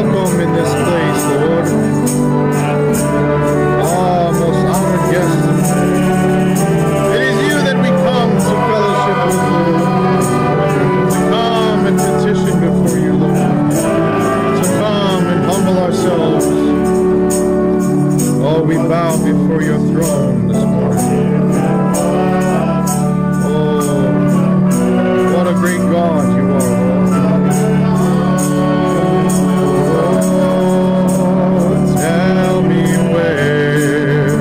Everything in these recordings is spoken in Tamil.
welcome in this place, Lord. Oh, most honored guest. It is you that we come to fellowship with, Lord. To come and petition before you, Lord. To come and humble ourselves. Oh, we bow before your throne this morning. Oh, what a great God you are, Lord. Tell me where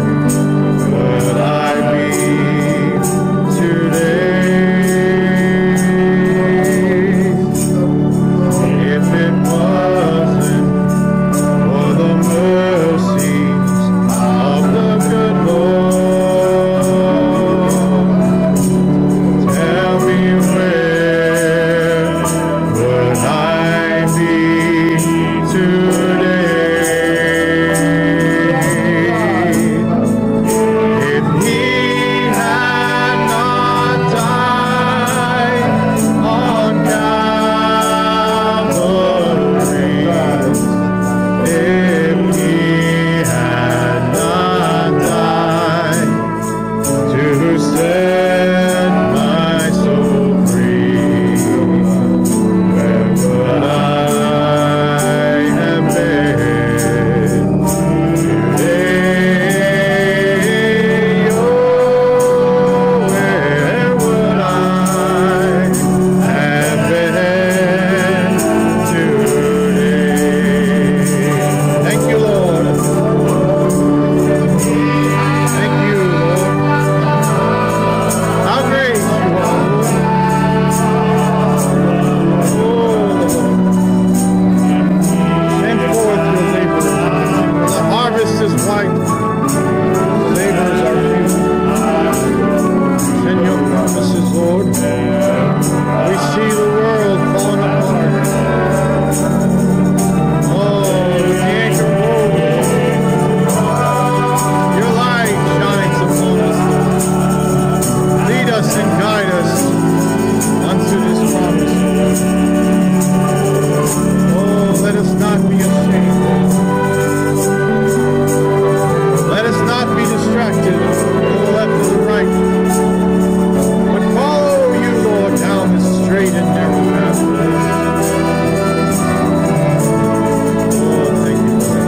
would I be today if it wasn't for the mercies of the good Lord. Tell me where would I be today if he had not died on Calvary, if he had not died to set my soul free, where would I have been today? Oh, where would I have been today? Thank you, Lord. Thank you, Lord. How great you are, Lord. Oh, Lord. Send forth your laborers. The harvest is white. The laborers are few. Send your promises, Lord. We see the world falling apart. Oh, the anchor holds. Your light shines upon us. Lead us and guide us unto this promise. Oh, let us not be ashamed. Let us not be distracted to the left or the right, but follow you, Lord, down this straight and narrow path. Oh, thank you, Lord.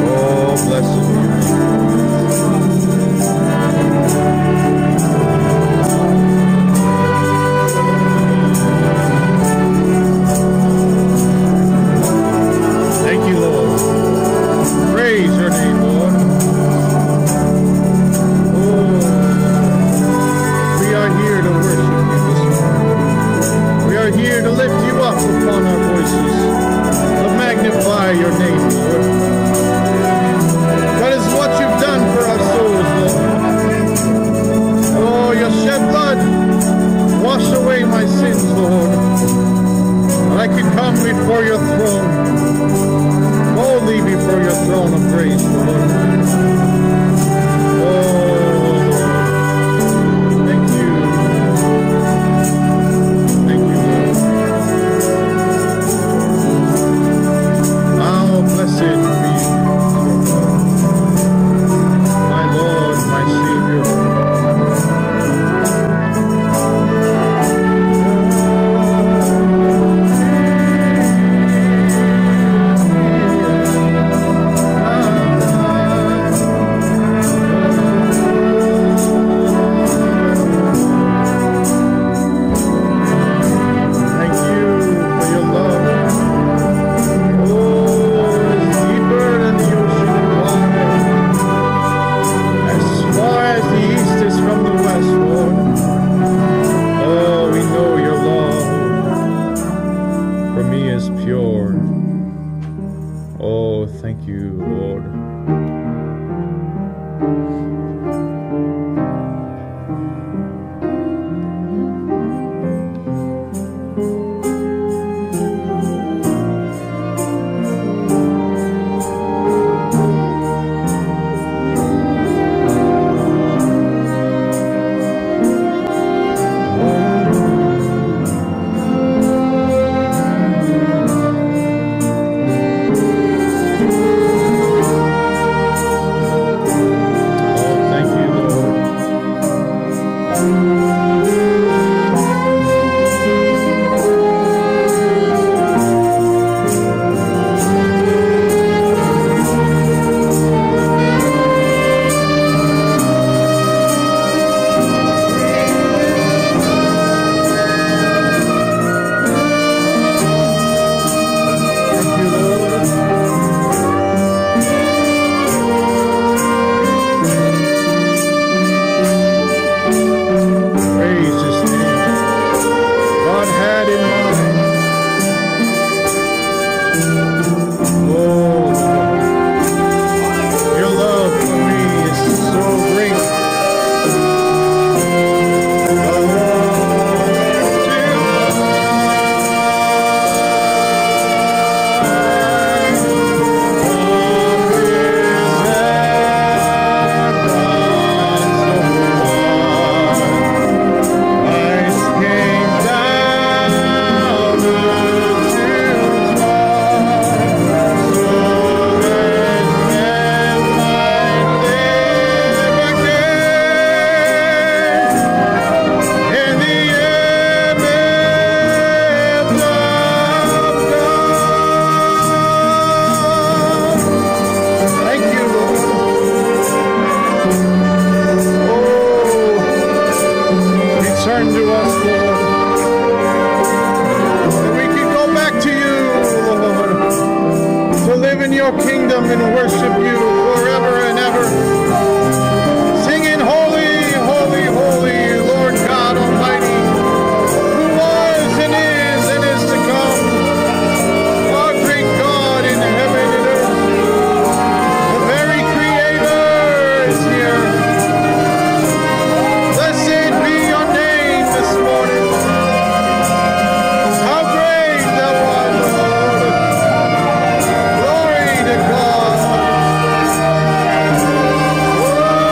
Oh, blessed be your name. Thank you, Lord. Praise your name, Lord. Oh, we are here to worship you this morning. We are here to lift you up upon our voices, to magnify your name, Lord. That is what you've done for our souls, Lord. Oh, your shed blood wash away my sins, Lord. That I can come before your throne, boldly before your throne of grace, Lord. Oh, Lord. Thank you. Thank you, Lord. How blessed be my Lord, my Savior. your kingdom and worship you forever and ever. Singing holy, holy, holy, Lord God Almighty, who was and is to come. Our great God in heaven and earth. The very Creator is here. Blessed be your name this morning. How great thou art, Lord. Glory to God. Oh,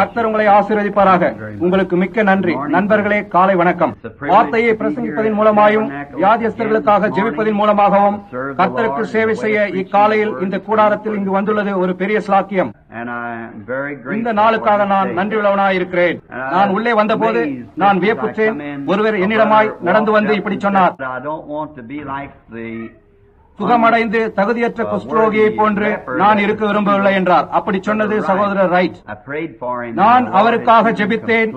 கர்த்தர் உங்களை ஆசீர்வதிப்பாராக. உங்களுக்கு மிக்க நன்றி. நண்பர்களே, காலை வணக்கம். வார்த்தையை பிரசங்கிப்பதன் மூலமாயும் வியாதியஸ்தர்களுக்காக ஜெபிப்பதன் மூலமாகவும் கர்த்தருக்கு சேவை செய்ய இக்காலையில் இந்த கூடாரத்தில் இங்கு வந்துள்ளது ஒரு பெரிய ஸ்லாக்கியம். இந்த நாளுக்காக நான் நன்றியுள்ளவனாய் இருக்கிறேன். நான் உள்ளே வந்தபோது நான் வியப்புற்றேன். ஒருவர் என்னிடமாய் நடந்து வந்து இப்படி சொன்னார், சுகமடைந்து தகுதியற்ற குஷ்டரோகியை போன்று நான் இருக்க விரும்பவில்லை என்றார். அப்படி சொன்னது சகோதரர் ரைட். நான் அவருக்காக ஜெபித்தேன்.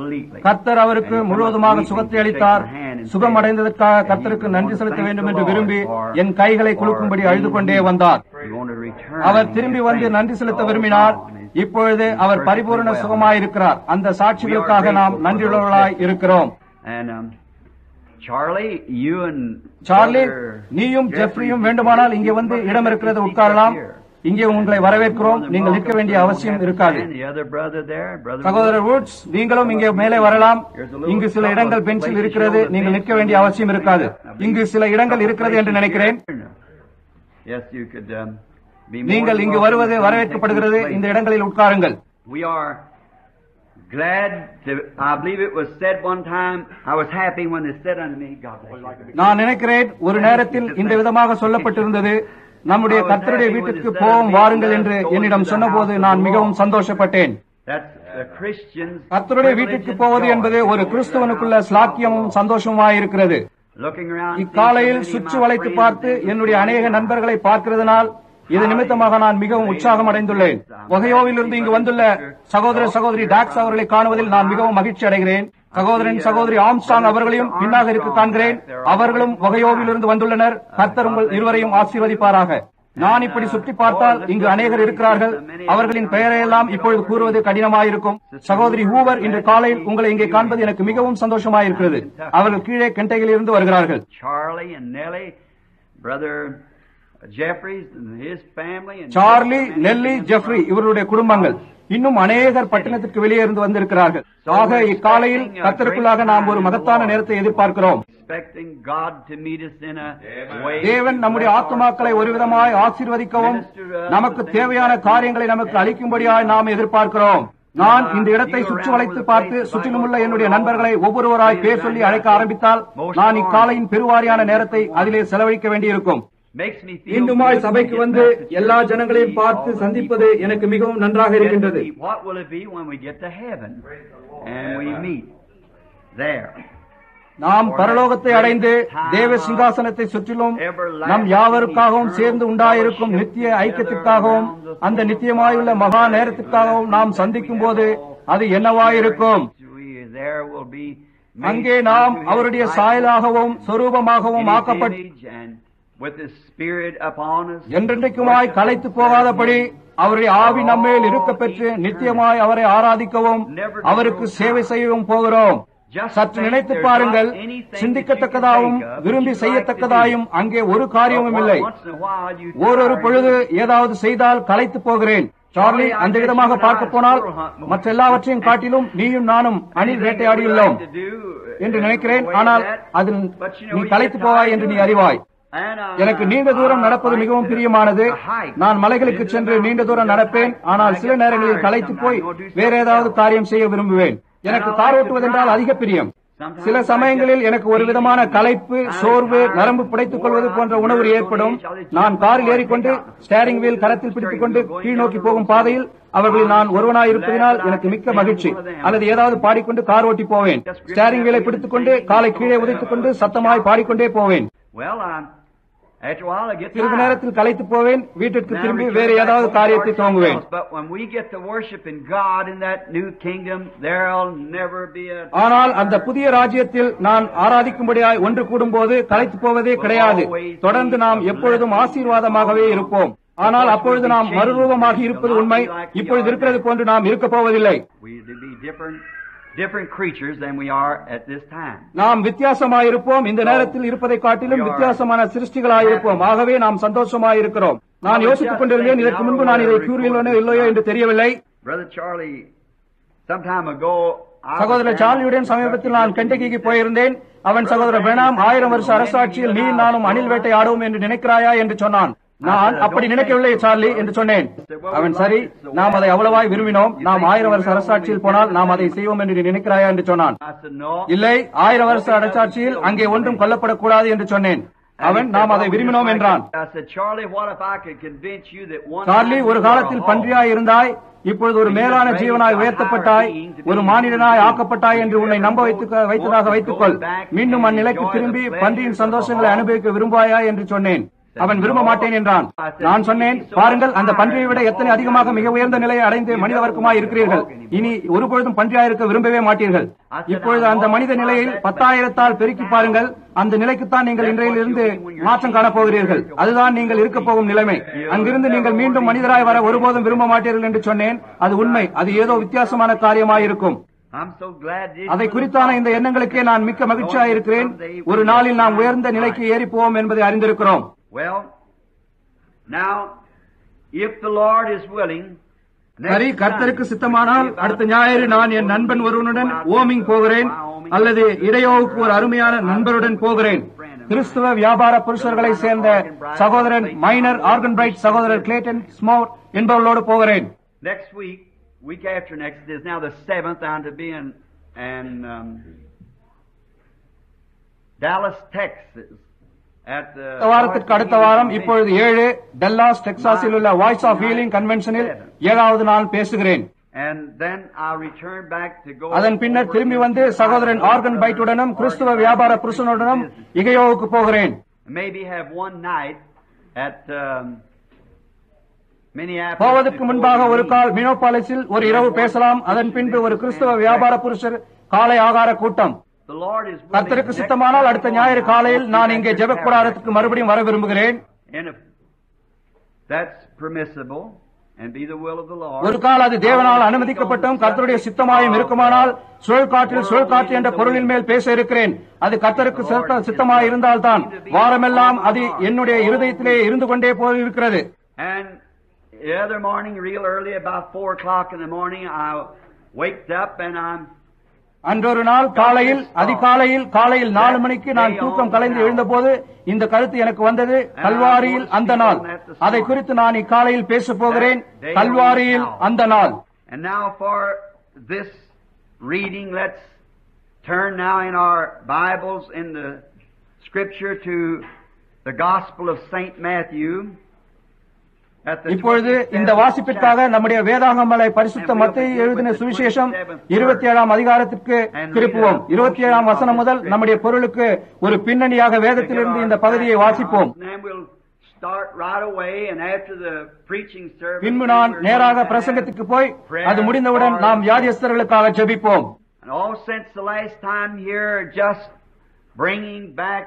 கர்த்தர் அவருக்கு முழுவதுமாக சுகத்தை அளித்தார். சுகமடைந்ததற்காக கர்த்தருக்கு நன்றி செலுத்த வேண்டும் என்று விரும்பி என் கைகளை குலுக்கும்படி அழுது கொண்டே வந்தார். அவர் திரும்பி வந்து நன்றி செலுத்த விரும்பினார். இப்பொழுது அவர் பரிபூர்ண சுகமாயிருக்கிறார். அந்த சாட்சிகளுக்காக நாம் நன்றியுள்ளவர்களாய் இருக்கிறோம். சார்லி, நீயும் ஜெஃப்ரியும் வேண்டுமானால் இங்கே வந்து இடம் இருக்கிறது உட்காரலாம். இங்கே உங்களை வரவேற்கிறோம். நீங்கள் நிற்க வேண்டிய அவசியம் இருக்காது. சகோதரர் வுட்ஸ், நீங்களும் இங்கே மேலே வரலாம். இங்கு சில இடங்கள் பெஞ்சில் இருக்கிறது. நீங்கள் நிற்க வேண்டிய அவசியம் இருக்காது. இங்கு சில இடங்கள் இருக்கிறது என்று நினைக்கிறேன். நீங்கள் இங்கு வருவது வரவேற்கப்படுகிறது. இந்த இடங்களில் உட்காருங்கள். நான் நினைக்கிறேன் ஒரு நேரத்தில் இந்த விதமாக சொல்லப்பட்டிருந்தது, நம்முடைய கர்த்தருடைய வீட்டுக்கு போவோம் வாருங்கள் என்று என்னிடம் சொன்னபோது நான் மிகவும் சந்தோஷப்பட்டேன். கர்த்தருடைய வீட்டுக்கு போவது என்பது ஒரு கிறிஸ்துவனுக்குள்ள ஸ்லாக்கியமும் சந்தோஷமாயிருக்கிறது. இக்காலையில் சுற்று வளைத்து பார்த்து என்னுடைய அநேக நண்பர்களை பார்க்கிறதுனால் இது நிமித்தமாக நான் மிகவும் உற்சாகம் அடைந்துள்ளேன். ஒகையோவில் இருந்து இங்கு வந்துள்ள சகோதரி டாக்ஸ் அவர்களை காணுவதில் நான் மிகவும் மகிழ்ச்சி அடைகிறேன். சகோதரி ஆம்ஸ்டாங் அவர்களையும் பின்னாக இருக்க காண்கிறேன். அவர்களும் ஒகையோவில் இருந்து வந்துள்ளனர். கர்த்தர் உங்கள் இருவரையும் ஆசீர்வதிப்பாராக. நான் இப்படி சுற்றி பார்த்தால் இங்கு அநேகர் இருக்கிறார்கள். அவர்களின் பெயரையெல்லாம் இப்பொழுது கூறுவது கடினமாயிருக்கும். சகோதரி ஹூவர் இன்று காலையில் உங்களை இங்கே காண்பது எனக்கு மிகவும் சந்தோஷமாயிருக்கிறது. அவர்கள் கீழே கென்டகியில் இருந்து வருகிறார்கள். சார்லி, நெல்லி, ஜெஃப்ரி இவருடைய குடும்பங்கள் இன்னும் அநேகர் பட்டணத்திற்கு வெளியே இருந்து வந்திருக்கிறார்கள். ஆக இக்காலையில் கர்த்தருக்குள்ளாக நாம் ஒரு மகத்தான நேரத்தை எதிர்பார்க்கிறோம். தேவன் நம்முடைய ஆத்துமாக்களை ஒரு விதமாய் ஆசீர்வதிக்கவும் நமக்கு தேவையான காரியங்களை நமக்கு அளிக்கும்படியாய் நாம் எதிர்பார்க்கிறோம். நான் இந்த இடத்தை சுற்றி வளைத்து பார்த்து சுற்றிலுமுள்ள என்னுடைய நண்பர்களை ஒவ்வொருவராய் பேர் சொல்லி அழைக்க ஆரம்பித்தால் நான் இக்காலையின் பெருவாரியான நேரத்தை அதிலே செலவழிக்க வேண்டியிருக்கும். இன்னுமாய் சபைக்கு வந்து எல்லா ஜனங்களையும் பார்த்து சந்திப்பது எனக்கு மிகவும் நன்றாக இருக்கின்றது. நாம் பரலோகத்தை அடைந்து தேவ சிங்காசனத்தை சுற்றிலும் நம் யாவருக்காகவும் சேர்ந்து உண்டாயிருக்கும் நித்திய ஐக்கியத்திற்காகவும் அந்த நித்தியமாயுள்ள மகா நேரத்திற்காகவும் நாம் சந்திக்கும் போது அது என்னவாயிருக்கும்? அங்கே நாம் அவருடைய சாயலாகவும் சொரூபமாகவும் ஆக்கப்பட்டு என்றென்றைக்குமாய் களைத்து போகாதபடி அவருடைய ஆவி நம்மேல் இருக்க பெற்று நித்தியமாய் அவரை ஆராதிக்கவும் அவருக்கு சேவை செய்யவும் போகிறோம். சற்று நினைத்து பாருங்கள். சிந்திக்கத்தக்கதாகவும் விரும்பி செய்யத்தக்கதாயும் அங்கே ஒரு காரியமும் இல்லை. ஓரொரு பொழுது ஏதாவது செய்தால் களைத்து போகிறேன். சார்லி, அந்த விதமாக பார்க்க போனால் மற்ற எல்லாவற்றையும் காட்டிலும் நீயும் நானும் அணில் வேட்டையாடியுள்ளோம் என்று நினைக்கிறேன். ஆனால் அதில் நீ களைத்து போவாய் என்று நீ அறிவாய். எனக்கு நீண்ட தூரம் நடப்பது மிகவும் பிரியமானது. நான் மலைகளுக்கு சென்று நீண்ட தூரம் நடப்பேன். ஆனால் சில நேரங்களில் களைத்து போய் வேற ஏதாவது காரியம் செய்ய விரும்புவேன். எனக்கு கார் ஓட்டுவதென்றால் அதிக பிரியம். சில சமயங்களில் எனக்கு ஒரு விதமான களைப்பு, சோர்வு, நரம்பு புடைத்துக் கொள்வது போன்ற உணர்வு ஏற்படும். நான் காரில் ஏறிக்கொண்டு ஸ்டேரிங் வீல் கரத்தில் பிடித்துக் கொண்டு கீழ் நோக்கி போகும் பாதையில் அவர்களில் நான் ஒருவனாய் இருப்பதனால் எனக்கு மிக்க மகிழ்ச்சி. அல்லது ஏதாவது பாடிக்கொண்டு கார் ஓட்டி போவேன். ஸ்டேரிங் வீலை பிடித்துக் கொண்டு காலை கீழே உதைத்துக் கொண்டு சத்தமாய் பாடிக்கொண்டே போவேன். சிறிது நேரத்தில் களைத்து போவேன். வீட்டிற்கு திரும்பி வேறு ஏதாவது காரியத்தை துவங்குவேன். ஆனால் அந்த புதிய ராஜ்யத்தில் நான் ஆராதிக்கும்படியாய் ஒன்று கூடும் போது களைத்து போவதே கிடையாது. தொடர்ந்து நாம் எப்பொழுதும் ஆசீர்வாதமாகவே இருப்போம். ஆனால் அப்பொழுது நாம் மறுரூபமாகி இருப்பது உண்மை. இப்பொழுது இருக்கிறது போன்று நாம் இருக்க போவதில்லை. நாம் வித்தியாசமாயிருப்போம். இந்த நேரத்தில் இருப்பதை காட்டிலும் வித்தியாசமான சிருஷ்டிகளாயிருப்போம். ஆகவே நாம் சந்தோஷமாயிருக்கிறோம். நான் யோசித்துக் கொண்டிருந்தேன், இதற்கு முன்பு நான் இதை கூறியுள்ளனோ இல்லையோ என்று தெரியவில்லை. சகோதரர் சார்லியுடன் சமீபத்தில் நான் கெண்டகிக்கு போயிருந்தேன். அவன் சகோதரர் பிரணாம் 1000 வருஷ அரசாட்சியில் நீ நானும் அணில் வேட்டை ஆடுவோம் என்று நினைக்கிறாயா என்று சொன்னான். நான் அப்படி நினைக்கவில்லை சார்லி என்று சொன்னேன். அவன் சரி, நாம் அதை அவ்வளவாய் விரும்பினோம். நாம் 1000 வருஷ அரசாட்சியில் போனால் நாம் அதை செய்வோம் என்று நீ நினைக்கிறாயா என்று சொன்னான். இல்லை, 1000 வருஷ அரசாட்சியில் அங்கே ஒன்றும் கொல்லப்படக்கூடாது என்று சொன்னேன். அவன் நாம் அதை விரும்பினோம் என்றான். சார்லி, ஒரு காலத்தில் பன்றியாய் இருந்தாய், இப்பொழுது ஒரு மேலான ஜீவனாய் உயர்த்தப்பட்டாய், ஒரு மானிடனாய் ஆக்கப்பட்டாய் என்று உன்னை நம்ப வைத்ததாக வைத்துக்கொள். மீண்டும் அந்நிலைக்கு திரும்பி பன்றியின் சந்தோஷங்களை அனுபவிக்க விரும்புவாயா என்று சொன்னேன். அவன் விரும்ப மாட்டேன் என்றான். நான் சொன்னேன், பாருங்கள், அந்த பன்றியை விட எத்தனை அதிகமாக மிக உயர்ந்த நிலையை அடைந்து மனித வர்க்கமாய் இருக்கிறீர்கள். இனி ஒருபொழுதும் பன்றியாயிருக்க விரும்பவே மாட்டீர்கள். இப்பொழுது அந்த மனித நிலையில் 10,000-ஆல் பெருக்கி பாருங்கள். அந்த நிலைக்குத்தான் நீங்கள் இன்றையிலிருந்து மாற்றம் காணப்போகிறீர்கள். அதுதான் நீங்கள் இருக்க போகும் நிலைமை. அங்கிருந்து நீங்கள் மீண்டும் மனிதராய் வர ஒருபோதும் விரும்ப மாட்டீர்கள் என்று சொன்னேன். அது உண்மை. அது ஏதோ வித்தியாசமான காரியமாயிருக்கும். அதை குறித்தான இந்த எண்ணங்களுக்கே நான் மிக்க மகிழ்ச்சியாயிருக்கிறேன். ஒரு நாளில் நாம் உயர்ந்த நிலைக்கு ஏறிப்போவோம் என்பதை அறிந்திருக்கிறோம். சரி, கர்த்தருக்கு சித்தமானால் அடுத்த ஞாயிறு நான் என் நண்பன் ஒருவனுடன் ஓமிங் போகிறேன், அல்லது இடையோவுக்கு ஒரு அருமையான நண்பருடன் போகிறேன். கிறிஸ்துவ வியாபார புருஷர்களை சேர்ந்த சகோதரன் மைனர் ஆர்கன்பிரைட், சகோதரர் கிளேட்டன் ஸ்மோர் என்பவர்களோடு போகிறேன். Week after next is now the 7th. I'm to be in Dallas, Texas. வாரத்திற்கு அடுத்த வாரம் இப்பொழுது 7 டல்லாஸ் டெக்சாஸில் உள்ள வாய்ஸ் ஆஃப் ஹீலிங் கன்வென்ஷனில் 7வது நாள் பேசுகிறேன். அதன் பின்னர் திரும்பி வந்து சகோதரன் ஆர்கன் பைட்டுடனும் கிறிஸ்துவ வியாபார புருஷனுடனும் இகையோவுக்கு போகிறேன். போவதற்கு முன்பாக ஒரு கால் மினோபாலிஸில் ஒரு இரவு பேசலாம். அதன் பின்பு ஒரு கிறிஸ்துவ வியாபார புருஷர் காலை ஆகார கூட்டம். கர்த்தருக்கு சித்தமானால் அடுத்த ஞாயிறு காலையில் நான் இங்கே ஜெபக்கூடாரத்துக்கு மறுபடியும் வர விரும்புகிறேன். ஒரு கால் அது தேவனால் அனுமதிக்கப்பட்டும் கர்த்தருடைய சித்தமாயும் இருக்குமானால் சுழற்காற்றில் சுழற்காற்று என்ற பொருளின் மேல் பேச இருக்கிறேன். அது கர்த்தருக்கு சித்தமாய் இருந்தால்தான். வாரமெல்லாம் அது என்னுடைய இருதயத்திலே இருந்து கொண்டே போயிருக்கிறது. The other morning, real early, about 4 o'clock in the morning, I waked up and I'm... அன்றொரு நாள் காலையில் அதிகாலையில் காலையில் 4 மணிக்கு நான் தூக்கம் கலைந்து எழுந்தபோது இந்த கருத்து எனக்கு வந்தது. கல்வாரியில் அந்த நாள். அதை குறித்து நான் இக்காலையில் பேச போகிறேன். கல்வாரியில் அந்த நாள். And now for this reading, let's turn now in our Bibles in the Scripture to the Gospel of Saint Matthew. இப்பொழுது இந்த வாசிப்பிற்காக நம்முடைய வேதாகமலை பரிசுத்த மத்தேயு எழுதின சுவிசேஷம் 27ஆம் அதிகாரத்திற்கு திருப்புவோம். 27ஆம் வசனம் முதல் நம்முடைய பொருளுக்கு ஒரு பின்னணியாக வேதத்திலிருந்து இந்த பகுதியை வாசிப்போம். பின்பு நான் நேராக பிரசங்கத்துக்கு போய் அது முடிந்தவுடன் நாம் வியாதியஸ்தர்களுக்காக ஜெபிப்போம்.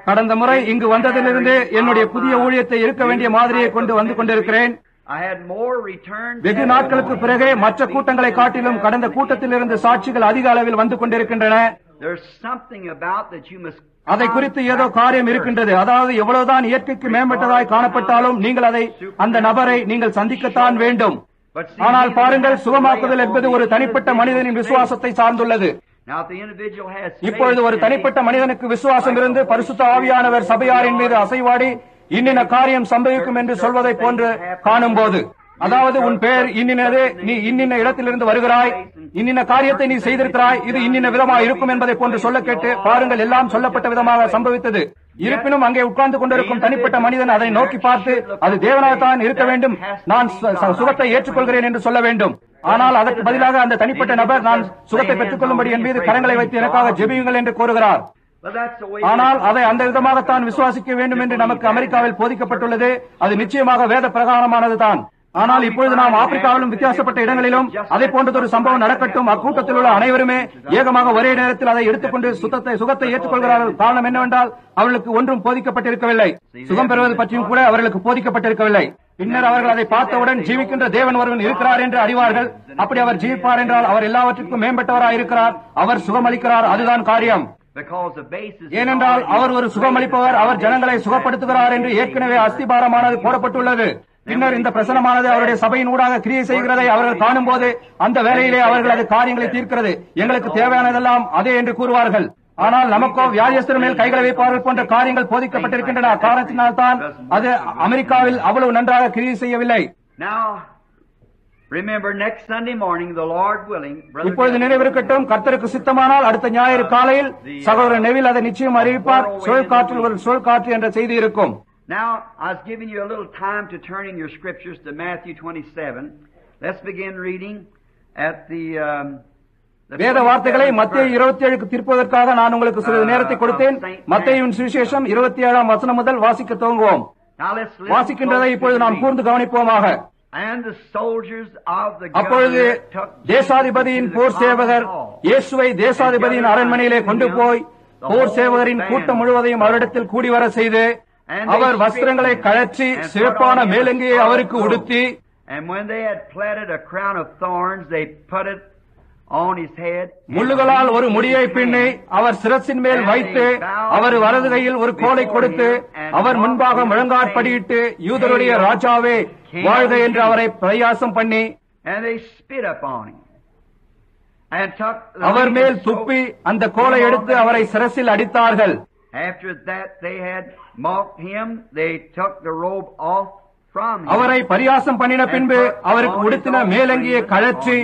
கடந்த முறை இங்கு வந்ததிலிருந்து என்னுடைய புதிய ஊழியத்தை இருக்க வேண்டிய மாதிரியை கொண்டு வந்து கொண்டிருக்கிறேன். வெகு நாட்களுக்கு பிறகு மற்ற கூட்டங்களை காட்டிலும் கடந்த கூட்டத்திலிருந்து சாட்சிகள் அதிக அளவில் வந்து கொண்டிருக்கின்றன. அதை குறித்து ஏதோ காரியம் இருக்கின்றது. அதாவது எவ்வளவுதான் இயற்கைக்கு மேம்பட்டதாய் காணப்பட்டாலும் நீங்கள் அந்த நபரை நீங்கள் சந்திக்கத்தான் வேண்டும். ஆனால் பாருங்கள், சுகமாக்குதல் என்பது ஒரு தனிப்பட்ட மனிதனின் விசுவாசத்தை சார்ந்துள்ளது. இப்பொழுது ஒரு தனிப்பட்ட மனிதனுக்கு விசுவாசம் இருந்து பரிசுத்த ஆவியானவர் சபையாரின் மீது அசைவாடி இன்னின காரியம் சம்பவிக்கும் என்று சொல்வதை போன்று காணும் போது, அதாவது உன் பெயர் இன்னினது, நீ இன்னின இடத்திலிருந்து வருகிறாய், இன்னின காரியத்தை நீ செய்திருக்கிறாய், இது இன்னின விதமாக இருக்கும் என்பதை போன்று சொல்ல கேட்டு பாருங்கள், எல்லாம் சொல்லப்பட்ட விதமாக சம்பவித்தது. இருப்பினும் அங்கே உட்கார்ந்து கொண்டிருக்கும் தனிப்பட்ட மனிதன் அதை நோக்கி பார்த்து அது தேவனாகத்தான் இருக்க வேண்டும், நான் சுகத்தை ஏற்றுக்கொள்கிறேன் என்று சொல்ல வேண்டும். ஆனால் அதற்கு பதிலாக அந்த தனிப்பட்ட நபர் நான் சுகத்தை பெற்றுக் கொள்ளும்படி என் மீது கரங்களை வைத்து எனக்காக ஜெபியுங்கள் என்று கோருகிறார். ஆனால் அதை அந்த விதமாகத்தான் விசுவாசிக்க வேண்டும் என்று நமக்கு அமெரிக்காவில் போதிக்கப்பட்டுள்ளது. அது நிச்சயமாக வேத பிரகாரமானதுதான். ஆனால் இப்பொழுது நாம் ஆப்பிரிக்காவிலும் வித்தியாசப்பட்ட இடங்களிலும் அதை போன்றதொரு சம்பவம் நடக்கட்டும். அக்கூட்டத்தில் உள்ள அனைவருமே ஏகமாக ஒரே நேரத்தில் அதை எடுத்துக்கொண்டு சுகத்தை ஏற்றுக்கொள்கிறார்கள். காரணம் என்னவென்றால் அவர்களுக்கு ஒன்றும் போதிக்கப்பட்டிருக்கவில்லை. சுகம் பெறுவது பற்றியும் கூட அவர்களுக்கு போதிக்கப்பட்டிருக்கவில்லை. பின்னர் அவர்கள் அதை பார்த்தவுடன் ஜீவிக்கின்ற தேவன் ஒருவன் இருக்கிறார் என்று அறிவார்கள். அப்படி அவர் ஜீவிப்பார் என்றால் அவர் எல்லாவற்றிற்கும் மேம்பட்டவராக இருக்கிறார், அவர் சுகமளிக்கிறார். அதுதான் காரியம். ஏனென்றால் அவர் ஒரு சுகமளிப்பவர், அவர் ஜனங்களை சுகப்படுத்துகிறார் என்று ஏற்கனவே அஸ்திபாரமானது போடப்பட்டுள்ளது. பின்னர் இந்த பிரசனமானது அவருடைய சபையின் ஊடாக கிரியை செய்கிறதை அவர்கள் காணும் போது அந்த வேலையிலே அவர்கள் அது காரியங்களை தீர்க்கிறது. எங்களுக்கு தேவையானதெல்லாம் அதே என்று கூறுவார்கள். ஆனால் நமக்கோ வியாதியஸ்தர் மேல் கைகளை வைப்பார்கள் போன்ற காரியங்கள் போதிக்கப்பட்டிருக்கின்றன. காரணத்தினால்தான் அது அமெரிக்காவில் அவ்வளவு நன்றாக கிரியை செய்யவில்லை. Now, remember, next Sunday morning, the Lord willing, இப்பொழுது நினைவிருக்கட்டும், கர்த்தருக்கு சித்தமானால் அடுத்த ஞாயிறு காலையில் சகோதரர் நெவில் அதை நிச்சயம் அறிவிப்பார். சுழற்காற்றில் ஒரு சுழற்காற்று என்ற செய்தி இருக்கும். Now, I was giving you a little time to turn in your scriptures to Matthew 27. Let's begin reading at the வேத வார்த்தைகளை மத்தேயு 27க்கு திருப்புவதற்காக நான் உங்களுக்கு சிறிது நேரத்தை கொடுத்தேன். மத்தேயுவின் சுவிசேஷம் 27ஆம் வசனம் முதல் வாசிக்க துவங்குவோம். வாசிக்கின்றதை இப்பொழுது நாம் கூர்ந்து கவனிப்போமாக. அப்பொழுது தேசாதிபதியின் போர் சேவகர் இயேசுவை தேசாதிபதியின் அரண்மனையிலே கொண்டு போய் போர் சேவகரின் கூட்டம் முழுவதையும் அவரிடத்தில் கூடி வர செய்து அவர் வஸ்திரங்களை கழற்றி சிறப்பான மேலங்கியை அவருக்கு உடுத்தி, முள்ளுகளால் ஒரு முடியை பின்னி அவர் சிரசின் மேல் வைத்து அவர் வலது கையில் ஒரு கோலை கொடுத்து அவர் முன்பாக முழங்காற்படியிட்டு, யூதருடைய ராஜாவே வாழ்க என்று அவரை பிரயாசம் பண்ணி அவர் மேல் துப்பி அந்த கோலை எடுத்து அவரை சிரசில் அடித்தார்கள். அவரை பரியாசம் பண்ணின பின்பு அவருக்கு உடுத்தின மேலங்கியை கழற்றி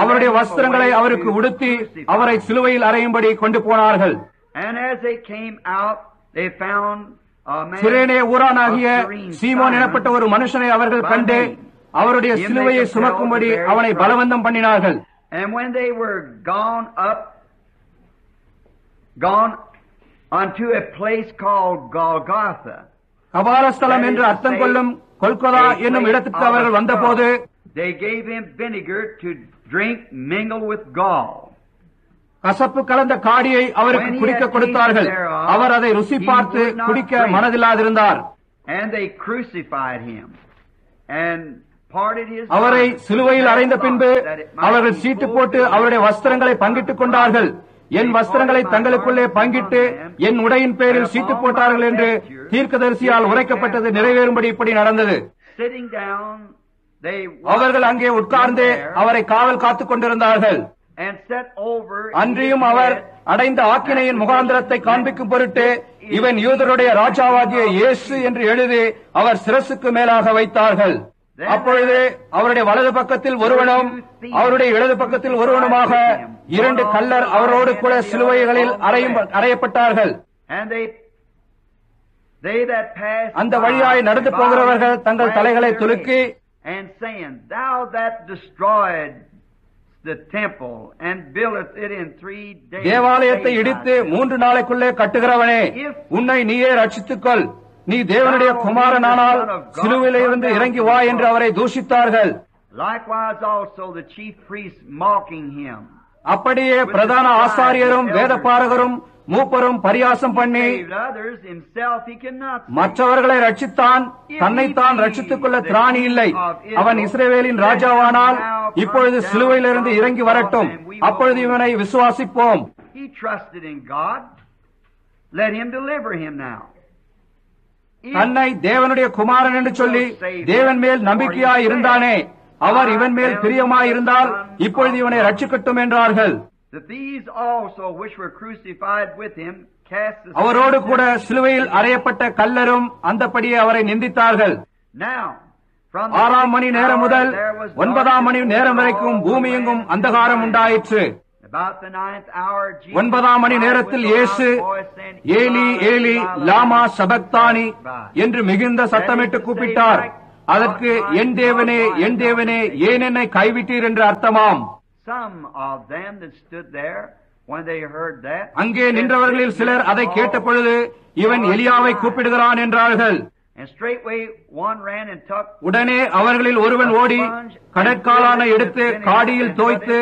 அவருடைய வஸ்திரங்களை அவருக்கு உடுத்தி அவரை சிலுவையில் அறையும்படி கொண்டு போனார்கள். சிரேனே ஊரானாகிய சீமோன் எனப்பட்ட ஒரு மனுஷனை அவர்கள் கண்டு அவருடைய சிலுவையை சுமக்கும்படி அவனை பலவந்தம் பண்ணினார்கள். Unto a place called Golgotha. கபாலஸ்தலம் என்று அர்த்தம் கொள்ளும் கொல்கொதா என்னும் இடத்துக்கு அவர்கள் வந்தபோது they gave him vinegar to drink mingled with gall. கசப்பு கலந்த காடியை அவருக்கு குடிக்க கொடுத்தார்கள். அவர் அதை ருசி பார்த்து குடிக்க மனதில்லாதிருந்தார். And they crucified him and parted his. அவரை சிலுவையில் அறைந்த பின்பு அவர்கள் சீட்டு போட்டு அவருடைய வஸ்திரங்களை பங்கிட்டுக் கொண்டார்கள். என் வஸ்திரங்களை தங்களுக்குள்ளே பங்கிட்டு என் உடையின் பேரில் சீட்டு போட்டார்கள் என்று தீர்க்கதரிசியால் உரைக்கப்பட்டது நிறைவேறும்படி இப்படி நடந்தது. அவர்கள் அங்கே உட்கார்ந்து அவரை காவல் காத்துக் கொண்டிருந்தார்கள். அன்றியும் அவர் அடைந்த ஆக்கினையின் முகாந்திரத்தை காண்பிக்கும் பொருட்டு இவன் யூதருடைய ராஜாவாகிய இயேசு என்று எழுதி அவர் சிரசுக்கு மேலாக வைத்தார்கள். அப்பொழுது அவருடைய வலது பக்கத்தில் ஒருவனும் அவருடைய இடது பக்கத்தில் ஒருவனுமாக 2 கள்ளர் அவரோடு கூட சிலுவைகளில் அறையப்பட்டார்கள். அந்த வழியாய் நடந்து போகிறவர்கள் தங்கள் தலைகளை துலுக்கி, தேவாலயத்தை இடித்து 3 நாளைக்குள்ளே கட்டுகிறவனே, உன்னை நீயே ரட்சித்துக்கொள், நீ தேவனுடைய குமாரனானால் சிலுவையிலிருந்து இறங்கி வா என்று அவரை தூஷித்தார்கள். அப்படியே பிரதான ஆசாரியரும் வேதபாரகரும் மூப்பரும் பரியாசம் பண்ணி மற்றவர்களை ரட்சித்தான், தன்னைத்தான் ரட்சித்துக் கொள்ள திராணி இல்லை. அவன் இஸ்ரவேலின் ராஜாவானால் இப்பொழுது சிலுவையிலிருந்து இறங்கி வரட்டும், அப்பொழுது இவனை விசுவாசிப்போம். தன்னை தேவனுடைய குமாரன் என்று சொல்லி தேவன் மேல் நம்பிக்கையாய் இருந்தானே, அவர் இவன் மேல் பிரியமாயிருந்தால் இப்பொழுது இவனை ரட்சிக்கட்டும் என்றார்கள். அவரோடு கூட சிலுவையில் அறையப்பட்ட கல்லரும் அந்தப்படியே அவரை நிந்தித்தார்கள். 6ஆம் மணி நேரம் முதல் 9ஆம் மணி நேரம் வரைக்கும் பூமி எங்கும் அந்தகாரம் உண்டாயிற்று. 9ஆம் மணி நேரத்தில் இயேசு ஏலி ஏலி லாமா சபக்தானி என்று மிகுந்த சத்தமிட்டு கூப்பிட்டார். அதற்கு என் தேவனே என் தேவனே ஏன் என்னை கைவிட்டீர் என்று அர்த்தமாம். அங்கே நின்றவர்களில் சிலர் அதை கேட்ட பொழுது இவன் எலியாவை கூப்பிடுகிறான் என்றார்கள். உடனே அவர்களில் ஒருவன் ஓடி கடற்காலான எடுத்து காடியில் தோய்த்து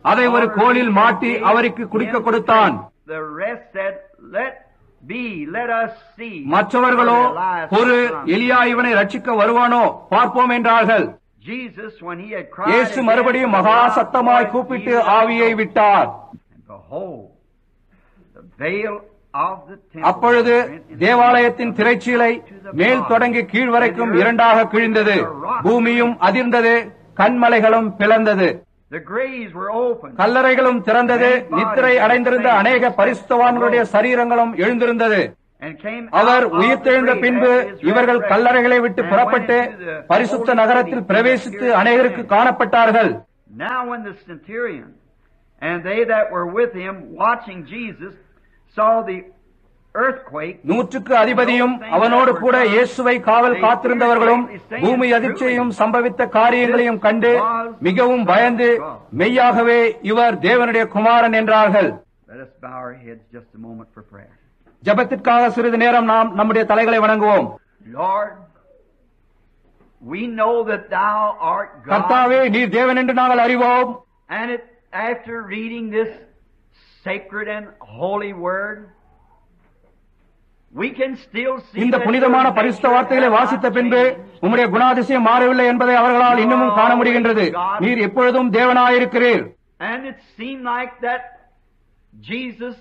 அதை ஒரு கோலில் மாட்டி அவருக்கு குடிக்க கொடுத்தான். மற்றவர்களோ ஒரு எலியா இவனை ரட்சிக்க வருவானோ பார்ப்போம் என்றார்கள். இயேசு மறுபடியும் மகா சத்தமாய் கூப்பிட்டு ஆவியை விட்டார். அப்பொழுது தேவாலயத்தின் திரைச்சீலை மேல் தொடங்கி கீழ் வரைக்கும் 2ஆக கிழிந்தது. பூமியும் அதிர்ந்தது, கண்மலைகளும் பிளந்தது. The graves were open. கல்லறைகளும் திறந்தது. நித்திரை அடைந்திருந்த அநேக பரிசுத்தவான்களுடைய சரீரங்களும் எழுந்திருந்தது. அவர் உயிர்த்தெழுந்த பின்பு இவர்கள் கல்லறைகளை விட்டு புறப்பட்டு பரிசுத்த நகரத்தில் பிரவேசித்து அநேகருக்கு காணப்பட்டார்கள். Now when the centurion and they that were with him watching Jesus saw the earthquake, நூற்றுக்கு அதிபதியும் அவனோடு கூட இயேசுவை காவல் காத்திருந்தவர்களும் பூமி அதிர்ச்சியையும் சம்பவித்த காரியங்களையும் கண்டு மிகவும் பயந்து மெய்யாகவே இவர் தேவனுடைய குமாரன் என்றார்கள். Let us bow our heads just a moment for prayer. ஜெபத்திற்காக சிறிது நேரம் நாம் நம்முடைய தலைகளை வணங்குவோம். Lord, we know that thou art God. கர்த்தாவே, நீர் தேவன் என்று நாங்கள் அறிவோம். And after reading this sacred and holy word, we can still see இந்த புனிதமான பரிசுத்த வார்த்தைகளை வாசித்த பின்பு உம்முடைய குணாதிசயம் மாறவில்லை என்பதை அவர்களால் இன்னமும் காண முடிகின்றது. நீர் எப்பொழுதும் தேவனாயிருக்கிறீர். And it seemed like that Jesus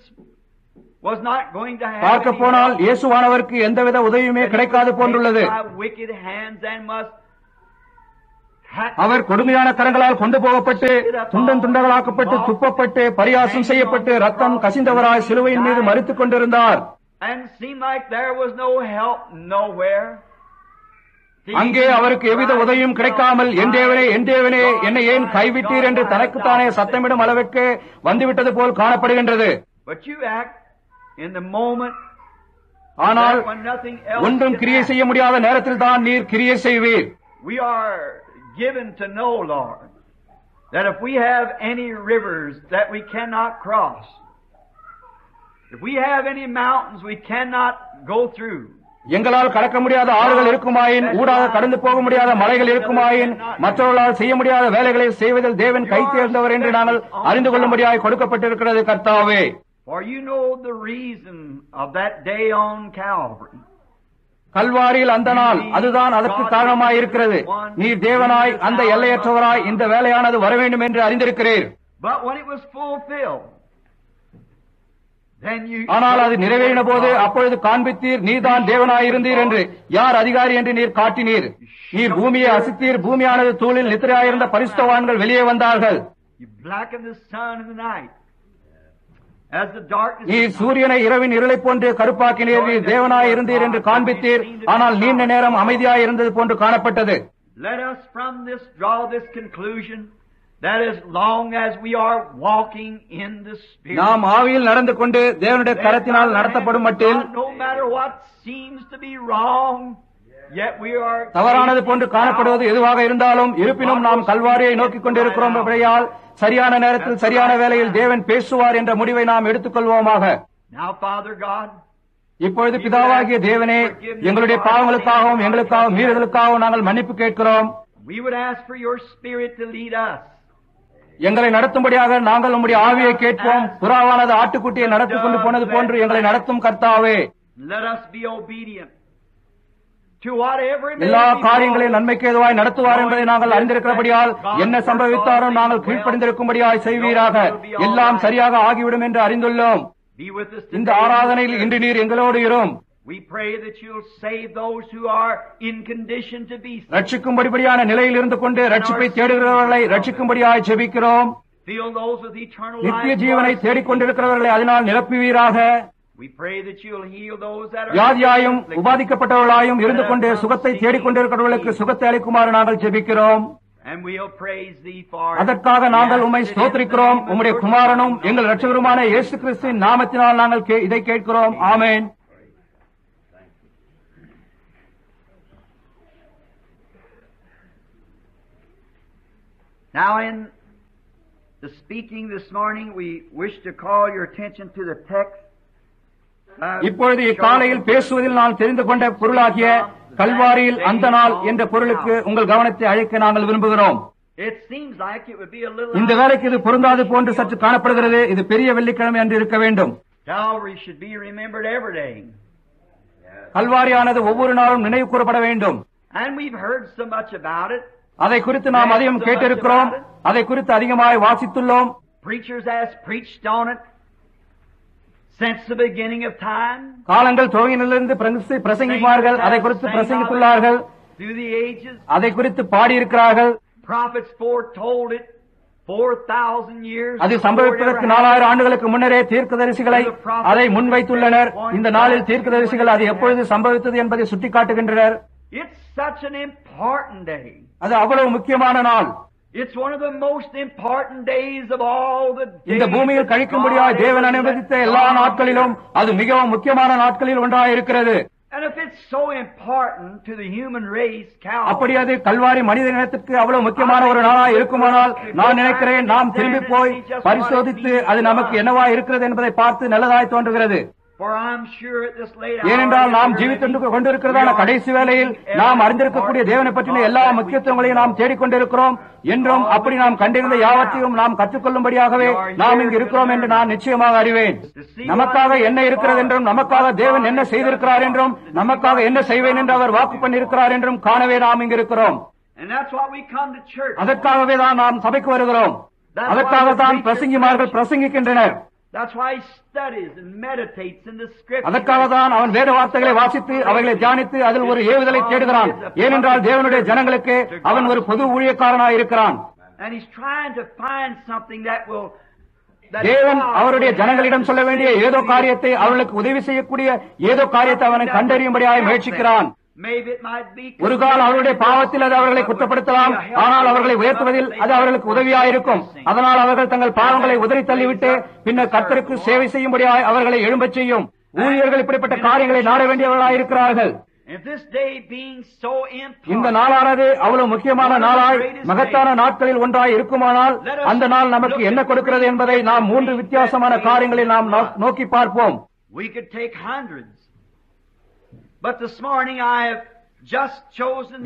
was not going to have பார்க்க போனால் இயேசுவானவருக்கு எந்தவித உதவியுமே கிடைக்காது போன்றுள்ளது. அவர் கொடுமையான கரங்களால் கொண்டு போகப்பட்டு துண்டன் துண்டங்களாக்கப்பட்டு துப்பப்பட்டு பரியாசம் செய்யப்பட்டு ரத்தம் கசிந்தவராய் சிலுவையின் மீது மரித்துக் கொண்டிருந்தார். அங்கே அவருக்கு எவ்வித உதவியும் கிடைக்காமல் என் தேவனே என் தேவனே என்னை ஏன் கைவிட்டீர் என்று தனக்குத்தானே சத்தமிடும் அளவுக்கு வந்துவிட்டது போல் காணப்படுகின்றது. ஆனால் ஒன்றும் கிரியை செய்ய முடியாத நேரத்தில் தான் நீர் கிரியை செய்வீர். We are given to know, Lord, that if we have any rivers that we cannot cross, if we have any mountains we cannot go through, எங்களால் கடக்க முடியாத ஆறுகள் இருக்குமாயின், ஊடாக கடந்து போக முடியாத மலைகள் இருக்குமாயின், மற்றவர்களால் செய்ய முடியாத வேலைகளை செய்வதில் தேவன் கை தேர்ந்தவர் என்று நாங்கள் அறிந்து கொள்ளும்படியாய் கொடுக்கப்பட்டிருக்கிறது கர்த்தாவே. For you know the reason of that day on Calvary. கல்வாரியில் அந்த நாள் அதுதான் அதற்கு காரணமாயிருக்கிறது. நீர் தேவனாய் அந்த எல்லையற்றவராய் இந்த வேலையானது வர வேண்டும் என்று அறிந்திருக்கிறீர். But when it was fulfilled, then you ஆனால் அது நிறைவேறின போது அப்பொழுது காண்பித்தீர் நீர்தான் தேவனாயிருந்தீர் என்று. யார் அதிகாரி என்று நீர் காட்டினீர். நீர் பூமியை அசித்தீர். பூமியானது தூளில் நித்திரையாயிருந்த பரிசுத்தவான்கள் வெளியே வந்தார்கள். You blackened the sun in the night. நீர் சூரியனை இரவின் இருளை போன்று கருப்பாக்கினீர். நீர் தேவனாய் இருந்தீர் என்று காண்பித்தீர். ஆனால் நீண்ட நேரம் அமைதியாய் இருந்தது போன்று காணப்பட்டது. Let us from this draw this conclusion that as long as we are walking in the Spirit, நாம் ஆவியில் நடந்து கொண்டு தேவனுடைய கரத்தினால் நடத்தப்படும் மட்டில் no matter what seems to be wrong, yet we are தவறானது போன்று காணப்படுவது எதுவாக இருந்தாலும் இருப்பினும் நாம் கல்வாரியை நோக்கிக் கொண்டிருக்கிறோம் என்பதையால் சரியான நேரத்தில் சரியான வேளையில் தேவன் பேசுவார் என்ற முடிவை நாம் எடுத்துக்கொள்வோமாக. Now, Father God, இப்பொழுது பிதாவாகிய தேவனே, எங்களுடைய பாவங்களுக்காகவும் எங்களுக்காகவும் மீறுதலுக்காகவும் நாங்கள் மன்னிப்பு கேட்கிறோம். we would ask for your Spirit to lead us. எங்களை நடத்தும்படியாக நாங்கள் உம்முடைய ஆவியை கேட்போம். புறாவானது ஆட்டுக்குட்டியை நடத்திக் கொண்டு போனது போன்று எங்களை நடத்தும் கர்த்தாவே. Let us be obedient to whatever எல்லா காரியங்களையும் நன்மைக்கு ஏதுவாய் நடத்துவார் என்பதை நாங்கள் அறிந்திருக்கிறபடியால் என்ன சம்பவித்தாலும் நாங்கள் கீழ்ப்படிந்திருக்கும்படியாய் செய்வீராக. எல்லாம் சரியாக ஆகிவிடும் என்று அறிந்துள்ளோம். இந்த ஆராதனையில் இன்று நீர் எங்களோடு இரும். We pray that you'll save those who are in condition to be saved. ரட்சிக்கும்படியான நிலையில் இருந்து கொண்டு ரட்சிப்பை தேடுகிறவர்களை ரட்சிக்கும்படியாய் ஜெபிக்கிறோம். Fill those with eternal life. நித்திய ஜீவனை தேடிக்கொண்டிருக்கிறவர்களை அதனால் நிரப்புவீராக. We pray that you'll heal those that are வியாதியாயும் உபாதிக்கப்பட்டவர்களாயும் இருந்து கொண்டு சுகத்தை தேடிக்கொண்டிருக்கிறவர்களுக்கு சுகத்தை அளிக்குமாறு நாங்கள் ஜெபிக்கிறோம். And we'll praise thee for அதற்காக நாங்கள் உம்மை ஸ்தோத்திரிக்கிறோம். உம்முடைய குமாரனும் எங்கள் இரட்சகருமான இயேசு கிறிஸ்துவின் நாமத்தினால் நாங்கள் இதை கேட்கிறோம். ஆமென். Now in the speaking this morning, we wish to call your attention to the text. இப்பொழுது இக்காலையில் பேசுவதில் நான் தெரிந்து கொண்ட பொருளாகிய கல்வாரியில் அந்த நாள் என்ற பொருளுக்கு உங்கள் கவனத்தை அழைக்க நாங்கள் விரும்புகிறோம். இந்த வேலைக்கு இது பொருந்தாது போன்று சற்று காணப்படுகிறது. இது பெரிய வெள்ளிக்கிழமை என்று இருக்க வேண்டும். கல்வாரியானது ஒவ்வொரு நாளும் நினைவு கூறப்பட வேண்டும். அதை குறித்து நாம் அதிகம் கேட்டிருக்கிறோம். அதை குறித்து அதிகமாக வாசித்துள்ளோம். Since the beginning of time, காலங்கள் துவங்கினிலிருந்து பிரசங்கிப்பார்கள். அதை குறித்து பிரசங்கித்துள்ளார்கள். through the ages, அதை குறித்து பாடியிருக்கிறார்கள். prophets foretold it 4,000 years அது சம்பவிப்பதற்கு 4000 ஆண்டுகளுக்கு முன்னரே தீர்க்கதரிசிகளை அதை முன்வைத்துள்ளனர். இந்த நாளில் தீர்க்கதரிசிகள் அது எப்பொழுது சம்பவித்தது என்பதை சுட்டிக்காட்டுகின்றனர். It's such an important day. அது அவ்வளவு முக்கியமான நாள். It's one of the most important days of all the days. இந்த பூமியில் கழிக்கும்படியாய் தேவன் அனுமதித்த எல்லா நாட்களிலும் அது மிகவும் முக்கியமான நாட்களில் ஒன்றாயிருக்கிறது. And if it's so important to the human race, அப்படி அது கல்வாரி மனித இனத்திற்கு அவ்வளவு முக்கியமான ஒரு நாளாய் இருக்குமானால் நான் நினைக்கிறேன் நாம் திரும்பி போய் பரிசோதித்து அது நமக்கு என்னவா இருக்கிறது என்பதை பார்த்து நல்லதாய் தோன்றுகிறது. ஏனென்றால் நாம் ஜீவித்து கொண்டிருக்கிறதான கடைசி வேளையில் நாம் அறிந்திருக்கக்கூடிய தேவனை பற்றின எல்லா முக்கியத்துவங்களையும் நாம் தேடிக்கொண்டிருக்கிறோம் என்றும் அப்படி நாம் கண்டிருந்த யாவற்றையும் நாம் கற்றுக்கொள்ளும்படியாகவே நாம் இங்கு இருக்கிறோம் என்று நான் நிச்சயமாக அறிவேன். நமக்காக என்ன இருக்கிறது என்றும் நமக்காக தேவன் என்ன செய்திருக்கிறார் என்றும் நமக்காக என்ன செய்வேன் என்று அவர் வாக்கு பண்ணியிருக்கிறார் என்றும் காணவே நாம் இங்கு இருக்கிறோம். அதற்காகவே தான் நாம் சபைக்கு வருகிறோம். அதற்காகத்தான் பிரசங்கிமார்கள் பிரசங்கிக்கின்றனர். அதற்காக தான் அவன் வேத வார்த்தைகளை வாசித்து அவைகளை தியானித்து அதில் ஒரு ஏவுதலை தேடுகிறான். ஏனென்றால் தேவனுடைய ஜனங்களுக்கு அவன் ஒரு பொது ஊழியக்காரனாய் இருக்கிறான். தேவன் அவருடைய ஜனங்களிடம் சொல்ல வேண்டிய ஏதோ காரியத்தை அவர்களுக்கு உதவி செய்யக்கூடிய ஏதோ காரியத்தை அவனை கண்டறியும்படியாக முயற்சிக்கிறான். ஒரு கால் அவருடைய பாவத்தில் அது அவர்களை குற்றப்படுத்தலாம், ஆனால் அவர்களை உயர்த்துவதில் அது அவர்களுக்கு உதவியாயிருக்கும். அதனால் அவர்கள் தங்கள் பாவங்களை உதறி தள்ளிவிட்டு பின்னர் கர்த்தருக்கு சேவை செய்யும்படியாய் அவர்களை எழும்பச் செய்யும். ஊழியர்கள் இப்படிப்பட்ட காரியங்களை நாட வேண்டியவர்களாயிருக்கிறார்கள். இந்த நாளானது அவ்வளவு முக்கியமான நாளாய் மகத்தான நாட்களில் ஒன்றாய் இருக்குமானால் அந்த நாள் நமக்கு என்ன கொடுக்கிறது என்பதை நாம் 3 வித்தியாசமான காரியங்களை நாம் நோக்கி பார்ப்போம்.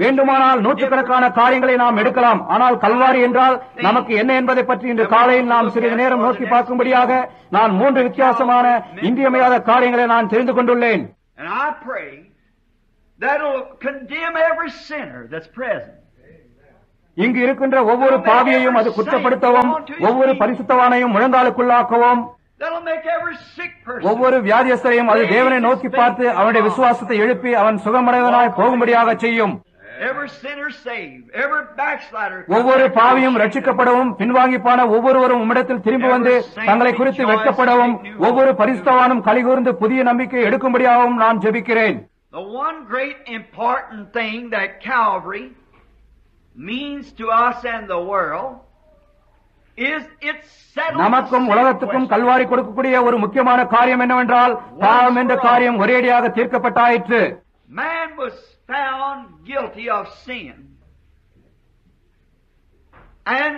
வேண்டுமானால் நூற்றுக்கணக்கான காரியங்களை நாம் எடுக்கலாம். ஆனால் கல்வாரி என்றால் நமக்கு என்ன என்பதை பற்றி இன்று காலையில் நாம் சிறிது நேரம் நோக்கி பார்க்கும்படியாக நான் 3 வித்தியாசமான இன்றியமையாத காரியங்களை நான் தெரிந்து கொண்டுள்ளேன். இங்கு இருக்கின்ற ஒவ்வொரு பாவியையும் அது குற்றப்படுத்தவும் ஒவ்வொரு பரிசுத்தவானையும் முழங்காலுக்குள்ளாக்கவும் ஒவ்வொரு வியாதியஸ்தரையும் அது தேவனை நோக்கி பார்த்து அவனுடைய விசுவாசத்தை எழுப்பி அவன் சுகமடைவனாய் போகும்படியாக செய்யும். ஒவ்வொரு பாவியும் ரட்சிக்கப்படவும் பின்வாங்கி போன ஒவ்வொருவரும் உம்மிடத்தில் திரும்பி வந்து தங்களை குறித்து வெட்கப்படவும் ஒவ்வொரு பரிசுத்தவானும் கலிகூர்ந்து புதிய நம்பிக்கை எடுக்கும்படியாகவும் நான் ஜெபிக்கிறேன். The one great important thing that Calvary means to us and the world is its settlement. நமக்கும் உலகத்துக்கும் கல்வாரி கொடுக்கக்கூடிய ஒரு முக்கியமான காரியம் என்னவென்றால் பாவம் என்ற காரியம் ஒரேடியாக தீர்க்கப்பட்டாயிற்று. Man was found guilty of sin. And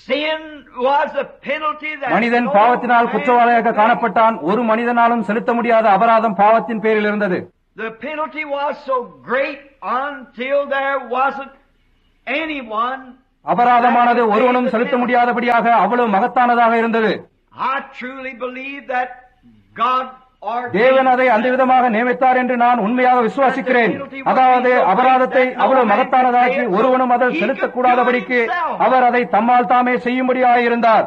sin was a penalty that மனிதன் பாவத்தினால் குற்றவாளியாக காணப்பட்டான். ஒரு மனிதனாலும் செலுத்த முடியாத அபராதம் பாவத்தின் பேரில் இருந்தது. The penalty was so great until there wasn't anyone. அபராதமானது ஒருவனும் செலுத்த முடியாதபடியாக அவ்வளவு மகத்தானதாக இருந்தது. I truly believe that God தேவன் அதை அந்த விதமாக நியமித்தார் என்று நான் உண்மையாக விசுவாசிக்கிறேன். அதாவது அபராதத்தை அவ்வளவு மகத்தானதாக்கி ஒருவனும் அதை செலுத்தக்கூடாதபடிக்கு அவர் அதை தம்மால் தாமே செய்யும்படியாயிருந்தார்.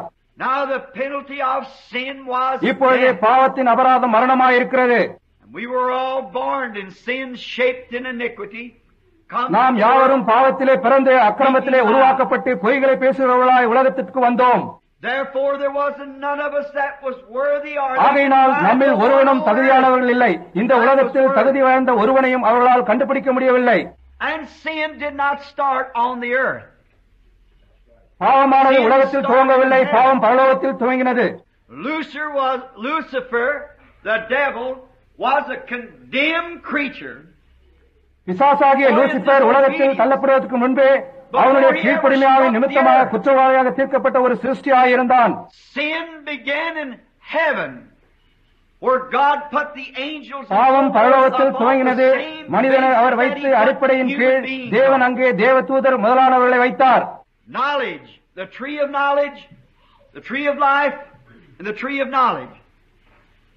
இப்பொழுது பாவத்தின் அபராதம் மரணமாயிருக்கிறது. நாம் யாவரும் பாவத்திலே பிறந்து அக்கிரமத்திலே உருவாக்கப்பட்டு பொய்களை பேசுகிறவர்களாய் உலகத்திற்கு வந்தோம். ஆகையினால் நம்மில் ஒருவனும் தகுதியானவர்கள் இல்லை. இந்த உலகத்தில் தகுதி வாய்ந்த ஒருவனையும் அவர்களால் கண்டுபிடிக்க முடியவில்லை. பாவமானது உலகத்தில் துவங்கவில்லை, பாவம் பரலோகத்தில் துவங்கினது. Lucifer, the devil, was a condemned creature. பிசாசாகிய லூசிபர் உலகத்தில் தள்ளப்படுவதற்கு முன்பே அவனுடைய கீழ்ப்படிமையாவின் நிமித்தமாக குற்றவாளியாக தீர்க்கப்பட்ட ஒரு சிருஷ்டியாயிருந்தான். பாவம் பரலோகத்தில் துவங்கினது. மனிதனை அவர் வைத்து அடிப்படையின் கீழ் தேவன் அங்கே தேவதூதர் முதலானவர்களை வைத்தார். Knowledge, the tree of knowledge, the tree of life, and the tree of knowledge,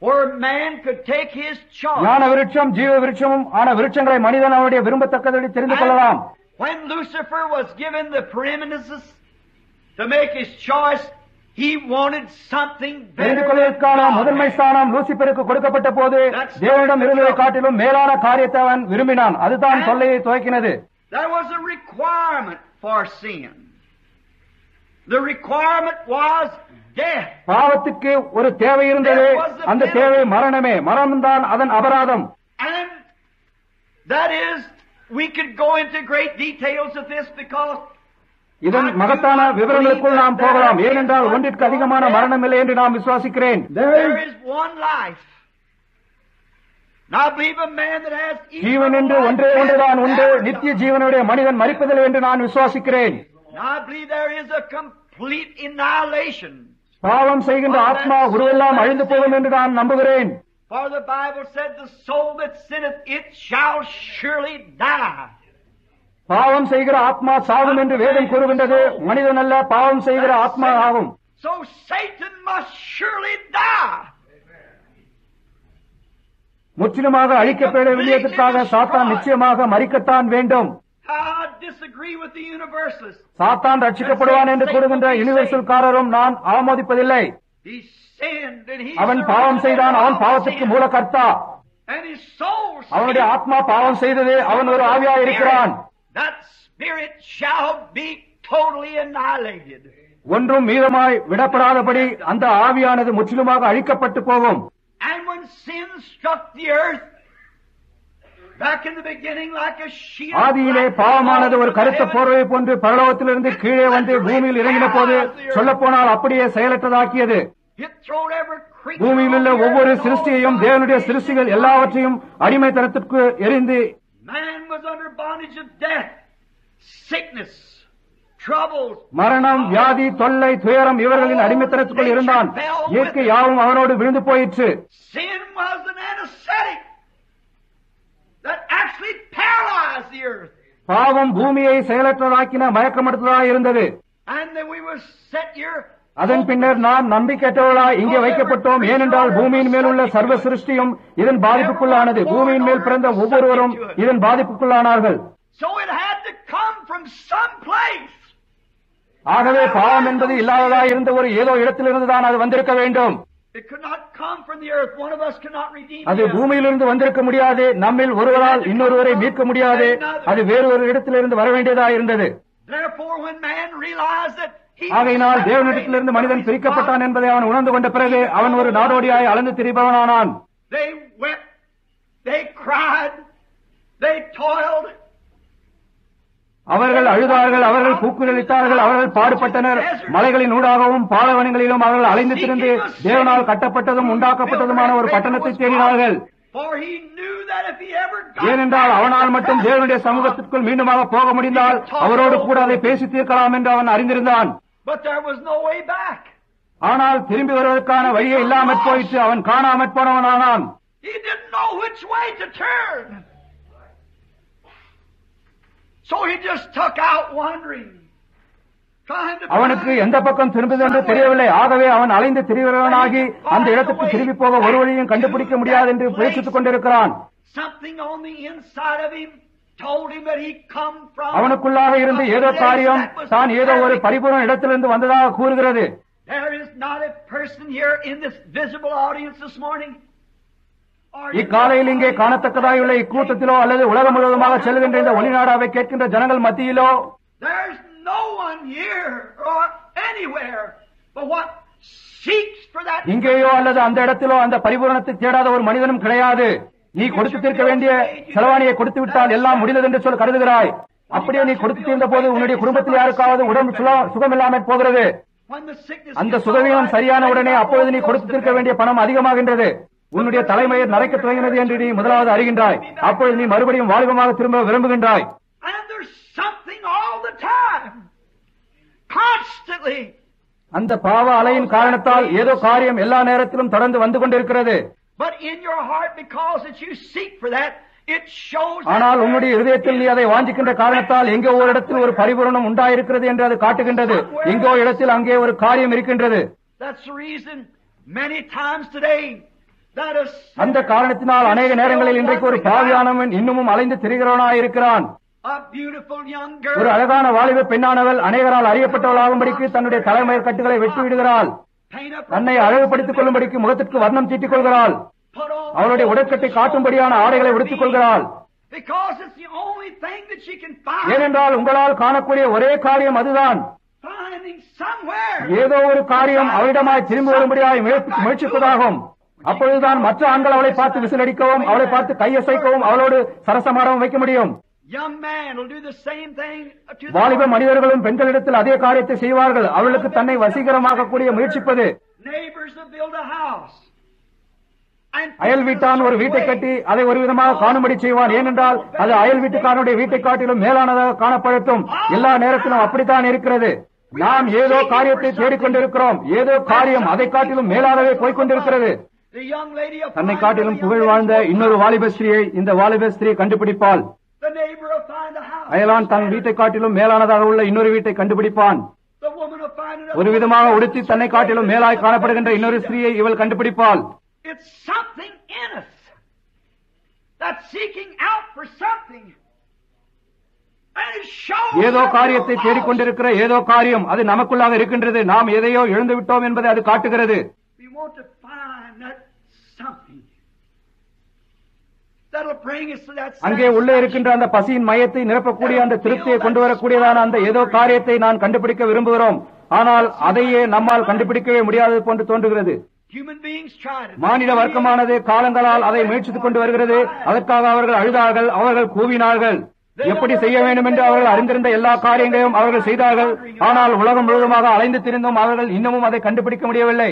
where man could take his choice. ஞான விருட்சம் ஜீவ விருட்சமும் ஆன விருட்சங்களை மனிதன் அவருடைய விரும்பத்தக்கதை தெரிந்து கொள்ளலாம். When Lucifer was given the preeminence to make his choice, he wanted something better. தெரிந்து கொள்வதற்கான முதன்மை ஸ்தானம் லூசிபருக்கு கொடுக்கப்பட்ட போது தேவனிடம் இருந்ததை காட்டிலும் மேலான காரியத்தை அவன் விரும்பினான். அதுதான் தொல்லையை துவக்கினது. There was a requirement for sin. The requirement was death. பாவத்துக்கு ஒரு தேவை இருந்தது. அந்த தேவை மரணமே. மரணம்தான் அதன் அபராதம். And that is, we could go into great details of this because இதன் மகத்தான விவரங்களுக்குள் நாம் போகலாம். ஏனென்றால் ஒன்றிற்கு அதிகமான மரணம் இல்லை என்று நாம் விசுவாசிக்கிறேன். there is one life. Now I believe a man that has ஜீவன் என்று ஒன்றே ஒன்றுதான் உண்டு. நித்திய ஜீவனுடைய மனிதன் மரிப்பதில்லை என்று நான் விசுவாசிக்கிறேன். Now I believe there is a complete annihilation. பாவம் செய்கின்ற ஆத்மா உருவெல்லாம் அழிந்து போகும் என்று நான் நம்புகிறேன். For the Bible said, the soul that sinneth, it shall surely die. பாவம் செய்கிற ஆத்மா சாகும் என்று வேதம் கூறுகின்றது. மனிதன் அல்ல, பாவம் செய்கிற ஆத்மா ஆகும். So Satan must surely die. முற்றிலுமாக அழிக்கப்பட வேண்டியதற்காக சாத்தான் நிச்சயமாக மரிக்கத்தான் வேண்டும். I disagree with the universalists. சாத்தான் ரட்சிக்கப்படுவான் என்று கூறுகின்ற யுனிவர்சல்காரரும் நான் ஆமோதிப்பதில்லை. He sinned and he அவன் பாவம் செய்தான். அவன் பாவத்திற்கு மூலகர்த்தா. and his soul அவனுடைய ஆத்மா பாவம் செய்தது. அவன் ஒரு ஆவியாய் இருக்கிறான். that spirit shall be totally annihilated. ஒன்றும் மீதமாய் விடப்படாதபடி அந்த ஆவியானது முற்றிலுமாக அழிக்கப்பட்டு போகும். And when sin struck the earth back in the beginning like a sheet of ஆதியிலே பாவமானது ஒரு கருத்த போர்வை போன்று பரலோகத்திலிருந்து கீழே வந்து பூமியில் இறங்கின போது சொல்லப்போனால் அப்படியே செயலற்றதாக்கியது. பூமியில் உள்ள ஒவ்வொரு சிருஷ்டியையும் தேவனுடைய சிருஷ்டிகள் எல்லாவற்றையும் அடிமைத்தனத்திற்கு எரிந்து மரணம், வியாதி, தொல்லை, துயரம் இவர்களின் அடிமைத்தனத்துக்குள் இருந்தான். இயற்கை யாவும் அவனோடு விழுந்து போயிற்று. பாவம் பூமியை செயலற்றதாக்கின மயக்கமடுத்ததாக இருந்தது. அதன் பின்னர் நாம் நம்பிக்கையற்றவர்களாய் இங்கே வைக்கப்பட்டோம். ஏனென்றால் பூமியின் மேல் உள்ள சர்வ சிருஷ்டியும் இதன் பாதிப்புக்குள்ளானது. பூமியின் மேல் பிறந்த ஒவ்வொருவரும் இதன் பாதிப்புக்குள்ளானார்கள். ஆகவே பாவம் என்பது இல்லாததாய் இருந்த ஒரு ஏதோ இடத்திலிருந்துதான் அது வந்திருக்க வேண்டும். அது பூமியிலிருந்து வந்திருக்க முடியாது. நம்மில் ஒருவரால் இன்னொருவரை மீட்க முடியாது. அது வேறு ஒரு இடத்திலிருந்து வர வேண்டியதாக இருந்தது. ஆகையினால் தேவனிடத்திலிருந்து மனிதன் பிரிக்கப்பட்டான் என்பதை அவன் உணர்ந்து கொண்ட பிறகு அவன் ஒரு நாடோடியாய் அலைந்து திரிபவனானான். அவர்கள் அழுதார்கள், அவர்கள் கூக்குரலிட்டார்கள், அவர்கள் பாடுபட்டனர். மலைகளின் ஊடாகவும் பாலைவனங்களிலும் அவர்கள் அலைந்து திரிந்து தேவனால் கட்டப்பட்டதும் உண்டாக்கப்பட்டதுமான ஒரு பட்டணத்தை தேடினார்கள். ஏனென்றால் அவனால் மட்டும் தேவனுடைய சமூகத்திற்குள் மீண்டுமாக போக முடிந்தால் அவரோடு கூட அதை பேசி தீர்க்கலாம் என்று அவன் அறிந்திருந்தான். ஆனால் திரும்பி வருவதற்கான வழியே இல்லாமற் போயிற்று. அவன் காணாமற் போனவனானான். அவனுக்கு எந்த பக்கம் திரும்புவது என்று தெரியவில்லை. ஆகவே அவன் அலைந்து திரிகிறவனாகி அந்த இடத்துக்கு திரும்பி போக ஒரு வழியும் கண்டுபிடிக்க முடியாது என்று முயற்சித்துக் கொண்டிருக்கிறான். அவனுக்குள்ளாக இருந்து ஏதோ காரியம் தான் ஏதோ ஒரு பரிபூர்ண இடத்திலிருந்து வந்ததாக கூறுகிறது. இக்காலையில் இங்கே காணத்தக்கதாயுள்ள இக்கூட்டத்திலோ அல்லது உலகம் முழுவதுமாக செல்கின்ற இந்த ஒளிநாடாவை கேட்கின்ற ஜனங்கள் மத்தியிலோ இங்கேயோ அல்லது அந்த இடத்திலோ அந்த பரிபூரணத்தை தேடாத ஒரு மனிதனும் கிடையாது. நீ கொடுத்து தீர்க்க வேண்டிய செலவாணியை கொடுத்து விட்டால் எல்லாம் முடிந்தது என்று சொல்ல கருதுகிறாய். அப்படியே நீ கொடுத்து தீர்ந்த போது உன்னுடைய குடும்பத்தில் யாருக்காவது உடம்பு சுகம் இல்லாமல் போகிறது. அந்த சுகவீனம் சரியான உடனே அப்பொழுது நீ கொடுத்து தீர்க்க வேண்டிய பணம் அதிகமாகின்றது. உன்னுடைய தலைமையை நரைக்க துவங்கினது என்று நீ முதலாவது அறிகின்றாய். அப்பொழுது நீ மறுபடியும் வாழ்வமாக திரும்ப விரும்புகின்றாய். அந்த பாவ அலையின் காரணத்தால் ஏதோ காரியம் எல்லா நேரத்திலும் தொடர்ந்து வந்து கொண்டிருக்கிறது. ஆனால் உன்னுடைய இதயத்தில் நீ அதை வாஞ்சிக்கின்ற காரணத்தால் எங்கோ ஒரு இடத்தில் ஒரு பரிபூரணம் உண்டாயிருக்கிறது என்று அது காட்டுகின்றது. எங்கோ இடத்தில் அங்கே ஒரு காரியம் இருக்கின்றது. அந்த காரணத்தினால் அநேக நேரங்களில் இன்றைக்கு ஒரு பாவியானவன் இன்னமும் அலைந்து திரிகிறவனாயிருக்கிறான். ஒரு அழகான வாலிப பெண்ணானவள் அநேகரால் அறியப்பட்டவளாகும்படிக்கு தன்னுடைய தலைமயிர் கட்டுகளை வெட்டி விடுகிறாள். தன்னை அழகுபடுத்திக் கொள்ளும்படிக்கு முகத்திற்கு வர்ணம் தீட்டிக் கொள்கிறாள். அவளுடைய உடற்கட்டை காட்டும்படியான ஆடைகளை உடுத்திக் கொள்கிறாள். ஏனென்றால் உங்களால் காணக்கூடிய ஒரே காரியம் அதுதான். ஏதோ ஒரு காரியம் அவளிடமாய் திரும்பி வரும்படியாய் முயற்சிப்பதாகும். அப்பொழுதுதான் மற்ற ஆண்கள் அவளை பார்த்து விசிலடிக்கவும், அவளை பார்த்து கையசைக்கவும், அவளோடு சரசமாடவும் வைக்க முடியும். வாலிப மனிதர்களும் பெண்களிடத்தில் அதே காரியத்தை செய்வார்கள். அவளுக்கு தன்னை வசீகரமாக்கக்கூடிய முயற்சிப்பது. அயல் வீட்டான் ஒரு வீட்டை கட்டி அதை ஒரு விதமாக காணும்படி செய்வான். ஏனென்றால் அது அயல் வீட்டுக்காரனுடைய வீட்டை காட்டிலும் மேலானதாக காணப்படட்டும். எல்லா நேரத்திலும் அப்படித்தான் இருக்கிறது. நாம் ஏதோ காரியத்தை தேடிக்கொண்டிருக்கிறோம். ஏதோ காரியம் அதை காட்டிலும் மேலாகவே போய்கொண்டிருக்கிறது. தன்னை காட்டிலும் புகழ் வாழ்ந்த இன்னொரு வாலிப ஸ்திரியை இந்த வாலிப ஸ்திரியை கண்டுபிடிப்பாள். அயலான் தன் வீட்டை காட்டிலும் மேலானதாக உள்ள இன்னொரு வீட்டை கண்டுபிடிப்பான். ஒரு விதமாக உடுத்தி தன்னை காட்டிலும் மேலாய் காணப்படுகின்ற இன்னொரு ஸ்திரியை இவள் கண்டுபிடிப்பாள். ஏதோ காரியத்தை தேடிக்கொண்டிருக்கிற ஏதோ காரியம் அது நமக்குள்ளாக இருக்கின்றது. நாம் எதையோ இழந்து விட்டோம் என்பதை அது காட்டுகிறது. அங்கே உள்ளே இருக்கின்ற அந்த பசியின் மையத்தை நிரப்பக்கூடிய அந்த திருப்தியை கொண்டு வரக்கூடியதான அந்த ஏதோ காரியத்தை நான் கண்டுபிடிக்க விரும்புகிறோம். ஆனால் அதையே நம்மால் கண்டுபிடிக்கவே முடியாதது போன்று தோன்றுகிறது. மானிட வர்க்கமானது காலங்களால் அதை முயற்சித்துக் கொண்டு வருகிறது. அதற்காக அவர்கள் அழுதார்கள், அவர்கள் கூவினார்கள். எப்படி செய்ய வேண்டும் என்று அவர்கள் அறிந்திருந்த எல்லா காரியங்களையும் அவர்கள் செய்தார்கள். ஆனால் உலகம் முழுவதுமாக அலைந்து திரிந்தும் அவர்கள் இன்னமும் அதை கண்டுபிடிக்க முடியவில்லை.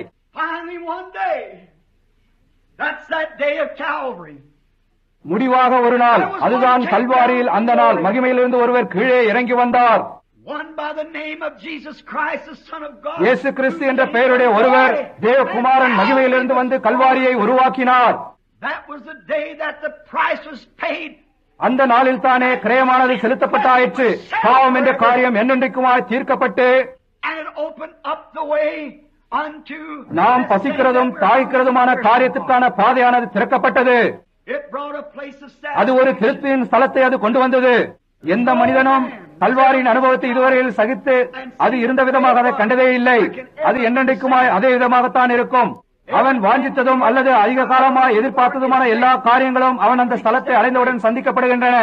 முடிவாக ஒரு நாள், அதுதான் கல்வாரியில் அந்த நாள், மகிமையிலிருந்து ஒருவர் கீழே இறங்கி வந்தார். இயேசு கிறிஸ்து என்ற பெயருடைய ஒருவர், தேவகுமாரன் மகிமையிலிருந்து வந்து கல்வாரியை உருவாக்கினார். அந்த நாளில் தானே கிரயமானது செலுத்தப்பட்டாயிற்று. பாவம் என்ற காரியம் என்னென்றைக்குமாய் தீர்க்கப்பட்டு நாம் பசிக்கிறதும் தாய்க்கிறதுமான காரியத்திற்கான பாதையானது திறக்கப்பட்டது. அது ஒரு திருப்தியின் ஸ்தலத்தை அது கொண்டு வந்தது. எந்த மனிதனும் கல்வாரியின் அனுபவத்தை இதுவரையில் சகித்து அது இருந்த விதமாக அதை கண்டதே இல்லை. அது என்னென்றைக்குமாய் அதே விதமாகத்தான் இருக்கும். அவன் வாஞ்சித்ததும் அல்லது அதிக காலமாய் எதிர்பார்த்ததுமான எல்லா காரியங்களும் அவன் அந்த ஸ்தலத்தை அடைந்தவுடன் சந்திக்கப்படுகின்றன.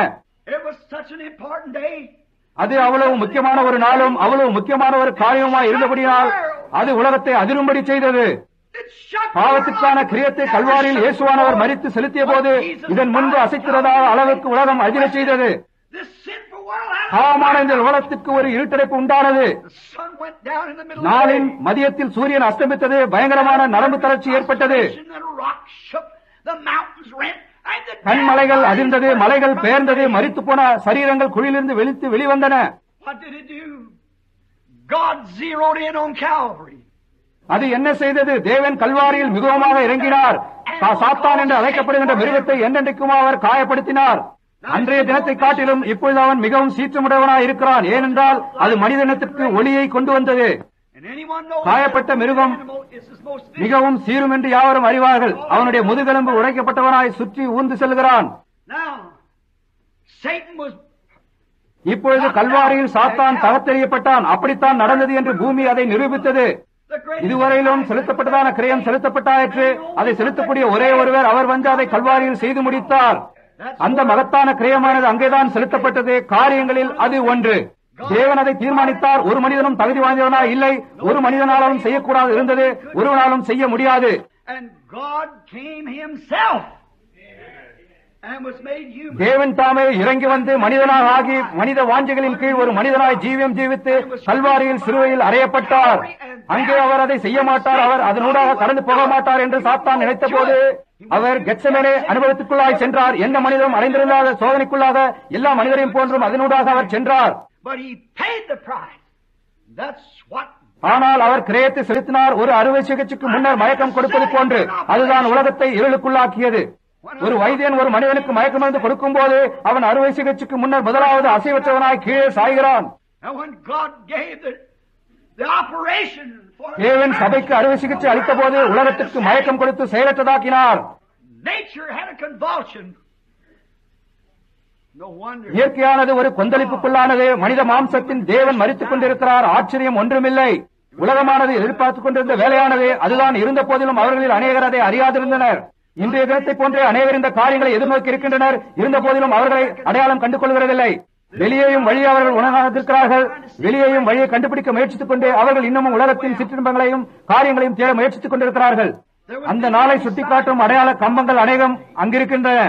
அது அவ்வளவு முக்கியமான ஒரு நாளும் அவ்வளவு முக்கியமான ஒரு காரியமாய் இருந்தபடியால் அது உலகத்தை அதிரும்படி செய்தது. பாவத்திற்கான கிரியத்தை கல்வாரியில் இயேசுவானவர் மரித்து செலுத்திய போது இதன் முன்பு அசைக்கிறதா அளவுக்கு உலகம் அதிரச் செய்தது. பாவமான இந்த உலகத்திற்கு ஒரு இருட்டடைப்பு உண்டானது. நாளின் மதியத்தில் சூரியன் அஸ்தமித்தது. பயங்கரமான நரம்பு தளர்ச்சி ஏற்பட்டது. கண்மலைகள் அதிர்ந்தது, மலைகள் பெயர்ந்தது, மரித்து போன சரீரங்கள் குழியிலிருந்து வெளிவந்தன. அது என்ன செய்தது? தேவன் கல்வாரியில் மிகவும் இறங்கினார். சாத்தான் என்று அழைக்கப்படுகின்ற மிருகத்தை என்றென்றைக்கும் அவர் காயப்படுத்தினார். அன்றைய தினத்தை காட்டிலும் இப்பொழுது அவன் மிகவும் சீற்றமுடையவனாய் இருக்கிறான். ஏனென்றால் அது மனிதனத்திற்கு ஒளியை கொண்டு வந்தது. காயப்பட்ட மிருகம் மிகவும் சீரும் என்று யாவரும் அறிவார்கள். அவனுடைய முதுகெலும்பு உடைக்கப்பட்டவனாய் சுற்றி ஊர்ந்து செல்கிறான். இப்பொழுது கல்வாரியில் சாத்தான் தகர்த்தெறியப்பட்டான். அப்படித்தான் நடந்தது என்று பூமி அதை நிரூபித்தது. இதுவரையிலும் செலுத்தப்பட்டதான கிரயம் செலுத்தப்பட்டாயிற்று. அதை செலுத்தக்கூடிய ஒரே ஒருவர், அவர் வந்து அதை கல்வாரியில் செய்து முடித்தார். அந்த மகத்தான கிரயமானது அங்கேதான் செலுத்தப்பட்டது. காரியங்களில் அது ஒன்று. தேவன் அதை தீர்மானித்தார். ஒரு மனிதனும் தகுதி வாய்ந்தவனா இல்லை. ஒரு மனிதனாலும் செய்யக்கூடாது இருந்தது, ஒருவனாலும் செய்ய முடியாது. தேவன் தாமே இறங்கி வந்து மனிதனாக ஆகி மனித வாஞ்சைகளின் கீழ் ஒரு மனிதனாய் ஜீவியம் ஜீவித்து கல்வாரியில் சிலுவையில் அறையப்பட்டார். அங்கே அவர் அதை செய்ய மாட்டார், அவர் அதனூடாக கடந்து போக மாட்டார் என்று சாத்தான் நினைத்த போது அவர் கெத்செமனே அனுபவத்துக்குள்ளாய் சென்றார். எந்த மனிதனும் அடைந்திருந்தாத சோதனைக்குள்ளாக எல்லா மனிதரையும் போன்றும் அதனூடாக அவர் சென்றார். ஆனால் அவர் கிரயத்தை செலுத்தினார். ஒரு அறுவை சிகிச்சைக்கு முன்னர் மயக்கம் கொடுப்பது போன்று. அதுதான் உலகத்தை இருளுக்குள்ளாக்கியது. ஒரு வைத்தியன் ஒரு மனிதனுக்கு மயக்க மருந்து கொடுக்கும் போது அவன் அறுவை சிகிச்சைக்கு முன்னர் முதலாவது அசைவற்றவனாய் கீழே சாய்கிறான். தேவன் சபைக்கு அறுவை சிகிச்சை அளித்த போது உலகத்திற்கு மயக்கம் கொடுத்து செயலற்றதாக்கினார். இயற்கையானது ஒரு கொந்தளிப்புக்குள்ளானது. மனித மாம்சத்தின் தேவன் மரித்துக் கொண்டிருக்கிறார். ஆச்சரியம் ஒன்றுமில்லை. உலகமானது எதிர்பார்த்துக் கொண்டிருந்த வேலையானது அதுதான். இருந்த போதிலும் அவர்களில் அநேகர் அதை அறியாதிருந்தனர். இன்றைய தினத்தை போன்றே அநேகர் இந்த காரியங்களை எதிர்நோக்கி இருக்கின்றனர். இருந்த போதிலும் அவர்களை அடையாளம் கண்டு கொள்கிறதில்லை. வெளியேயும் வழியை அவர்கள் உணராதிருக்கிறார்கள். வெளியேயும் வழியை கண்டுபிடிக்க முயற்சித்துக் கொண்டு அவர்கள் இன்னமும் உலகத்தின் சிற்றின்பங்களையும் காரியங்களையும் தேட முயற்சித்துக் கொண்டிருக்கிறார்கள். அந்த நாளை சுட்டிக்காட்டும் அடையாள கம்பங்கள் அநேகம் அங்கிருக்கின்றன.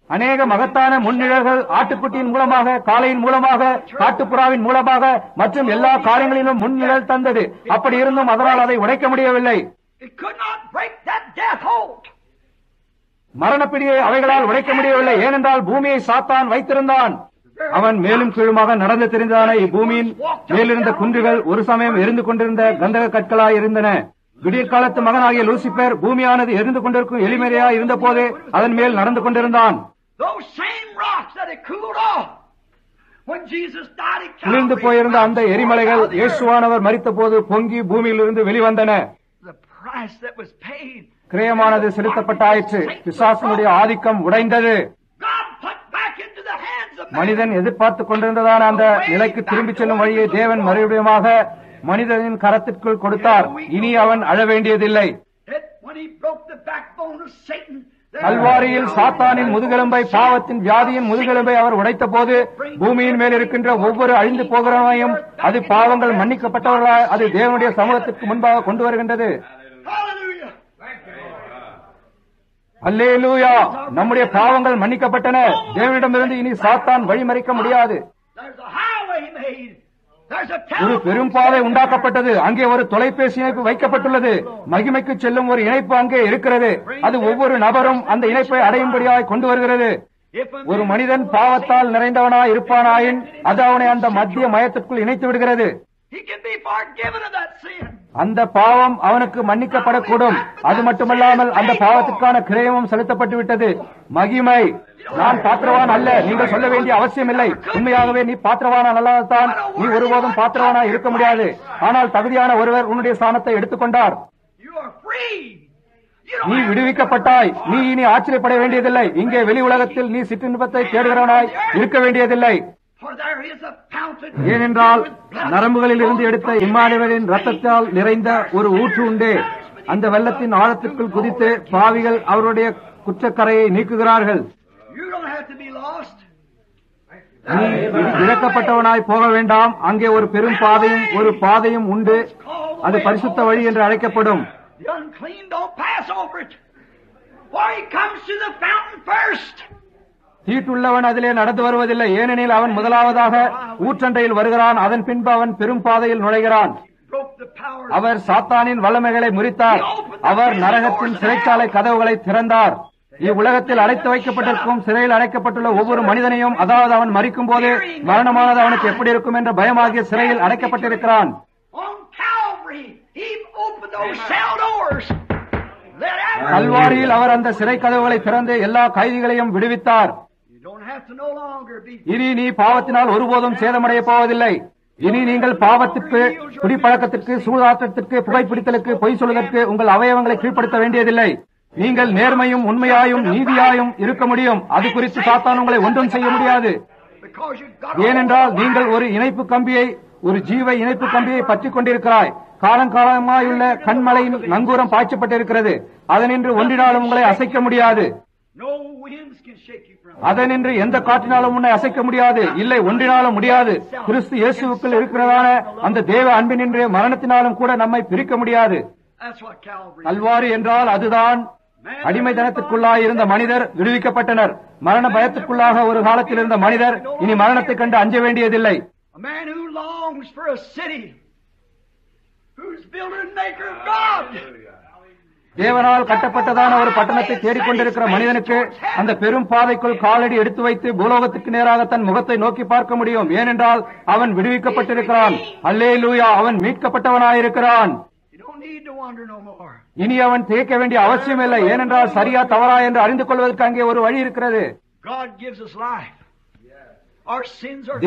அநேக மகத்தான முன்னிழல்கள் ஆட்டுக்குட்டியின் மூலமாக, காளையின் மூலமாக, காட்டுப்புறாவின் மூலமாக மற்றும் எல்லா காரியங்களிலும் முன்னிழல் தந்தது. அப்படி இருந்தும் அதனால் அதை உடைக்க முடியவில்லை. மரணப்பிடியை அவைகளால் உடைக்க முடியவில்லை. ஏனென்றால் பூமியை சாத்தான் வைத்திருந்தான். அவன் மேலும் கீழுமாக நடந்து தெரிந்தான. இப்பூமியின் மேலிருந்த குன்றுகள் ஒரு சமயம் எரிந்து கொண்டிருந்த கந்தக கற்களாய் இருந்தன. விடியற் காலத்து மகனாகிய லூசிபர் பூமியானது எரிந்து கொண்டிருக்கும் எளிமையாய் இருந்த போது அதன் மேல் நடந்து கொண்டிருந்தான். குளிர்ந்து போயிருந்த அந்த எரிமலைகள் இயேசுவானவர் மரித்த போது பொங்கி பூமியிலிருந்து வெளிவந்தன. கிரயமானது செலுத்தப்பட்டாயிற்று. பிசாசனுடைய ஆதிக்கம் உடைந்தது. மனிதன் எதிர்பார்த்துக் கொண்டிருந்ததான அந்த நிலைக்கு திரும்பிச் செல்லும் வழியை தேவன் மறுபடியுமாக மனிதனின் கரத்திற்குள் கொடுத்தார். இனி அவன் அழ வேண்டியதில்லை. கல்வாரியில் சாத்தானின் முதுகெலும்பை, பாவத்தின் வியாதியின் முதுகெலும்பை அவர் உடைத்த போது பூமியின் மேல் இருக்கின்ற ஒவ்வொரு அழிந்து போகிறவனையும் அது பாவங்கள் மன்னிக்கப்பட்டவர்களாய் அது தேவனுடைய சமூகத்திற்கு முன்பாக கொண்டு வருகின்றது. அல்லேலூயா! நம்முடைய பாவங்கள் மன்னிக்கப்பட்டன. தேவனிடமிருந்து இனி சாத்தான் வழிமறிக்க முடியாது. ஒரு பெரும் பாதை உண்டாக்கப்பட்டது. அங்கே ஒரு தொலைபேசி இணைப்பு வைக்கப்பட்டுள்ளது. மகிமைக்கு செல்லும் ஒரு இணைப்பு அங்கே இருக்கிறது. அது ஒவ்வொரு நபரும் அந்த இணைப்பை அடையும்படியாய் கொண்டு வருகிறது. ஒரு மனிதன் பாவத்தால் நிறைந்தவனாய் இருப்பானாயின் அது அவனை அந்த மத்திய மயத்திற்குள் இணைத்து விடுகிறது. அந்த பாவம் அவனுக்கு மன்னிக்கப்படக்கூடும். அது மட்டுமல்லாமல் அந்த பாவத்திற்கான கிரயமும் செலுத்தப்பட்டு விட்டது. மகிமை. நான் பாத்திரவான் அல்ல, நீங்கள் சொல்ல வேண்டிய அவசியம் இல்லை. உண்மையாகவே நீ பாத்திரவான நல்லதான். நீ ஒருபோதும் பாத்திரவானா இருக்க முடியாது. ஆனால் தகுதியான ஒருவர் உன்னுடைய ஸ்தானத்தை எடுத்துக்கொண்டார். நீ விடுவிக்கப்பட்டாய். நீ இனி ஆச்சரியப்பட வேண்டியதில்லை. இங்கே வெளி உலகத்தில் நீ சிற்றின்பத்தை தேடுகிறவனாய் இருக்க வேண்டியதில்லை. ஏனென்றால் நரம்புகளில் இருந்து எடுத்த இம்மானுவேலின் ரத்தத்தால் நிறைந்த ஒரு ஊற்று உண்டு. அந்த வெள்ளத்தின் ஆழத்திற்குள் குதித்து பாவிகள் அவருடைய குற்றக்கரையை நீக்குகிறார்கள். நீ இழக்கப்பட்டவனாய் போக வேண்டாம். அங்கே ஒரு பெரும் பாதையும் ஒரு பாதையும் உண்டு. அது பரிசுத்த வழி என்று அழைக்கப்படும். தீட்டுள்ளவன் அதிலே நடந்து வருவதில்லை. ஏனெனில் அவன் முதலாவதாக ஊற்றண்டையில் வருகிறான். அதன் பின்பு அவன் பெரும் பாதையில் நுழைகிறான். அவர் சாத்தானின் வல்லமைகளை முறித்தார். அவர் நரகத்தின் சிறைச்சாலை கதவுகளை திறந்தார். இவ்வுலகத்தில் அடைத்து வைக்கப்பட்டிருக்கும் சிறையில் அடைக்கப்பட்டுள்ள ஒவ்வொரு மனிதனையும், அதாவது அவன் மரிக்கும் போது மரணமானது அவனுக்கு எப்படி இருக்கும் என்ற பயமாகிய சிறையில் அடைக்கப்பட்டிருக்கிறான். கல்வாரியில் அவர் அந்த சிறை கதவுகளை திறந்து எல்லா கைதிகளையும் விடுவித்தார். இனி நீ பாவத்தினால் ஒருபோதும் சேதமடைய போவதில்லை. இனி நீங்கள் பாவத்திற்கு, குடிப்பழக்கத்திற்கு, சூதாட்டத்திற்கு, புகைப்பிடித்தலுக்கு, பொய் சொல்வதற்கு உங்கள் அவயவங்களை கீழ்ப்படுத்த வேண்டியதில்லை. நீங்கள் நேர்மையும் உண்மையாயும் நீதியாயும் இருக்க முடியும். அது குறித்து சாத்தான் உங்களை ஒன்றும் செய்ய முடியாது. ஏனென்றால் நீங்கள் ஒரு இணைப்பு கம்பியை, ஒரு ஜீவ இணைப்பு கம்பியை பற்றிக் கொண்டிருக்கிறாய். காலங்காலமாயுள்ள கண்மலையின் நங்கூரம் பாய்ச்சப்பட்டிருக்கிறது. அதனின்று ஒன்றினாலும் உங்களை அசைக்க முடியாது. அதனின்று எந்த காற்றினாலும் உன்னை அசைக்க முடியாது. இல்லை, ஒன்றினாலும் முடியாது. கிறிஸ்து இயேசுவுக்குள் இருக்கிறதான அந்த தேவ அன்பினின்று மரணத்தினாலும் கூட நம்மை பிரிக்க முடியாது. கல்வாரி என்றால் அதுதான். அடிமைத்தனத்திற்குள்ளாய் இருந்த மனிதர் விடுவிக்கப்பட்டனர். மரண பயத்திற்குள்ளாக ஒரு காலத்தில் இருந்த மனிதர் இனி மரணத்தை கண்டு அஞ்ச வேண்டியதில்லை. தேவனால் கட்டப்பட்டதான ஒரு பட்டணத்தை தேடிக்கொண்டிருக்கிற மனிதனுக்கு அந்த பெரும் பாதைக்குள் காலடி எடுத்து வைத்து பூலோகத்துக்கு நேராக தன் முகத்தை நோக்கி பார்க்க முடியும். ஏனென்றால் அவன் விடுவிக்கப்பட்டிருக்கிறான். அல்லேலூயா! அவன் மீட்கப்பட்டவனாயிருக்கிறான். இனி அவன் திகைக்க வேண்டிய அவசியம் இல்லை. ஏனென்றால் சரியா தவறா என்று அறிந்து கொள்வதற்கு அங்கே ஒரு வழி இருக்கிறது.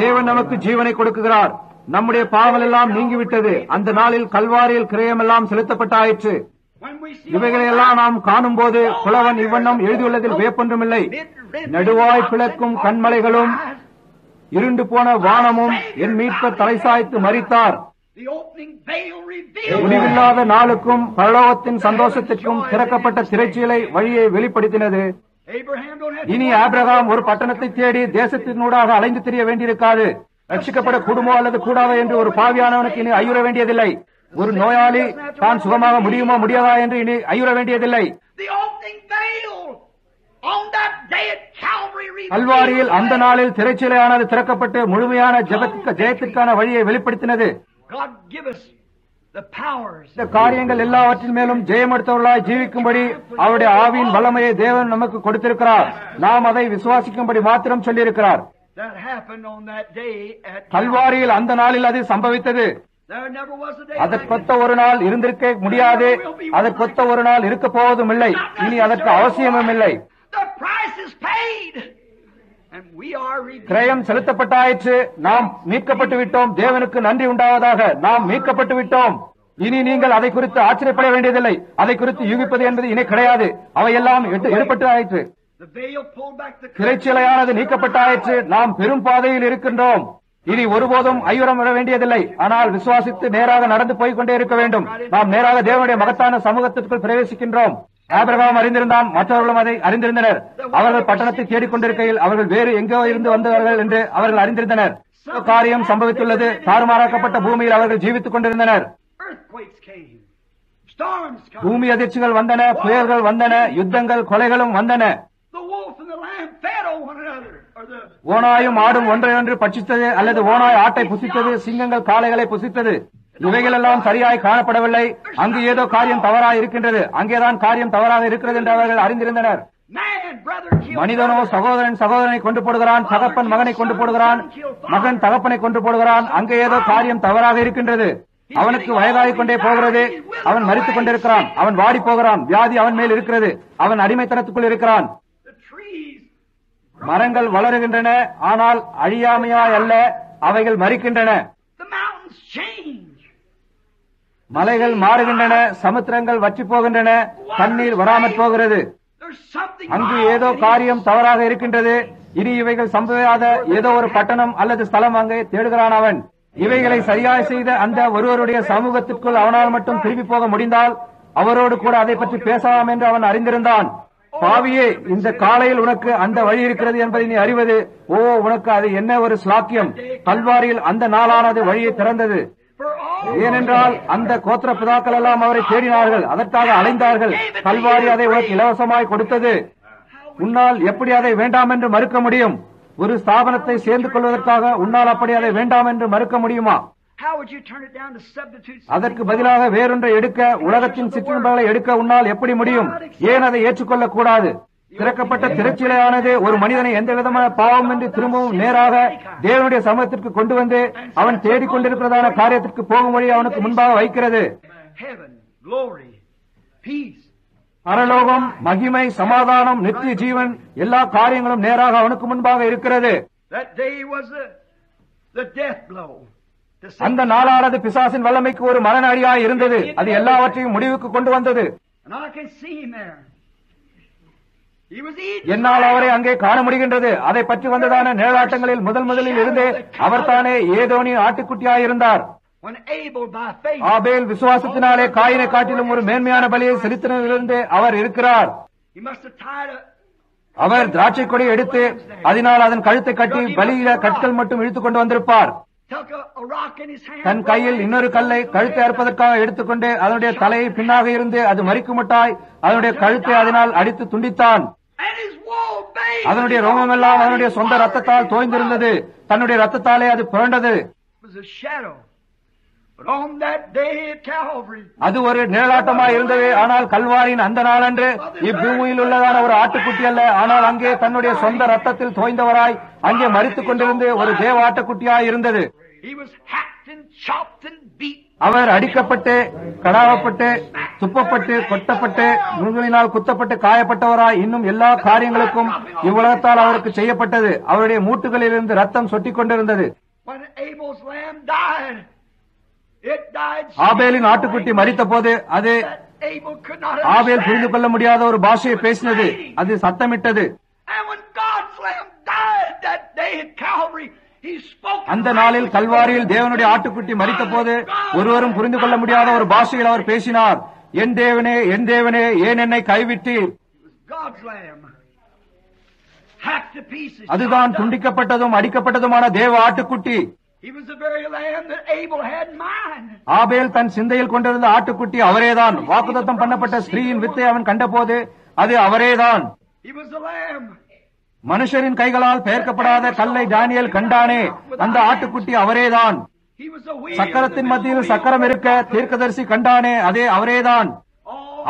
தேவன் நமக்கு ஜீவனை கொடுக்குகிறார். நம்முடைய பாவங்கள் எல்லாம் நீங்கிவிட்டது. அந்த நாளில் கல்வாரியில் கிரயம் எல்லாம் செலுத்தப்பட்டாயிற்று. இவைகளையெல்லாம் நாம் காணும் போது புலவன் இவ்வண்ணம் எழுதியுள்ளதில் வியப்பொன்றுமில்லை. நடுவாய் பிளக்கும் கண்மலைகளும் இருண்டு போன வானமும் என் மீட்பர் தலை சாய்த்து மரித்தார். முடிவில்லாத நாளுக்கும் பரலோகத்தின் சந்தோஷத்திற்கும் திறக்கப்பட்ட திரைச்சீலை வழியை வெளிப்படுத்தினது. Abraham don't have to இனி worry ஆபிரகாம் ஒரு பட்டணத்தை தேடி தேசத்தினூடாக அலைந்து திரிய வேண்டியிருக்காது. ரட்சிக்கப்பட கூடுமோ அல்லது கூடாதோ என்று ஒரு பாவியானவனுக்கு இனி ஐயுற வேண்டியதில்லை. ஒரு நோயாளி தான் சுகமாக முடியுமோ முடியாதா என்று இனி ஐயுற வேண்டியதில்லை. The opening veil on that day at Calvary revealed கல்வாரியில் அந்த நாளில் திரைச்சிலையானது திறக்கப்பட்டு முழுமையான ஜெயத்திற்கான வழியை வெளிப்படுத்தினது. God give us the powers. இந்த காரியங்கள் எல்லாவற்றின் மேலும் ஜெயமெடுத்தவர்களாய் ஜீவிக்கும்படி அவருடைய ஆவியின் வல்லமையை தேவன் நமக்கு கொடுத்திருக்கிறார். நாம் அதை விசுவாசிக்கும்படி மாத்திரம் சொல்லியிருக்கிறார். That happened on that day at கல்வாரியில் அந்த நாளில் அது சம்பவித்தது. There never was a day அதற்கொத்த ஒரு நாள் இருந்திருக்க முடியாது. அதற்கொத்த ஒரு நாள் இருக்க போவதும் இல்லை. இனி அதற்கு அவசியமும் இல்லை. The price is paid and we are redeemed. கிரயம் செலுத்தப்பட்டாயிற்று. நாம் மீட்கப்பட்டு விட்டோம். தேவனுக்கு நன்றி உண்டாவதாக. நாம் மீட்கப்பட்டு விட்டோம். இனி நீங்கள் அதை குறித்து ஆச்சரியப்பட வேண்டியதில்லை. அதை குறித்து யூகிப்பது என்பது இனி கிடையாது. அவையெல்லாம் எடுபட்டு ஆயிற்று. The veil pulled back the திரைச்சிலையானது நீக்கப்பட்டாயிற்று. நாம் பெரும் பாதையில் இருக்கின்றோம். இனி ஒருபோதும் ஐயுறம் வர வேண்டியதில்லை. ஆனால் விசுவாசித்து நேராக நடந்து போய்கொண்டே இருக்க வேண்டும். நாம் நேராக தேவனுடைய மகத்தான சமூகத்திற்குள் பிரவேசிக்கின்றோம். ஆபிரகாம் அறிந்திருந்தான், மற்றவர்களும் அதை அறிந்திருந்தனர். அவர்கள் பட்டணத்தை தேடிக்கொண்டிருக்கையில் அவர்கள் வேறு எங்கோ இருந்து வந்தவர்கள் என்று அவர்கள் அறிந்திருந்தனர். காரியம் சம்பவித்துள்ளது. தாறுமாறாக்கப்பட்ட பூமியில் அவர்கள் ஜீவித்துக் கொண்டிருந்தனர். earthquakes came. Storms come. பூமி அதிர்ச்சிகள் வந்தன, புயல்கள் வந்தன, யுத்தங்கள், கொலைகளும் வந்தன. The wolf and the lamb fed on one another. Or the ஓனாயும் ஆடும் ஒன்றையொன்று பட்சித்தது, அல்லது ஓனாய் ஆட்டை புசித்தது, சிங்கங்கள் காளைகளை புசித்தது. இவைகளெல்லாம் சரியாய் காணப்படவில்லை. அங்கு ஏதோ காரியம் தவறாக இருக்கின்றது. அங்கேதான் காரியம் தவறாக இருக்கிறது என்று அவர்கள் அறிந்திருந்தனர். man, brother, killed மனிதனோ brother. சகோதரன் சகோதரனை கொண்டு போடுகிறான், தகப்பன் மகனை கொண்டு போடுகிறான், மகன் தகப்பனை கொண்டு போடுகிறான். அங்கே ஏதோ காரியம் தவறாக இருக்கின்றது. அவனுக்கு வயதாகிக் கொண்டே போகிறது. அவன் மரித்துக் கொண்டிருக்கிறான். அவன் வாடி போகிறான். வியாதி அவன் மேல் இருக்கிறது. அவன் அடிமைத்தனத்துக்குள் இருக்கிறான். The trees. மரங்கள் வளருகின்றன, ஆனால் அழியாமையாய் அல்ல, அவைகள் மரிக்கின்றன. The mountains change. மலைகள் மாறுகின்றன, சமுத்திரங்கள் வற்றி போகின்றன, தண்ணீர் வராமற் போகிறது. There's something அங்கு wrong ஏதோ with these. காரியம் தவறாக இருக்கின்றது. இனி இவைகள் சம்பவியாத ஏதோ ஒரு பட்டணம் அல்லது ஸ்தலம் அங்கே தேடுகிறான் அவன். இவைகளை சரியாய் செய்த அந்த ஒருவருடைய சமூகத்திற்குள் அவனால் மட்டும் திரும்பி போக முடிந்தால் அவரோடு கூட அதை பற்றி பேசலாம் என்று அவன் அறிந்திருந்தான். பாவியே, இந்த காலையில் உனக்கு அந்த வழி இருக்கிறது என்பதை நீ அறிவது, ஓ உனக்கு அது என்ன ஒரு ஸ்லாக்கியம். கல்வாரியில் அந்த நாளானது வழியை திறந்தது. For all ஏனென்றால் அந்த கோத்திர பிதாக்கள் எல்லாம் அவரை தேடினார்கள், அதற்காக அலைந்தார்கள். கல்வாரி அதை உனக்கு இலவசமாய் கொடுத்தது. உன்னால் எப்படி அதை வேண்டாம் என்று மறுக்க முடியும்? ஒரு ஸ்தாபனத்தை சேர்ந்து கொள்வதற்காக உன்னால் அப்படி அதை வேண்டாம் என்று மறுக்க முடியுமா? how would you turn it down to substitute அதற்கு பதிலாக வேறொன்றை எடுக்க, உலகத்தின் சிற்றின்பங்களை எடுக்க உன்னால் எப்படி முடியும்? ஏன் அதை ஏற்றுக்கொள்ளக் கூடாது? திறக்கப்பட்ட திரைச்சிலையானது ஒரு மனிதனை எந்த விதமான பாவமின்றி திரும்பவும் நேராக தேவனுடைய சமூகத்திற்கு கொண்டு வந்து அவன் தேடிக்கொண்டிருக்கிறதான காரியத்திற்கு போகும் வழி அவனுக்கு முன்பாக வைக்கிறது. heaven, glory, peace. பரலோகம், மகிமை, சமாதானம், நித்திய ஜீவன், எல்லா காரியங்களும் நேராக அவனுக்கு முன்பாக இருக்கிறது. That day was the death blow. to Satan. அந்த நாளானது பிசாசின் வல்லமைக்கு ஒரு மரண அடியாய் இருந்தது. அது எல்லாவற்றையும் முடிவுக்கு கொண்டு வந்தது. And I can see him there. He was eating. என்னால் அவரை அங்கே காண முடிகின்றது. அதை பற்றி வந்ததான நிழலாட்டங்களில் முதலில் இருந்தே அவர் தானே ஏதோனின் ஆட்டுக்குட்டியாய் இருந்தார். When Abel by faith. ஆபேல் விசுவாசத்தினாலே காயினை காட்டிலும் ஒரு மேன்மையான பலியை செலுத்தினதிலிருந்து அவர் இருக்கிறார். He must have tied a. அவர் திராட்சை கொடி எடுத்து அதனால் அதன் கழுத்தை கட்டி பலியில கற்கள் மட்டும் இழுத்துக் கொண்டு வந்திருப்பார். Took a rock in his hand. தன் கையில் இன்னொரு கல்லை கழுத்தை அறுப்பதற்காக எடுத்துக்கொண்டு அதனுடைய தலையை பின்னாக இருந்து அது மரிக்குமட்டாய் அதனுடைய கழுத்தை அதனால் அடித்து துண்டித்தான். And his wool bathed. அதனுடைய ரோமமெல்லாம் அதனுடைய சொந்த ரத்தத்தால் தோய்ந்திருந்தது. தன்னுடைய ரத்தத்தாலே அது புரண்டது. It was a shadow. But on that day at Calvary. அது ஒரு நிழலாட்டமாய் இருந்தது. ஆனால் கல்வாரியின் அந்த நாளன்று இப்பூமியில் உள்ளதான ஒரு ஆட்டுக்குட்டி அல்ல, ஆனால் அங்கே தன்னுடைய சொந்த ரத்தத்தில் தோய்ந்தவராய் அங்கே மரித்துக் கொண்டிருந்து ஒரு தேவ ஆட்டுக்குட்டியாய் இருந்தது. He was hacked and chopped and beat. அவர் அடிக்கப்பட்டு, கடாவப்பட்டு, துப்பப்பட்டு, கொட்டப்பட்டு, நுண்களினால் குத்தப்பட்டு, காயப்பட்டவராய் இன்னும் எல்லா காரியங்களுக்கும் இவ்வுலகத்தால் அவருக்கு செய்யப்பட்டது. அவருடைய மூட்டுகளிலிருந்து ரத்தம் சொட்டிக் கொண்டிருந்தது. When Abel's lamb died, it died. ஆபேலின் ஆட்டுக்குட்டி மரித்த போது அது That Abel could not ஆபேல் புரிந்து understand. கொள்ள முடியாத ஒரு பாஷையை பேசினது. அது சத்தமிட்டது. And when God's lamb died that day at Calvary, he spoke. அந்த நாளில் கல்வாரியில் தேவனுடைய ஆட்டுக்குட்டி மரித்த போது ஒருவரும் புரிந்து கொள்ள முடியாத ஒரு பாஷையில் அவர் பேசினார். என் தேவனே, என் தேவனே, ஏன் என்னை கைவிட்டீர்? God's lamb. hacked to pieces. அதுதான் துண்டிக்கப்பட்டதும் அடிக்கப்பட்டதுமான தேவ ஆட்டுக்குட்டி. He was the very lamb that Abel had in mind. ஆபேல் தன் சிந்தையில் கொண்டிருந்த ஆட்டுக்குட்டி அவரேதான். வாக்குத்தத்தம் பண்ணப்பட்ட ஸ்திரீயின் வித்தை அவன் கண்டபோது அது அவரேதான். He was the lamb. மனுஷரின் கைகளால் பெயர்க்கப்படாத கல்லை தானியேல் கண்டானே, அந்த ஆட்டுக்குட்டி அவரேதான். He was the wheel. சக்கரத்தின் மத்தியில் சக்கரம் இருக்க தீர்க்கதரிசி கண்டானே, அதே அவரேதான்.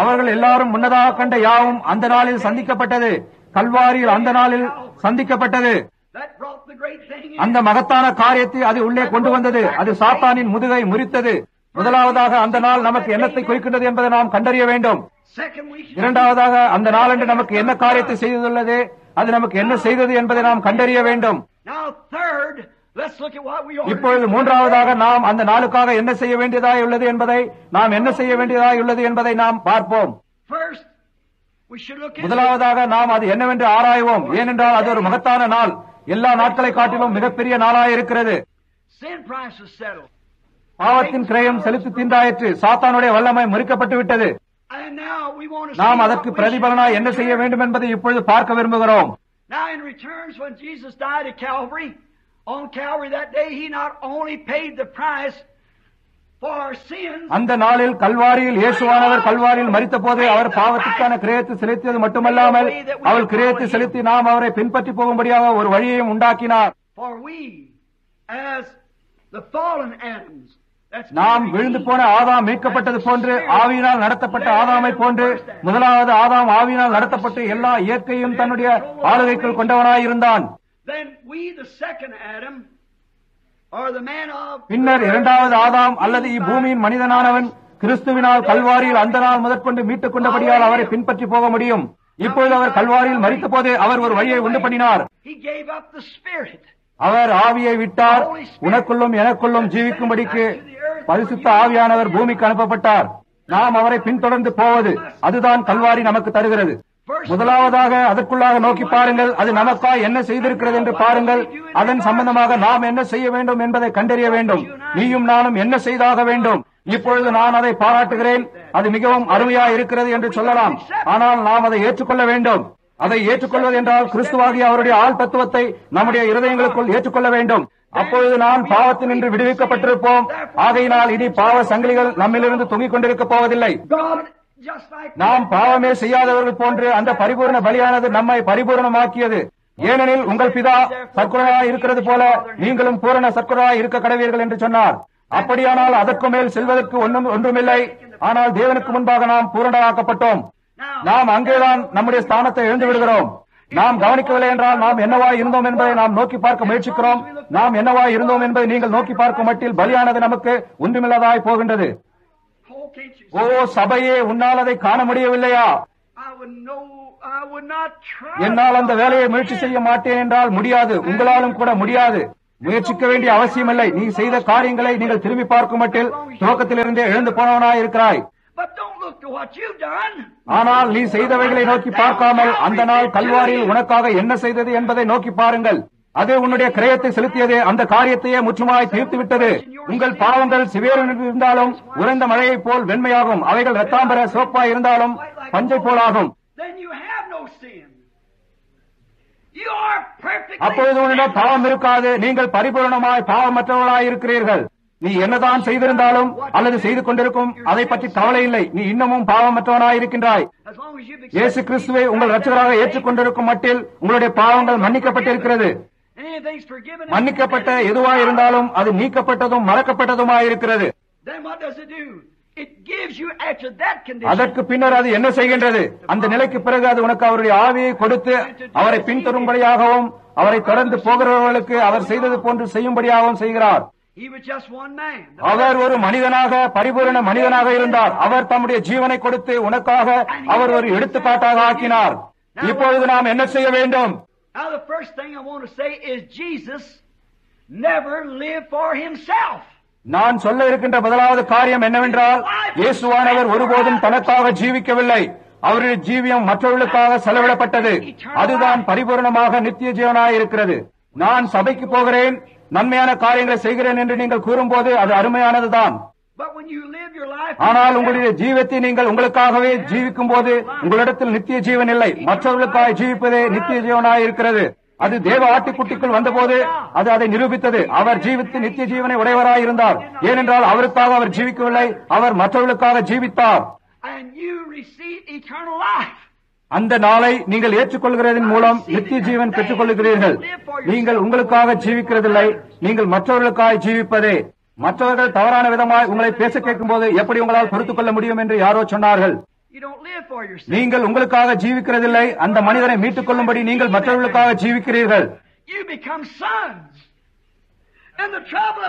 அவர்கள் எல்லாரும் முன்னதாக கண்ட யாவும் அந்த நாளில் சந்திக்கப்பட்டது. கல்வாரியில் அந்த நாளில் சந்திக்கப்பட்டது. That brought the great thing in. அந்த மகத்தான காரியத்தை அது உள்ளே கொண்டு வந்தது. அது சாத்தானின் முதுகை முறித்தது. முதலாவதாக அந்த நாள் நமக்கு என்னத்தை குறிக்கின்றது என்பதை நாம் கண்டறிய வேண்டும். Second week. இரண்டாவதாக அந்த நாளன்று நமக்கு என்ன காரியத்தை செய்துள்ளது, அது நமக்கு என்ன செய்தது என்பதை நாம் கண்டறிய வேண்டும். Now third, let's look at what we are. இப்பொழுது மூன்றாவதாக நாம் அந்த நாளுக்காக என்ன செய்ய வேண்டியதாய் உள்ளது என்பதை, நாம் என்ன செய்ய வேண்டியதாய் உள்ளது என்பதை நாம் பார்ப்போம். First, we should look at முதலாவதாக நாம் அது என்னவென்று ஆராய்வோம். ஏனென்றால் அது ஒரு மகத்தான நாள், எல்லா நாட்களை காட்டிலும் மிகப்பெரிய நாளாய் இருக்கிறது. sin price was settled. பாவத்தின் கிரயம் செலுத்தி தீர்ந்தாயிற்று. சாத்தானுடைய வல்லமை முறிக்கப்பட்டு விட்டது. And now we want to நாம் see அதற்கு what we பிரதிபலனாய் should என்ன do. செய்ய வேண்டும் என்பதை இப்பொழுது பார்க்க விரும்புகிறோம். Now in returns, when Jesus died at Calvary, on Calvary that day, He not only paid the price for our sins, அந்த நாளில் கல்வாரியில் இயேசுவானவர் கல்வாரியில் மரித்த போது அவர் பாவத்திற்கான கிரயத்தை செலுத்தியது மட்டுமல்லாமல் அவர் கிரயத்தை செலுத்தி நாம் அவரை பின்பற்றி போகும்படியாக ஒரு வழியையும் உண்டாக்கினார். for we, as the fallen Adams, that's நாம் விழுந்து போன ஆதாம் மீட்கப்பட்டது போன்று, ஆவியினால் நடத்தப்பட்ட ஆதாமை போன்று, முதலாவது ஆதாம் ஆவியினால் நடத்தப்பட்டு எல்லா இயற்கையும் தன்னுடைய ஆளுகைக்குள் கொண்டவனாயிருந்தான். then we, the second Adam, or the man of பின்னர் இரண்டாவது ஆதாம் அல்லது இப்பூமியின் மனிதனானவன் கிறிஸ்துவினால் கல்வாரியில் அந்த நாள் முதற்கொண்டு மீட்டுக் கொண்டபடியால் அவரை பின்பற்றி போக முடியும். இப்பொழுது அவர் கல்வாரியில் மரித்த போது அவர் ஒரு வழியை உண்டு பண்ணினார். He gave up the Spirit. அவர் ஆவியை விட்டார். உனக்குள்ளும் எனக்குள்ளும் ஜீவிக்கும்படிக்கு பரிசுத்த ஆவியானவர் பூமிக்கு அனுப்பப்பட்டார். நாம் அவரை பின்தொடர்ந்து போவது, அதுதான் கல்வாரி நமக்கு தருகிறது. முதலாவதாக அதற்குள்ளாக நோக்கி பாருங்கள். அது நமக்காய் என்ன செய்திருக்கிறது என்று பாருங்கள். அதன் சம்பந்தமாக நாம் என்ன செய்ய வேண்டும் என்பதை கண்டறிய வேண்டும். நீயும் நானும் என்ன செய்தாக வேண்டும். இப்பொழுது நான் அதை பாராட்டுகிறேன், அது மிகவும் அருமையா இருக்கிறது என்று சொல்லலாம். ஆனால் நாம் அதை ஏற்றுக்கொள்ள வேண்டும். அதை ஏற்றுக்கொள்வது என்றால் கிறிஸ்துவாகிய அவருடைய ஆள் தத்துவத்தை நம்முடைய இருதயங்களுக்குள் ஏற்றுக்கொள்ள வேண்டும். அப்பொழுது நாம் பாவத்தினின்று விடுவிக்கப்பட்டிருப்போம். ஆகையினால் இனி பாவ சங்கிலிகள் நம்மிலிருந்து தொங்கிக் கொண்டிருக்க போவதில்லை. God, just like நாம் பாவமே செய்யாதவர்கள் போன்று அந்த பரிபூர்ண பலியானது நம்மை பரிபூர்ணமாக்கியது. ஏனெனில் உங்கள் பிதா சற்குணராய் இருக்கிறது போல நீங்களும் பூரண சற்குணராய் இருக்க கடவீர்கள் என்று சொன்னார். அப்படியானால் அதற்கு மேல் செல்வதற்கு ஒன்றுமில்லை. ஆனால் தேவனுக்கு முன்பாக நாம் பூரணராக்கப்பட்டோம். நாம் அங்கேதான் நம்முடைய ஸ்தானத்தை எழுந்து விடுகிறோம். நாம் கவனிக்கவில்லை என்றால் நாம் என்னவாய் இருந்தோம் என்பதை நாம் நோக்கி பார்க்க முயற்சிக்கிறோம். நாம் என்னவாய் இருந்தோம் என்பதை நீங்கள் நோக்கி பார்க்கும் மட்டில் பலியானது நமக்கு ஒன்றுமில்லதாய் போகின்றது. oh, can't you ஓ சபையே, உன்னால் அதை காண முடியவில்லையா? I would not try. என்னால் அந்த வேலையை முயற்சி செய்ய மாட்டேன் என்றால் முடியாது. உங்களாலும் கூட முடியாது. முயற்சிக்க வேண்டிய அவசியமில்லை. நீ செய்த காரியங்களை நீங்கள் திரும்பி பார்க்கும் மட்டில் துவக்கத்திலிருந்தே எழுந்து போனவனாய் இருக்கிறாய். But don't look to what you've done. ஆனால் நீ செய்தவைகளை நோக்கி பார்க்காமல் அந்த நாள் கல்வாரியில் உனக்காக என்ன செய்தது என்பதை நோக்கி பாருங்கள். அது உன்னுடைய கிரயத்தை செலுத்தியது. அந்த காரியத்தையே முற்றுமாய் தீர்த்து விட்டது. உங்கள் பாவங்கள் சிவேரென்று இருந்தாலும் உறைந்த மழையைப் போல் வெண்மையாகும். அவைகள் இரத்தாம்பர சிவப்பாய் இருந்தாலும் பஞ்சை போலாகும். Then you have no sin. You are perfectly. அப்பொழுது உன்னிடம் பாவம் இருக்காது. நீங்கள் பரிபூர்ணமாய் பாவமற்றவர்களாய் இருக்கிறீர்கள். நீ என்னதான் செய்திருந்தாலும் அல்லது செய்து கொண்டிருக்கும் அதை பற்றி கவலை இல்லை. நீ இன்னமும் பாவமற்றவனாய் இருக்கின்றாய். As long as you've இயேசு கிறிஸ்துவை உங்கள் இரட்சகராக ஏற்றுக்கொண்டிருக்கும் மட்டில் உங்களுடைய பாவங்கள் மன்னிக்கப்பட்டிருக்கிறது. anything's forgiven. மன்னிக்கப்பட்ட எதுவாய் இருந்தாலும் அது நீக்கப்பட்டதும் மறக்கப்பட்டதுமாய் இருக்கிறது. Then what does it do? It gives you after that condition. அதற்கு பின்னர் அது என்ன செய்கின்றது? அந்த நிலைக்கு பிறகு அது உனக்கு அவருடைய ஆவியை கொடுத்து அவரை பின்தொடரும்படியாகவும் அவரை தொடர்ந்து போகிறவர்களுக்கு அவர் செய்தது போன்று செய்யும்படியாகவும் செய்கிறார். He was just one man. அவர் ஒரு மனிதனாக, பரிபூரண மனிதனாக இருந்தார். அவர் தம்முடைய ஜீவனை கொடுத்து உனக்காக அவர் ஒரு எடுத்துக்காட்டாக ஆக்கினார். இப்பொழுது நாம் என்ன செய்ய வேண்டும்? Now the first thing I want to say is Jesus never lived for himself. நான் சொல்ல இருக்கின்ற முதலாவது காரியம் என்னவென்றால், இயேசுவானவர் ஒருபோதும் தனக்காக ஜீவிக்கவில்லை. அவருடைய ஜீவியம் மற்றவர்களுக்காக செலவிடப்பட்டது. அதுதான் பரிபூர்ணமாக நித்திய ஜீவனாய் இருக்கிறது. நான் சபைக்கு போகிறேன், நன்மையான காரியங்களை செய்கிறேன் என்று நீங்கள் கூறும்போது அது அருமையானதுதான். But when you live your life, ஆனால் உங்களுடைய ஜீவத்தை நீங்கள் உங்களுக்காகவே ஜீவிக்கும் போது உங்களிடத்தில் நித்திய ஜீவன் இல்லை. மற்றவர்களுக்காக ஜீவிப்பதே நித்திய ஜீவனாய் இருக்கிறது. அது தேவ ஆட்டுக்குட்டிக்குள் வந்தபோது அது அதை நிரூபித்தது. அவர் ஜீவித்து நித்திய ஜீவனை உடையவராய் இருந்தார். ஏனென்றால் அவருக்காக அவர் ஜீவிக்கவில்லை, அவர் மற்றவர்களுக்காக ஜீவித்தார். and you receive eternal life. அந்த நாளை நீங்கள் ஏற்றுக்கொள்கிறதன் மூலம் நித்திய ஜீவன் பெற்றுக் கொள்கிறீர்கள். நீங்கள் உங்களுக்காக ஜீவிக்கிறதில்லை, நீங்கள் மற்றவர்களுக்காக ஜீவிப்பதே. மற்றவர்கள் தவறான விதமாய் உங்களை பேச கேட்கும் போது எப்படி உங்களால் பொறுத்துக் கொள்ள முடியும் என்று யாரோ சொன்னார்கள். நீங்கள் உங்களுக்காக ஜீவிக்கிறதில்லை, அந்த மனிதரை மீட்டுக் கொள்ளும்படி நீங்கள் மற்றவர்களுக்காக ஜீவிக்கிறீர்கள்.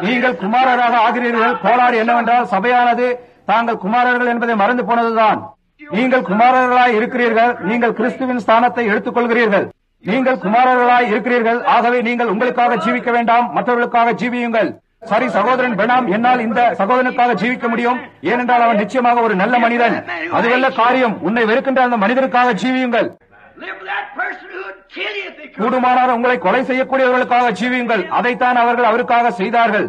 நீங்கள் குமாரராக ஆகிறீர்கள். கோளாறு என்னவென்றால் சபையானது தாங்கள் குமாரர்கள் என்பதை மறந்து போனதுதான். நீங்கள் குமாரர்களாய் இருக்கிறீர்கள். நீங்கள் கிறிஸ்துவின் ஸ்தானத்தை எடுத்துக் கொள்கிறீர்கள். நீங்கள் குமாரர்களாய் இருக்கிறீர்கள். ஆகவே நீங்கள் உங்களுக்காக ஜீவிக்க வேண்டாம், மற்றவர்களுக்காக ஜீவியுங்கள். சரி சகோதரன் பெனாம், என்னால் இந்த சகோதரனுக்காக ஜீவிக்க முடியும், ஏனென்றால் அவன் நிச்சயமாக ஒரு நல்ல மனிதன். அதுவல்ல காரியம். உன்னை வெறுக்கின்ற அந்த மனிதனுக்காக ஜீவியுங்கள். கூடுமானால் உங்களை கொலை செய்யக்கூடியவர்களுக்காக ஜீவியுங்கள். அதைத்தான் அவர்கள் அவருக்காக செய்தார்கள்.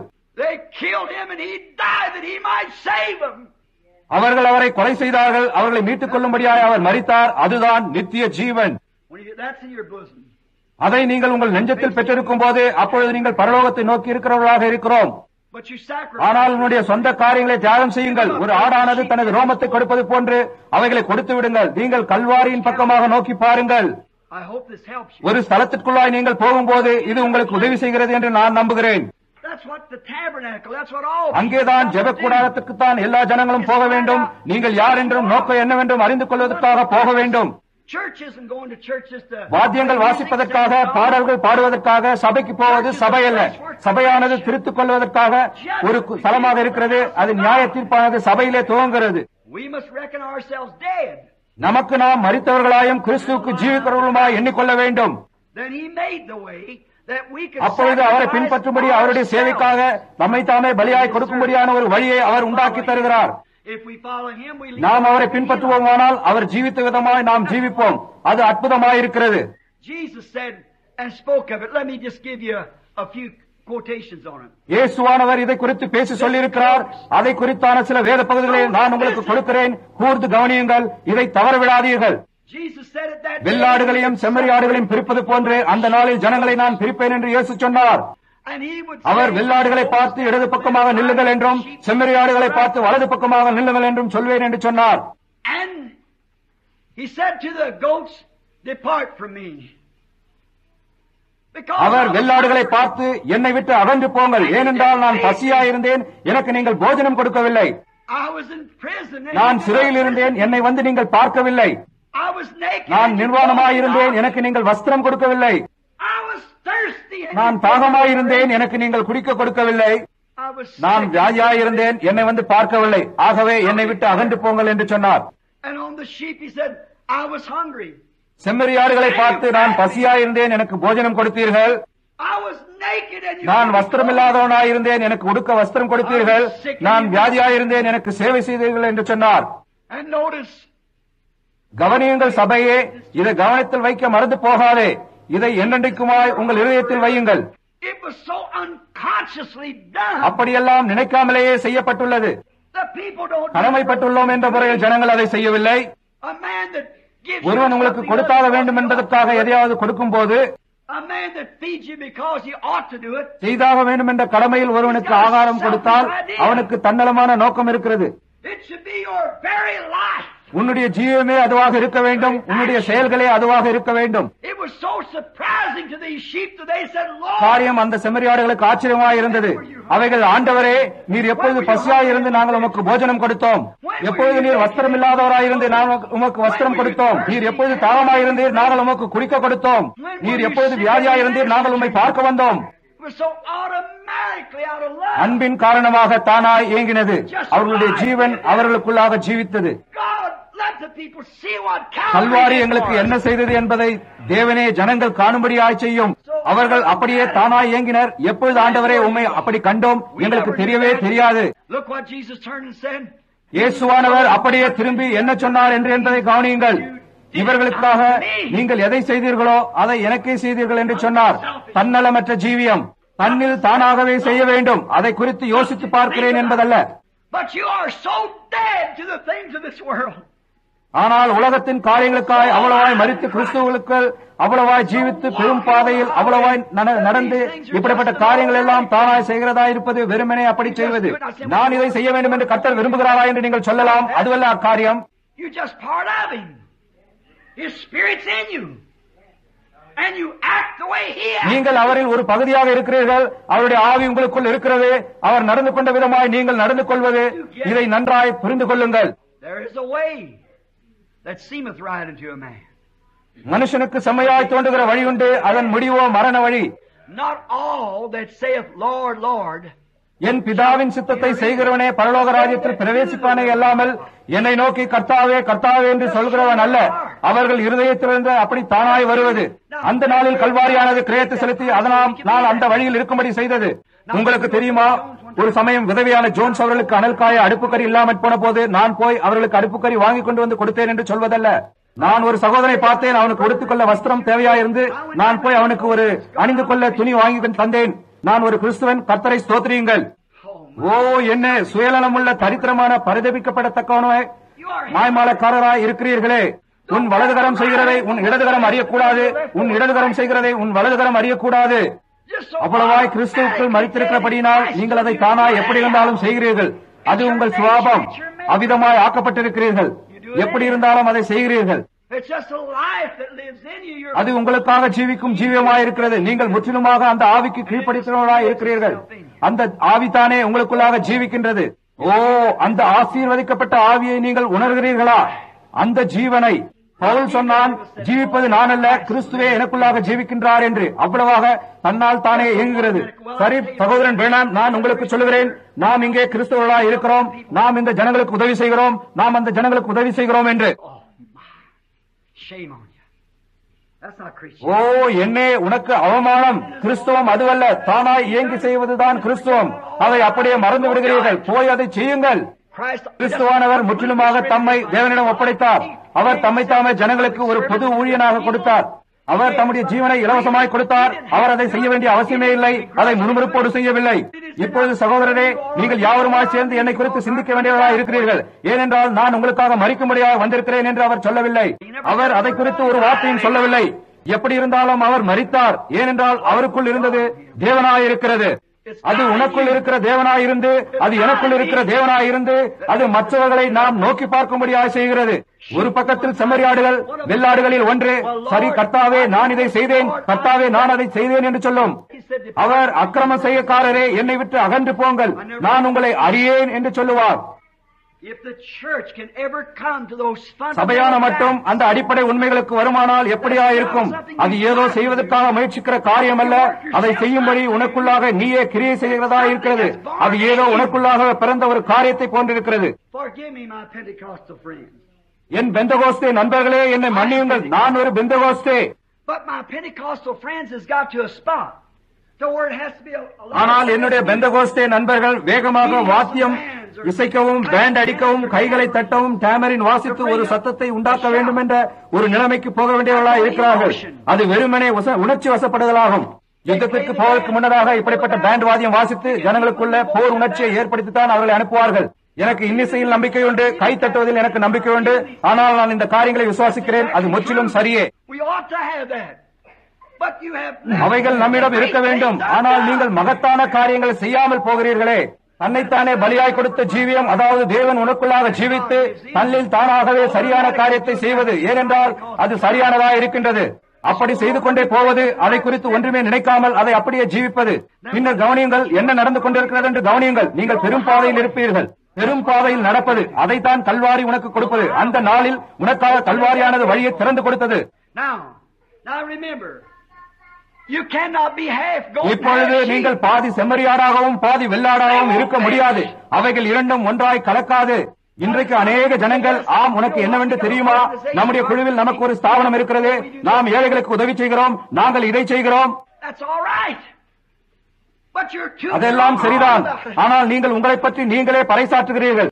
அவர்கள் அவரை கொலை செய்தார்கள். அவர்களை மீட்டுக் கொள்ளும்படியாக அவர் மரித்தார். அதுதான் நித்திய ஜீவன். அதை நீங்கள் உங்கள் நெஞ்சத்தில் பெற்றிருக்கும் போது அப்பொழுது நீங்கள் பரலோகத்தை நோக்கி இருக்கிறவர்களாக இருக்கிறோம். ஆனால் உன்னுடைய சொந்த காரியங்களை தியாகம் செய்யுங்கள். ஒரு ஆடானது தனது ரோமத்தை கொடுப்பது போன்று அவைகளை கொடுத்து விடுங்கள். நீங்கள் கல்வாரியின் பக்கமாக நோக்கி பாருங்கள். ஒரு ஸ்தலத்திற்குள்ளாய் நீங்கள் போகும்போது இது உங்களுக்கு உதவி செய்கிறது என்று நான் நம்புகிறேன். அங்கேதான் ஜெப கூடாரத்திற்குத்தான் எல்லா ஜனங்களும் போக வேண்டும். நீங்கள் யார் என்றும் நோக்கம் என்னவென்றும் அறிந்து கொள்வதற்காக போக வேண்டும். வாத்தியங்கள் வாசிப்பதற்காக, பாடல்கள் பாடுவதற்காக சபைக்கு போவது சபை அல்ல. சபையானது திருத்திக் கொள்வதற்காக ஒரு ஸ்தலமாக இருக்கிறது. அது நியாய தீர்ப்பானது சபையிலே துவங்குகிறது. நமக்கு நாம் மரித்தவர்களாயும் கிறிஸ்துவுக்கு ஜீவிக்கிறவர்களுமாய் எண்ணிக்கொள்ள வேண்டும். அப்பொழுது அவரை பின்பற்றும்படி அவருடைய சேவைக்காக நம்மை தாமே பலியாய் கொடுக்கும்படியான ஒரு வழியை அவர் உண்டாக்கி தருகிறார். நாம் அவரை பின்பற்றுவோமானால் அவர் ஜீவித்த விதமாய் நாம் ஜீவிப்போம். அது அற்புதமாயிருக்கிறது. இயேசுவானவர் இதை குறித்து பேசி சொல்லியிருக்கிறார். அதை குறித்தான சில வேத பகுதிகளை நான் உங்களுக்கு கொடுக்கிறேன். கூர்ந்து கவனியுங்கள். இதை தவறவிடாதீர்கள். வெள்ளாடுகளையும் செம்மறியாடுகளையும் பிரிப்பது போன்று அந்த நாளில் ஜனங்களை நான் பிரிப்பேன் என்று இயேசு சொன்னார். அவர் வெள்ளாடுகளை பார்த்து இடது பக்கமாக நில்லுங்கள் என்றும் செம்மறியாடுகளை பார்த்து வலது பக்கமாக நில்லுங்கள் என்றும் சொல்வேன் என்று சொன்னார். அவர் வெள்ளாடுகளை பார்த்து என்னை விட்டு அகன்று போங்கள், ஏனென்றால் நான் பசியாயிருந்தேன், எனக்கு நீங்கள் போஜனம் கொடுக்கவில்லை. நான் சிறையில் இருந்தேன், என்னை வந்து நீங்கள் பார்க்கவில்லை. நான் நிர்வாணமாயிருந்தேன், எனக்கு நீங்கள் வஸ்திரம் கொடுக்கவில்லை. நான் தாகமாயிருந்தேன், எனக்கு நீங்கள் குடிக்க கொடுக்கவில்லை. நான் வியாதியாயிருந்தேன், என்னை வந்து பார்க்கவில்லை. ஆகவே என்னை விட்டு அகன்று போங்கள் என்று சொன்னார். செம்மறியாடுகளை பார்த்து நான் பசியாயிருந்தேன், எனக்கு போஜனம் கொடுத்தீர்கள். நான் வஸ்திரமில்லாதவனாயிருந்தேன், எனக்கு உடுக்க வஸ்திரம் கொடுத்தீர்கள். நான் வியாதியாயிருந்தேன், எனக்கு சேவை செய்தீர்கள் என்று சொன்னார். கவனியுங்கள் சபையே, இதை கவனத்தில் வைக்க மறந்து போகாதே. இதை என்னென்றைக்குமாய் உங்கள் இதயத்தில் வையுங்கள். அப்படியெல்லாம் நினைக்காமலேயே செய்யப்பட்டுள்ளது. கடமைப்பட்டுள்ளோம் என்ற முறையில் ஜனங்கள் அதை செய்யவில்லை. ஒருவன் உங்களுக்கு கொடுத்தாக வேண்டும் என்பதற்காக எதையாவது கொடுக்கும் போது, செய்தாக வேண்டும் என்ற கடமையில் ஒருவனுக்கு ஆகாரம் கொடுத்தால் அவனுக்கு தன்னலமான நோக்கம் இருக்கிறது. உன்னுடைய ஜீவமே அதுவாக இருக்க வேண்டும். உன்னுடைய செயல்களே அதுவாக இருக்க வேண்டும். காரியம் அந்த செம்மறியாடுகளுக்கு ஆச்சரியமாக இருந்தது. அவைகள், ஆண்டவரே, நீர் எப்பொழுது பசியாயிருந்து நாங்கள் உமக்கு போஜனம் கொடுத்தோம். எப்பொழுது நீர் வஸ்திரம் இல்லாதவராயிருந்து நாங்கள் உமக்கு வஸ்திரம் கொடுத்தோம். நீர் எப்பொழுது தாகமாயிருந்தீர், நாங்கள் உமக்கு குடிக்க கொடுத்தோம். நீர் எப்பொழுது வியாதியாயிருந்தீர், நாங்கள் உம்மை பார்க்க வந்தோம். அன்பின் காரணமாக தானாய் இயங்கினது. அவர்களுடைய ஜீவன் அவர்களுக்குள்ளாக ஜீவித்தது. கல்வாரி எங்களுக்கு என்ன செய்தது என்பதை தேவனே ஜனங்கள் காணும்படியாய் செய்யும். அவர்கள் அப்படியே தானாய் இயங்கினர். எப்பொழுது ஆண்டவரே உம்மை அப்படி கண்டோம், எங்களுக்கு தெரியவே தெரியாது. இயேசுவானவர் அப்படியே திரும்பி என்ன சொன்னார் என்று என்பதை கவனியுங்கள். இவர்களுக்காக நீங்கள் எதை செய்தீர்களோ அதை எனக்கே செய்தீர்கள் என்று சொன்னார். தன்னலமற்ற ஜீவியம், தன்னில் தானாகவே செய்ய வேண்டும். அதை குறித்து யோசித்து பார்க்கிறேன் என்பதல்ல. But you are so dead to the things of this world. ஆனால் உலகத்தின் காரியங்களுக்காய் அவ்வளவாய் மரித்து கிறிஸ்துவுக்கு அவ்வளவாய் ஜீவித்து பெரும் பாதையில் அவ்வளவாய் நடந்து இப்படிப்பட்ட காரியங்கள் எல்லாம் தானாய் செய்கிறதா இருப்பது வெறுமனே அப்படி செய்வது. நான் இதை செய்ய வேண்டும் என்று கர்த்தர் விரும்புகிறாரா என்று நீங்கள் சொல்லலாம். அதுவல்ல aquarium. You just part of him. His spirit's in you. And you act the way he acts. நீங்கள் அவரில் ஒரு பகுதியாக இருக்கிறீர்கள். அவருடைய ஆவி உங்களுக்குள் இருக்கிறது. அவர் நடந்து கொண்ட விதமாய் நீங்கள் நடந்து கொள்வது. இதை நன்றாய் புரிந்து கொள்ளுங்கள். There is a way that seemeth right unto a man. மனுஷனுக்கு செம்மையாய் தோன்றுகிற வழி உண்டு, அதன் முடிவோ மரண வழி. Not all that saith Lord, Lord. என் பிதாவின் சித்தத்தை செய்கிறவனே பரலோக ராஜ்யத்தில் பிரவேசிப்பானே அல்லாமல் என்னை நோக்கி கர்த்தாவே கர்த்தாவே என்று சொல்கிறவன் அல்ல. அவர்கள் இருதயத்திலிருந்து அப்படி தானாய் வருவது. அந்த நாளில் கல்வாரியானது கிரயத்தை செலுத்தி அதனால் நான் அந்த வழியில் இருக்கும்படி செய்தது. உங்களுக்கு தெரியுமா, ஒரு சமயம் விதவையான ஜோன்ஸ் அவர்களுக்கு அனல்காய அடுப்புக்கறி இல்லாமல் போன போது நான் போய் அவர்களுக்கு அடுப்புக்கறி வாங்கி கொண்டு வந்து கொடுத்தேன் என்று சொல்வதல்ல. நான் ஒரு சகோதரனை பார்த்தேன். அவனுக்கு உடுத்துக்கொள்ள வஸ்திரம் தேவையாயிருந்து நான் போய் அவனுக்கு ஒரு அணிந்து கொள்ள துணி வாங்கி தந்தேன். நான் ஒரு கிறிஸ்துவன். கர்த்தரை ஸ்தோத்திரியுங்கள். ஓ, என்ன சுயநலமுள்ள தரித்திரமான பரிதபிக்கப்படத்தக்கவனாய் மாய்மாலக்காரராய் இருக்கிறீர்களே. உன் வலதுகரம் செய்கிறதை உன் இடதுகரம் அறியக்கூடாது, உன் இடதுகரம் செய்கிறதை உன் வலதுகரம் அறியக்கூடாது. அவ்வளவாய் கிறிஸ்துவுக்குள் மரித்திருக்கிறபடியினால் நீங்கள் அதை தானாய் எப்படி இருந்தாலும் செய்கிறீர்கள். அது உங்கள் சுவாபம். அவ்விதமாய் ஆக்கப்பட்டிருக்கிறீர்கள். எப்படி இருந்தாலும் அதை செய்கிறீர்கள். அது உங்களுக்காக ஜீவிக்கும் ஜீவியமாயிருக்கிறது. நீங்கள் முற்றிலுமாக அந்த ஆவிக்கு கீழ்ப்படுத்தினவர்களாய் இருக்கிறீர்கள். அந்த ஆவிதானே உங்களுக்குள்ளாக ஜீவிக்கின்றது. ஓ, அந்த ஆசீர்வதிக்கப்பட்ட ஆவியை நீங்கள் உணர்கிறீர்களா? அந்த ஜீவனை பவுல் சொன்னான், ஜீவிப்பது நான் அல்ல, கிறிஸ்துவே எனக்குள்ளாக ஜீவிக்கின்றார் என்று. அவ்வளவாக தன்னால் தானே இயங்குகிறது. சரி சகோதரன் பிரணாம், நான் உங்களுக்கு சொல்லுகிறேன், நாம் இங்கே கிறிஸ்துவர்களாய் இருக்கிறோம். நாம் இந்த ஜனங்களுக்கு உதவி செய்கிறோம், நாம் அந்த ஜனங்களுக்கு உதவி செய்கிறோம் என்று. ஓ, என்னே உனக்கு அவமானம். கிறிஸ்துவம் அதுவல்ல, தானாய் இயங்கி செய்வதுதான் கிறிஸ்துவம். அதை அப்படியே மறந்து விடுகிறீர்கள். போய் அதை செய்யுங்கள். கிறிஸ்துவானவர் முற்றிலுமாக தம்மை தேவனிடம் ஒப்படைத்தார். அவர் தம்மை தாமே ஜனங்களுக்கு ஒரு பொது ஊழியனாக கொடுத்தார். அவர் தம்முடைய ஜீவனை இலவசமாய் கொடுத்தார். அவர் அதை செய்ய வேண்டிய அவசியமே இல்லை. அதை முணுமுணுப்போடு செய்யவில்லை. இப்பொழுது சகோதரரே, நீங்கள் யாவருமாய் சேர்ந்து என்னை குறித்து சிந்திக்க வேண்டியவராக இருக்கிறீர்கள். ஏனென்றால் நான் உங்களுக்காக மரிக்கும்படியாக வந்திருக்கிறேன் என்று அவர் சொல்லவில்லை. அவர் அதை குறித்து ஒரு வார்த்தையும் சொல்லவில்லை. எப்படி இருந்தாலும் அவர் மரித்தார். ஏனென்றால் அவருக்குள் இருந்தது தேவனாயிருக்கிறது. அது உனக்குள் இருக்கிற தேவனாயிருந்து, அது எனக்குள் இருக்கிற தேவனாயிருந்து, அது மற்றவர்களை நாம் நோக்கி பார்க்கும்படியாக செய்கிறது. ஒரு பக்கத்தில் செம்மறியாடுகள், வெள்ளாடுகளில் ஒன்று, சரி கர்த்தாவே நான் இதை செய்தேன், கர்த்தாவே நான் அதை செய்தேன் என்று சொல்லும். அவர் அக்கிரம செய்யக்காரரே, என்னை விட்டு அகன்று போங்கள், நான் உங்களை அறியேன் என்று சொல்லுவார். சபையான மட்டும் அந்த அடிப்படை உண்மைகளுக்கு வருமானால் எப்படியா இருக்கும்? அது ஏதோ செய்வதற்காக முயற்சிக்கிற காரியம் அல்ல. அதை செய்யும்படி உனக்குள்ளாக நீயே கிரியை செய்கிறதா இருக்கிறது. அது ஏதோ உனக்குள்ளாக பிறந்த ஒரு காரியத்தை போன்றிருக்கிறது. என் பெந்தகோஸ்தே நண்பர்களே, என்னை மன்னியுங்கள், நான் ஒரு பெந்தகோஸ்தே. ஆனால் என்னுடைய பெந்தகோஸ்தே நண்பர்கள் வேகமாக வாத்தியம் இசைக்கவும், பேண்ட் அடிக்கவும், கைகளை தட்டவும், டேமரின் வாசித்து ஒரு சத்தத்தை உண்டாக்க வேண்டும் என்ற ஒரு நிலைமைக்கு போக வேண்டியவர்களாக இருக்கிறார்கள். அது வெறுமனே உணர்ச்சி வசப்படுதலாகும். யுத்தத்திற்கு போவதற்கு முன்னதாக இப்படிப்பட்ட பேண்ட் வாத்தியம் வாசித்து ஜனங்களுக்குள்ள போர் உணர்ச்சியை ஏற்படுத்தித்தான் அவர்களை அனுப்புவார்கள். எனக்கு இன்னிசையில் நம்பிக்கை உண்டு, கை தட்டுவதில் எனக்கு நம்பிக்கை உண்டு. ஆனால் நான் இந்த காரியங்களை விசுவாசிக்கிறேன். அது முற்றிலும் சரியே. அவைகள் நம்மிடம் இருக்க வேண்டும். ஆனால் நீங்கள் மகத்தான காரியங்களை செய்யாமல் போகிறீர்களே. தன்னைத்தானே பலியாய் கொடுத்த ஜீவியம், அதாவது தேவன் உனக்குள்ளாக ஜீவித்து தன்னில் தானாகவே சரியான காரியத்தை செய்வது. ஏனென்றால் அது சரியானதாக இருக்கின்றது. அப்படி செய்து கொண்டே போவது, அதை குறித்து ஒன்றுமே நினைக்காமல் அதை அப்படியே ஜீவிப்பது. பின்னர் கவனியுங்கள், என்ன நடந்து கொண்டிருக்கிறது என்று கவனியுங்கள். நீங்கள் பெரும் பாதையில் இருப்பீர்கள். பெரும் பாதையில் நடப்பது, அதைத்தான் கல்வாரி உனக்கு கொடுப்பது. அந்த நாளில் உனக்காக கல்வாரியானது வழியை திறந்து கொடுத்தது. இப்பொழுது நீங்கள் பாதி செம்மறியாடாகவும் பாதி வெள்ளாடாகவும் இருக்க முடியாது. அவைகள் இரண்டும் ஒன்றாய் கலக்காது. இன்றைக்கு அநேக ஜனங்கள், ஆம் உனக்கு என்னவென்று தெரியுமா, நம்முடைய குழுவில் நமக்கு ஒரு ஸ்தாபனம் இருக்கிறது, நாம் ஏழைகளுக்கு உதவி செய்கிறோம், நாங்கள் இதை செய்கிறோம். அதெல்லாம் சரிதான். ஆனால் நீங்கள் உங்களை பற்றி நீங்களே பறைசாற்றுகிறீர்கள்.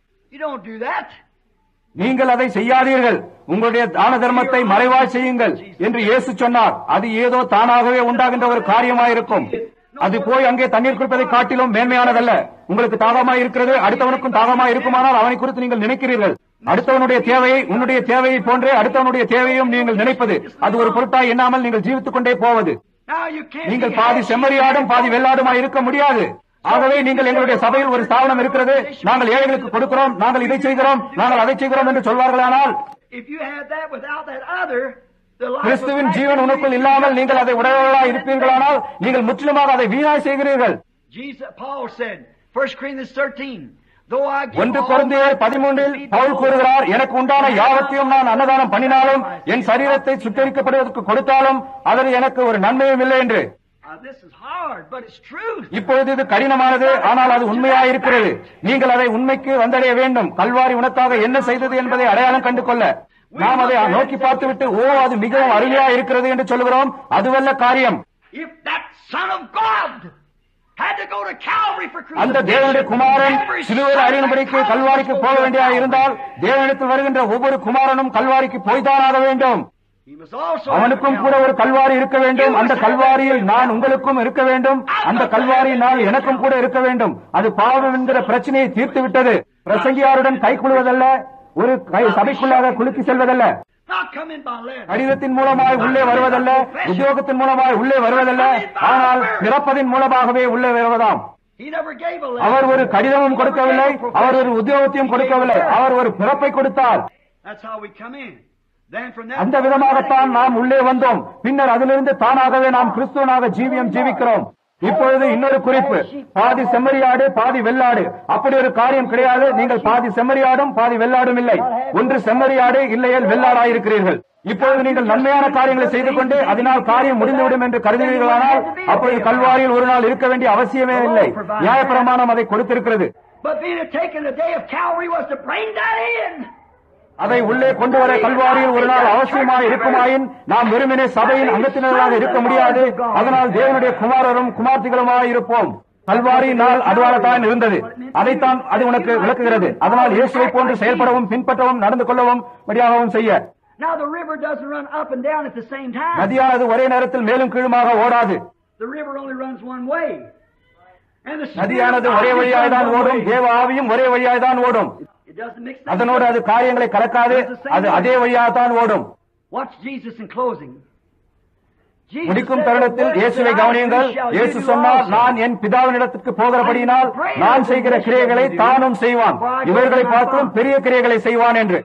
நீங்கள் அதை செய்யாதீர்கள். உங்களுடைய தான தர்மத்தை மறைவாய் செய்யுங்கள் என்று இயேசு சொன்னார். அது ஏதோ தானாகவே உண்டாகின்ற ஒரு காரியமாயிருக்கும். அது போய் அங்கே தண்ணீர் குடிப்பதை காட்டிலும் மேன்மையானதல்ல. உங்களுக்கு தாகமாய் இருக்கிறது, அடுத்தவனுக்கும் தாகமாய் இருக்குமானால் அவனை குறித்து நீங்கள் நினைக்கிறீர்கள். அடுத்தவனுடைய தேவையை உன்னுடைய தேவையை போன்றே அடுத்தவனுடைய தேவையும் நீங்கள் நினைப்பது, அது ஒரு பொருட்டாய் எண்ணாமல் நீங்கள் ஜீவித்துக் கொண்டே போவது. நீங்கள் பாதி செம்மறியாடும் பாதி வெள்ளாடுமாய் இருக்க முடியாது. ஆகவே நீங்கள் எங்களுடைய சபையில் ஒரு ஸ்தாபனம் இருக்கிறது, நாங்கள் ஏழைகளுக்கு கொடுக்கிறோம், நாங்கள் இதை செய்கிறோம், நாங்கள் அதை செய்கிறோம் என்று சொல்வார்களானால், கிறிஸ்துவின் ஜீவன் உனக்குள் இல்லாமல் நீங்கள் அதை உடையவர்களாக இருப்பீர்களானால் நீங்கள் முற்றிலுமாக அதை வீணாய் செய்கிறீர்கள். 1 கொரிந்தியர் 13 பவுல் கூறுகிறார், எனக்கு உண்டான யாவத்தையும் நான் அன்னதானம் பண்ணினாலும் என் சரீரத்தை சுட்டரிக்கப்படுவதற்கு கொடுத்தாலும் அதில் எனக்கு ஒரு நன்மையும் இல்லை என்று. இப்பொழுது இது கடினமானது, ஆனால் அது உண்மையாயிருக்கிறது. நீங்கள் அதை உண்மைக்கு வந்தடைய வேண்டும். கல்வாரி உனக்காக என்ன செய்தது என்பதை அடையாளம் கண்டு கொள்ள நாம் அதை நோக்கி பார்த்துவிட்டு ஓ அது மிகவும் அருமையா இருக்கிறது என்று சொல்லுகிறோம். அதுவல்ல காரியம். அந்த தேவனுடைய குமாரன் சிலுவையில் அறியும்படிக்கு கல்வாரிக்கு போக வேண்டியா இருந்தால் தேவனிடத்தில் வருகின்ற ஒவ்வொரு குமாரனும் கல்வாரிக்கு போய்தானாக வேண்டும். அவனுக்கும் கூட ஒரு கல்வாரி இருக்க வேண்டும். அந்த கல்வாரியில் நான் உங்களுக்கும் இருக்க வேண்டும். அந்த கல்வாரியில் நான் எனக்கும் கூட இருக்க வேண்டும். அது பாவம் என்கிற பிரச்சனையை தீர்த்து விட்டது. பிரசங்கியாருடன் கை குழுவதல்ல, ஒரு சபைக்குள்ளாக குலுக்கி செல்வதல்ல, கடிதத்தின் மூலமாய் உள்ளே வருவதல்ல, உத்தியோகத்தின் மூலமாய் உள்ளே வருவதல்ல, ஆனால் பிறப்பதின் மூலமாகவே உள்ளே வருவதாம். அவர் ஒரு கடிதமும் கொடுக்கவில்லை, அவர் ஒரு உத்தியோகத்தையும் கொடுக்கவில்லை, அவர் ஒரு பிறப்பை கொடுத்தார். அந்த விதமாகத்தான் நாம் உள்ளே வந்தோம். பின்னர் அதிலிருந்து தானாகவே நாம் கிறிஸ்துவனாக ஜீவிக்கிறோம். இப்பொழுது இன்னொரு குறிப்பு, பாதி செம்மறியாடு பாதி வெள்ளாடு, அப்படி ஒரு காரியம் கிடையாது. நீங்கள் பாதி செம்மறியாடும் பாதி வெள்ளாடும் இல்லை, ஒன்று செம்மறியாடு இல்லையேல் வெள்ளாடாயிருக்கிறீர்கள். இப்பொழுது நீங்கள் நன்மையான காரியங்களை செய்து கொண்டு அதனால் காரியம் முடிந்துவிடும் என்று கருதுவீர்களானால் அப்பொழுது கல்வாரியில் ஒரு நாள் இருக்க வேண்டிய அவசியமே இல்லை. நியாயப்பிரமாணம் அதை கொடுத்திருக்கிறது. அதை உள்ளே கொண்டு வர கல்வாரியில் ஒரு நாள் அவசியமாக இருக்குமாயின் நாம் வெறுமனே சபையின் அங்கத்தினராக இருக்க முடியாது. அதனால் தேவனுடைய குமாரரும் குமார்த்திகளுமாக இருப்போம். கல்வாரி நாள் அதுவாகத்தான் இருந்தது. அதைத்தான் அது உனக்கு விளக்குகிறது. அதனால் இயேசுவை போன்று செயல்படவும் பின்பற்றவும் நடந்து கொள்ளவும் வழியாகவும் செய்ய. நதியானது ஒரே நேரத்தில் மேலும் கீழுமாக ஓடாது. நதியானது ஒரே வழியாய்தான் ஓடும், தேவ ஆவியும் ஒரே வழியாய்தான் ஓடும். அதனோடு அது காரியங்களை கலக்காது, அது அதே வழியாகத்தான் ஓடும். முடிக்கும் தருணத்தில் இயேசுவை கவனியுங்கள். இயேசு சொன்னார், நான் என் பிதாவினிடத்துக்கு போகிறபடியினால் நான் செய்கிற கிரியைகளை தானும் செய்வான், இவர்களை பார்த்தும் பெரிய கிரியைகளை செய்வான் என்று.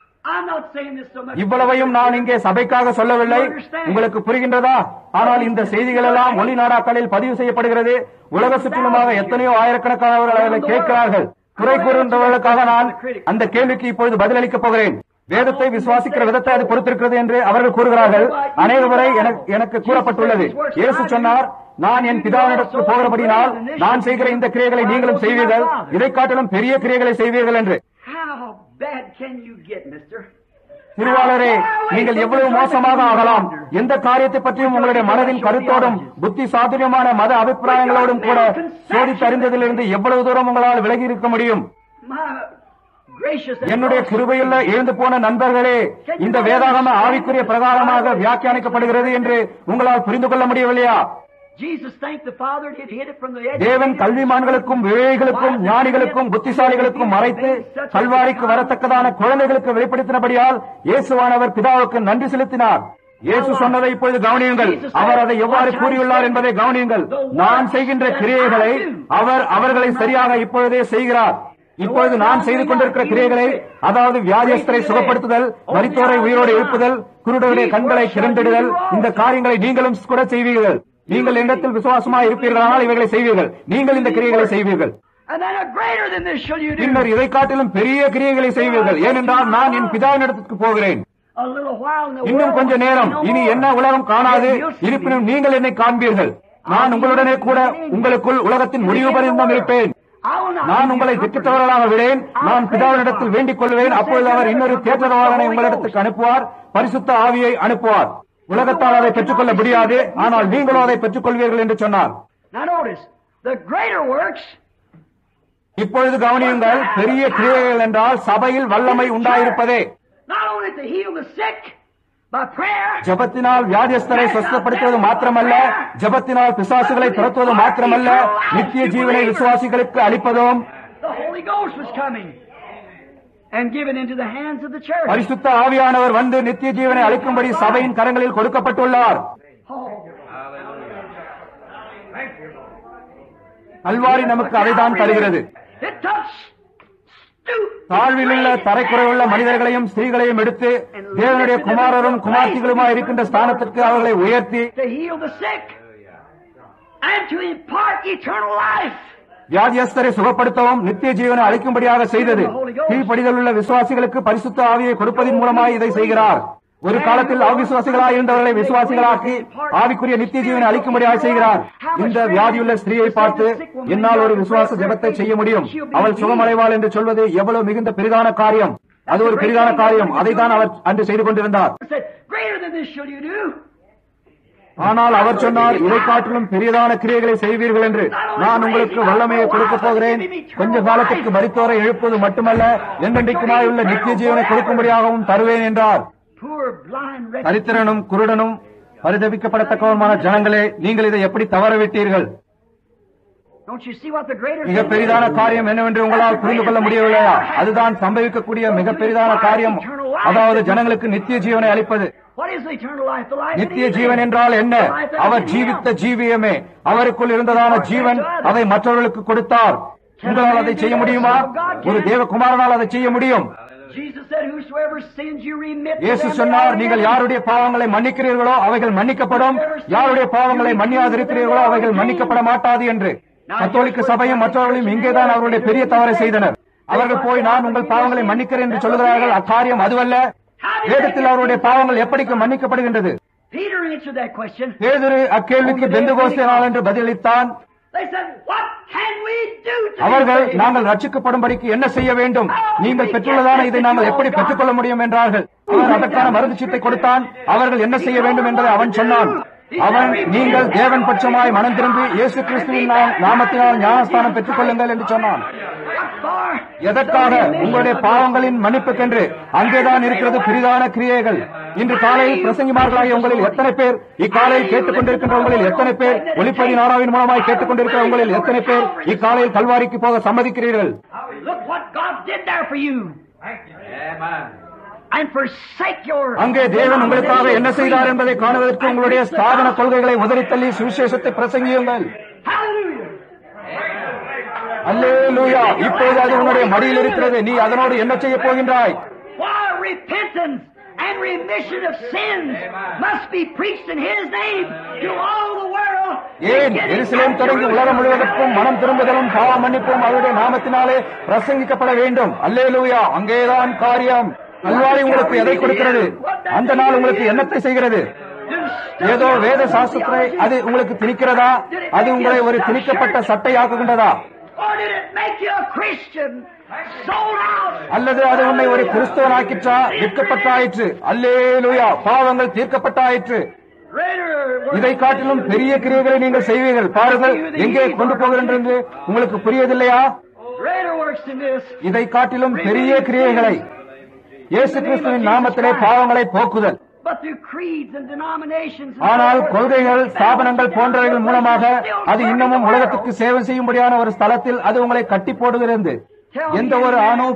இவ்வளவையும் நான் இங்கே சபைக்காக சொல்லவில்லை. உங்களுக்கு புரிகின்றதா? ஆனால் இந்த செய்திகள் எல்லாம் ஒளி நாடாக்களில் பதிவு செய்யப்படுகிறது. உலக சுற்றிலுமாக எத்தனையோ ஆயிரக்கணக்கானவர்கள் அதை கேட்கிறார்கள். குறை கூறுகின்றவர்களுக்காக நான் அந்த கேள்விக்கு இப்பொழுது பதிலளிக்கப் போகிறேன். வேதத்தை விசுவாசிக்கிற விதத்தை அது பொறுத்திருக்கிறது என்று அவர்கள் கூறுகிறார்கள். அநேக முறை எனக்கு கூறப்பட்டுள்ளது. இயேசு சொன்னார், நான் என் பிதாவினிடத்துக்கு போகிறபடினால் நான் செய்கிற இந்த கிரியைகளை நீங்களும் செய்வீர்கள், இதை காட்டிலும் பெரிய கிரியைகளை செய்வீர்கள் என்று. திருவாளரே, நீங்கள் எவ்வளவு மோசமாக ஆகலாம். எந்த காரியத்தை பற்றியும் உங்களுடைய மனதின் கருத்தோடும் புத்தி சாதுரியமான மத அபிப்பிராயங்களோடும் கூட சோதித்தறிந்ததிலிருந்து எவ்வளவு தூரம் உங்களால் விலகி இருக்க முடியும்? என்னுடைய கிருபையுள்ள எழுந்து போன நண்பர்களே, இந்த வேதாகம ஆவிக்குரிய பிரகாரமாக வியாக்கியானிக்கப்படுகிறது என்று உங்களால் புரிந்து கொள்ள முடியவில்லையா? தேவன் கல்விமான்களுக்கும் விவேகிகளுக்கும் ஞானிகளுக்கும் புத்திசாலிகளுக்கும் மறைத்து கல்வாரிக்கு வரத்தக்கதான குழந்தைகளுக்கு வெளிப்படுத்தினபடியால் இயேசுவானவர் பிதாவுக்கு நன்றி செலுத்தினார். இயேசு சொன்னதை இப்பொழுது கவனியுங்கள். அவர் அதை எவ்வாறு கூறியுள்ளார் என்பதை கவனியுங்கள். நான் செய்கின்ற கிரியைகளை அவர் அவர்களை சரியாக இப்பொழுதே செய்கிறார். இப்பொழுது நான் செய்து கொண்டிருக்கிற கிரியைகளை, அதாவது வியாதியஸ்தரை சுகப்படுத்துதல், மரித்தோரை உயிரோடு எழுப்புதல், குருடருடைய கண்களை திறந்திடுதல், இந்த காரியங்களை நீங்களும் கூட செய்வீர்கள். நீங்கள் இடத்தில் விசுவாசமாக இருப்பீர்களானால் இவைகளை செய்வீர்கள். நீங்கள் இந்த கிரியைகளை செய்வீர்கள். பின்னர் இதை காட்டிலும் பெரிய கிரியைகளை செய்வீர்கள். ஏனென்றால் நான் என் பிதாவினிடத்துக்கு போகிறேன். இன்னும் கொஞ்ச நேரம், இனி என்ன உலகம் காணாது, இருப்பினும் நீங்கள் என்னை காண்பீர்கள். நான் உங்களுடனே கூட உங்களுக்குள் உலகத்தின் முடிவு பரிந்தம் இருப்பேன். நான் உங்களை திட்டத்தவர்களாக விடேன். நான் பிதாவினிடத்தில் வேண்டிக் கொள்வேன். அப்பொழுது அவர் இன்னொரு தேற்றவாளனை உங்களிடத்துக்கு அனுப்புவார், பரிசுத்த ஆவியை அனுப்புவார். உலகத்தால் அதை பெற்றுக்கொள்ள முடியாது, ஆனால் நீங்களும் அதை பெற்றுக் கொள்வீர்கள் என்று சொன்னார். இப்பொழுது கவனியுங்கள். பெரிய கிரியைகள் என்றால் சபையில் வல்லமை உண்டாயிருப்பதே. ஜெபத்தினால் வியாதியஸ்தரை சுஸ்தப்படுத்துவது மாத்திரமல்ல, ஜெபத்தினால் பிசாசுகளை துரத்துவது மாத்திரமல்ல, நித்திய ஜீவனை விசுவாசிகளுக்கு அளிப்பதும் பரிசுத்த ஆவியானவர் வந்து நித்திய ஜீவனை அளிக்கும்படி சபையின் கரங்களில் கொடுக்கப்பட்டுள்ளார். கல்வாரி நமக்கு அதைதான் தருகிறது. தாழ்விலுள்ள தரைக்குறையுள்ள மனிதர்களையும் ஸ்திரீகளையும் எடுத்து தேவனுடைய குமாரரும் குமார்த்திகளுமாய் இருக்கின்ற ஸ்தானத்திற்கு அவர்களை உயர்த்தி வியாதியஸ்தரை சுகப்படுத்தவும் நித்திய ஜீவனை அளிக்கும்படியாக செய்தது. கீழ்ப்படிதல் உள்ள விசுவாசிகளுக்கு பரிசுத்த ஆவியை கொடுப்பதன் மூலமாய் இதை செய்கிறார். ஒரு காலத்தில் அவிசுவாசிகளாய் இருந்தவர்களை விசுவாசிகளாக்கி ஆவிக்குரிய நித்திய ஜீவனை அளிக்கும்படியாக செய்கிறார். இந்த வியாதியுள்ள ஸ்திரீயை பார்த்து என்னால் ஒரு விசுவாச ஜெபத்தை செய்ய முடியும், அவள் சுகமடைவாள் என்று சொல்வது எவ்வளவு மிகுந்த பெரிதான காரியம். அது ஒரு பெரிதான காரியம். அதைத்தான் அவர் அன்று செய்து கொண்டிருந்தார். ஆனால் அவர் சொன்னார், இதை காட்டிலும் பெரியதான கிரியைகளை செய்வீர்கள் என்று நான் உங்களுக்கு வல்லமையை கொடுக்கப் போகிறேன். கொஞ்ச காலத்திற்கு மரித்தோரை எழுப்புவது மட்டுமல்ல, என்றென்றைக்குமாய் உள்ள நித்திய ஜீவனை கொடுக்கும்படியாகவும் தருவேன் என்றார். தரித்திரனும் குருடனும் பரிதபிக்கப்படத்தக்கவருமான ஜனங்களே, நீங்கள் இதை எப்படி தவறவிட்டீர்கள்? மிக பெரிதான காரியம் என்னவென்று உங்களால் புரிந்து கொள்ள முடியவில்லையா? அதுதான் சம்பவிக்கக்கூடிய மிக பெரிதான காரியம், அதாவது ஜனங்களுக்கு நித்திய ஜீவனை அளிப்பது. நித்திய ஜீவன் என்றால் என்ன? அவர் ஜீவித்த ஜீவியமே. அவருக்குள் இருந்ததான ஜீவன் அதை மற்றவர்களுக்கு கொடுத்தார். உங்களால் அதை செய்ய முடியுமா? ஒரு தேவகுமாரனால் அதை செய்ய முடியும். இயேசு சொன்னார், நீங்கள் யாருடைய பாவங்களை மன்னிக்கிறீர்களோ அவைகள் மன்னிக்கப்படும், யாருடைய பாவங்களை மன்னியாதிருக்கிறீர்களோ அவைகள் மன்னிக்கப்பட மாட்டாது என்று. கத்தோலிக்க சபையும் மற்றவர்களையும் இங்கேதான் அவருடைய பெரிய தவறை செய்தனர். அவர்கள் போய் நான் உங்கள் பாவங்களை மன்னிக்கிறேன் என்று சொல்கிறார்கள். அக்காரியம் அதுவல்ல. வேதத்தில் அவருடைய பாவங்கள் எப்படிக்கு மன்னிக்கப்படுகின்றது? பேதுரு அக்கேள்விக்கு பெந்தெகோஸ்தே நாள் என்று பதிலளித்தான். அவர்கள் நாங்கள் ரட்சிக்கப்படும்படிக்கு என்ன செய்ய வேண்டும்? நீங்கள் பெற்றுள்ளதான இதை நாங்கள் எப்படி பெற்றுக்கொள்ள முடியும் என்றார்கள். அவர் அதற்கான மருந்து சீட்டை கொடுத்தான். அவர்கள் என்ன செய்ய வேண்டும் என்பதை அவன் சொன்னான். அவன், நீங்கள் தேவன் பட்சமாய் மனம் திரும்பி இயேசு கிறிஸ்துவின் நாமத்தினால் ஞானஸ்தானம் பெற்றுக் கொள்ளுங்கள் என்று சொன்னான். எதற்காக? உங்களுடைய பாவங்களின் மன்னிப்புக்கென்று. அங்கேதான் இருக்கிறது பெரிதான கிரியைகள். இன்று காலையில் பிரசங்கிமார்களாகிய உங்களில் எத்தனை பேர், இக்காலையில் கேட்டுக் கொண்டிருக்கின்ற உங்களில் எத்தனை பேர், ஒளிப்பதின் ஆராவின் மூலமாய் கேட்டுக் கொண்டிருக்கிற உங்களில் எத்தனை பேர் இக்காலையில் கல்வாரிக்கு போக சம்மதிக்கிறீர்கள்? அங்கே தேவன் உங்களுக்காக என்ன செய்தார் என்பதை காணுவதற்கு உங்களுடைய ஸ்தாபன கொள்கைகளை உதறித்தள்ளி சுவிசேஷத்தை பிரசங்கியுங்கள். அல்லேலூயா! இப்போது அது உன்னுடைய மடியில் இருக்கிறது. நீ அதனோடு என்ன செய்ய போகின்றாய்? And remission of sins must be preached in His name to all the world. ஏன் எருசலேம் தொடங்கி உலகம் முழுவதற்கும் மனம் திரும்புதலும் பாவ மன்னிப்பும் அவருடைய நாமத்தினாலே பிரசங்கிக்கப்பட வேண்டும். அல்லேலூயா! அங்கேதான் காரியம். கல்வாரி உங்களுக்கு எதை கொடுக்கிறது? அந்த நாள் உங்களுக்கு என்னத்தை செய்கிறது? ஏதோ வேத சாஸ்திரத்தை அது உங்களுக்கு திணிக்கிறதா? அது உங்களை ஒரு திணிக்கப்பட்ட சட்டையாக்குகின்றதா? அல்லது அது உன்னை ஒரு கிறிஸ்தவனாக்கிற்றா? விற்கப்பட்டாயிற்று. அல்லேலூயா! பாவங்கள் தீர்க்கப்பட்டாயிற்று. இதை காட்டிலும் பெரிய கிரியைகளை நீங்கள் செய்வீர்கள். பாருங்கள், எங்கே கொண்டு போகிறேன் என்று உங்களுக்கு புரியவில்லையா? இதை காட்டிலும் பெரிய கிரியைகளை, இயேசு கிறிஸ்துவின் நாமத்திலே பாவங்களை போக்குதல். ஆனால் கொள்கைகள், ஸ்தாபனங்கள் போன்றவைகள் மூலமாக அது இன்னமும் உலகத்துக்கு சேவை செய்யும்படியான ஒரு ஸ்தலத்தில் அது உங்களை கட்டி போடுகிறது. எந்த ஒரு ஆணோ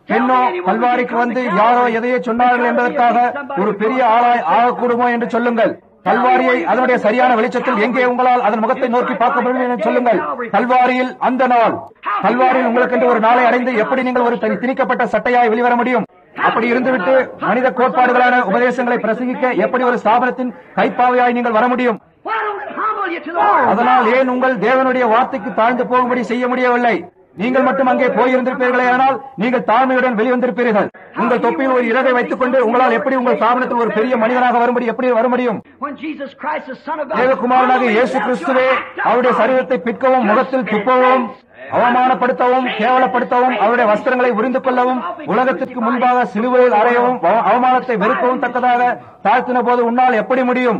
பெண்ணோ கல்வாரிக்கு வந்து யாரோ எதையோ சொன்னார்கள் என்பதற்காக ஒரு பெரிய ஆளாய் ஆகக்கூடுமோ என்று சொல்லுங்கள். கல்வாரியை அதனுடைய சரியான வெளிச்சத்தில் எங்கே உங்களால் அதன் முகத்தை நோக்கி பார்க்க முடியும் என்று சொல்லுங்கள். கல்வாரியில் அந்த நாள், கல்வாரியில் உங்களுக்கு ஒரு நாளை அடைந்து எப்படி நீங்கள் ஒரு திணிக்கப்பட்ட சட்டையாய் வெளிவர முடியும்? அப்படி இருந்துவிட்டு மனித கோட்பாடுகளான உபதேசங்களை பிரசங்கிக்க எப்படி ஒரு ஸ்தாபனத்தின் கைப்பாவையாய் நீங்கள் வர முடியும்? அதனால் ஏன் உங்கள் தேவனுடைய வார்த்தைக்கு தாழ்ந்து போகும்படி செய்ய முடியவில்லை? நீங்கள் மட்டும் அங்கே போயிருந்திருப்பீர்களே, ஆனால் நீங்கள் தாழ்மையுடன் வெளிவந்திருப்பீர்கள். உங்கள் தொப்பியில் ஒரு இறகை வைத்துக் கொண்டு உங்களால் எப்படி உங்கள் ஸ்தாபனத்தில் ஒரு பெரிய மனிதனாக வரும்படி எப்படி வர முடியும்? தேவகுமாரனாக இயேசு கிறிஸ்துவே அவருடைய சரீரத்தை பிற்கவும், முகத்தில் துப்பவும், அவமானப்படுத்தவும், கேவலப்படுத்தவும், அவருடைய வஸ்திரங்களை உரிந்து கொள்ளவும், உலகத்திற்கு முன்பாக சிலுவையில் அறையவும், அவமானத்தை வெறுக்கவும் தக்கதாக தாழ்த்தின போது உன்னால் எப்படி முடியும்?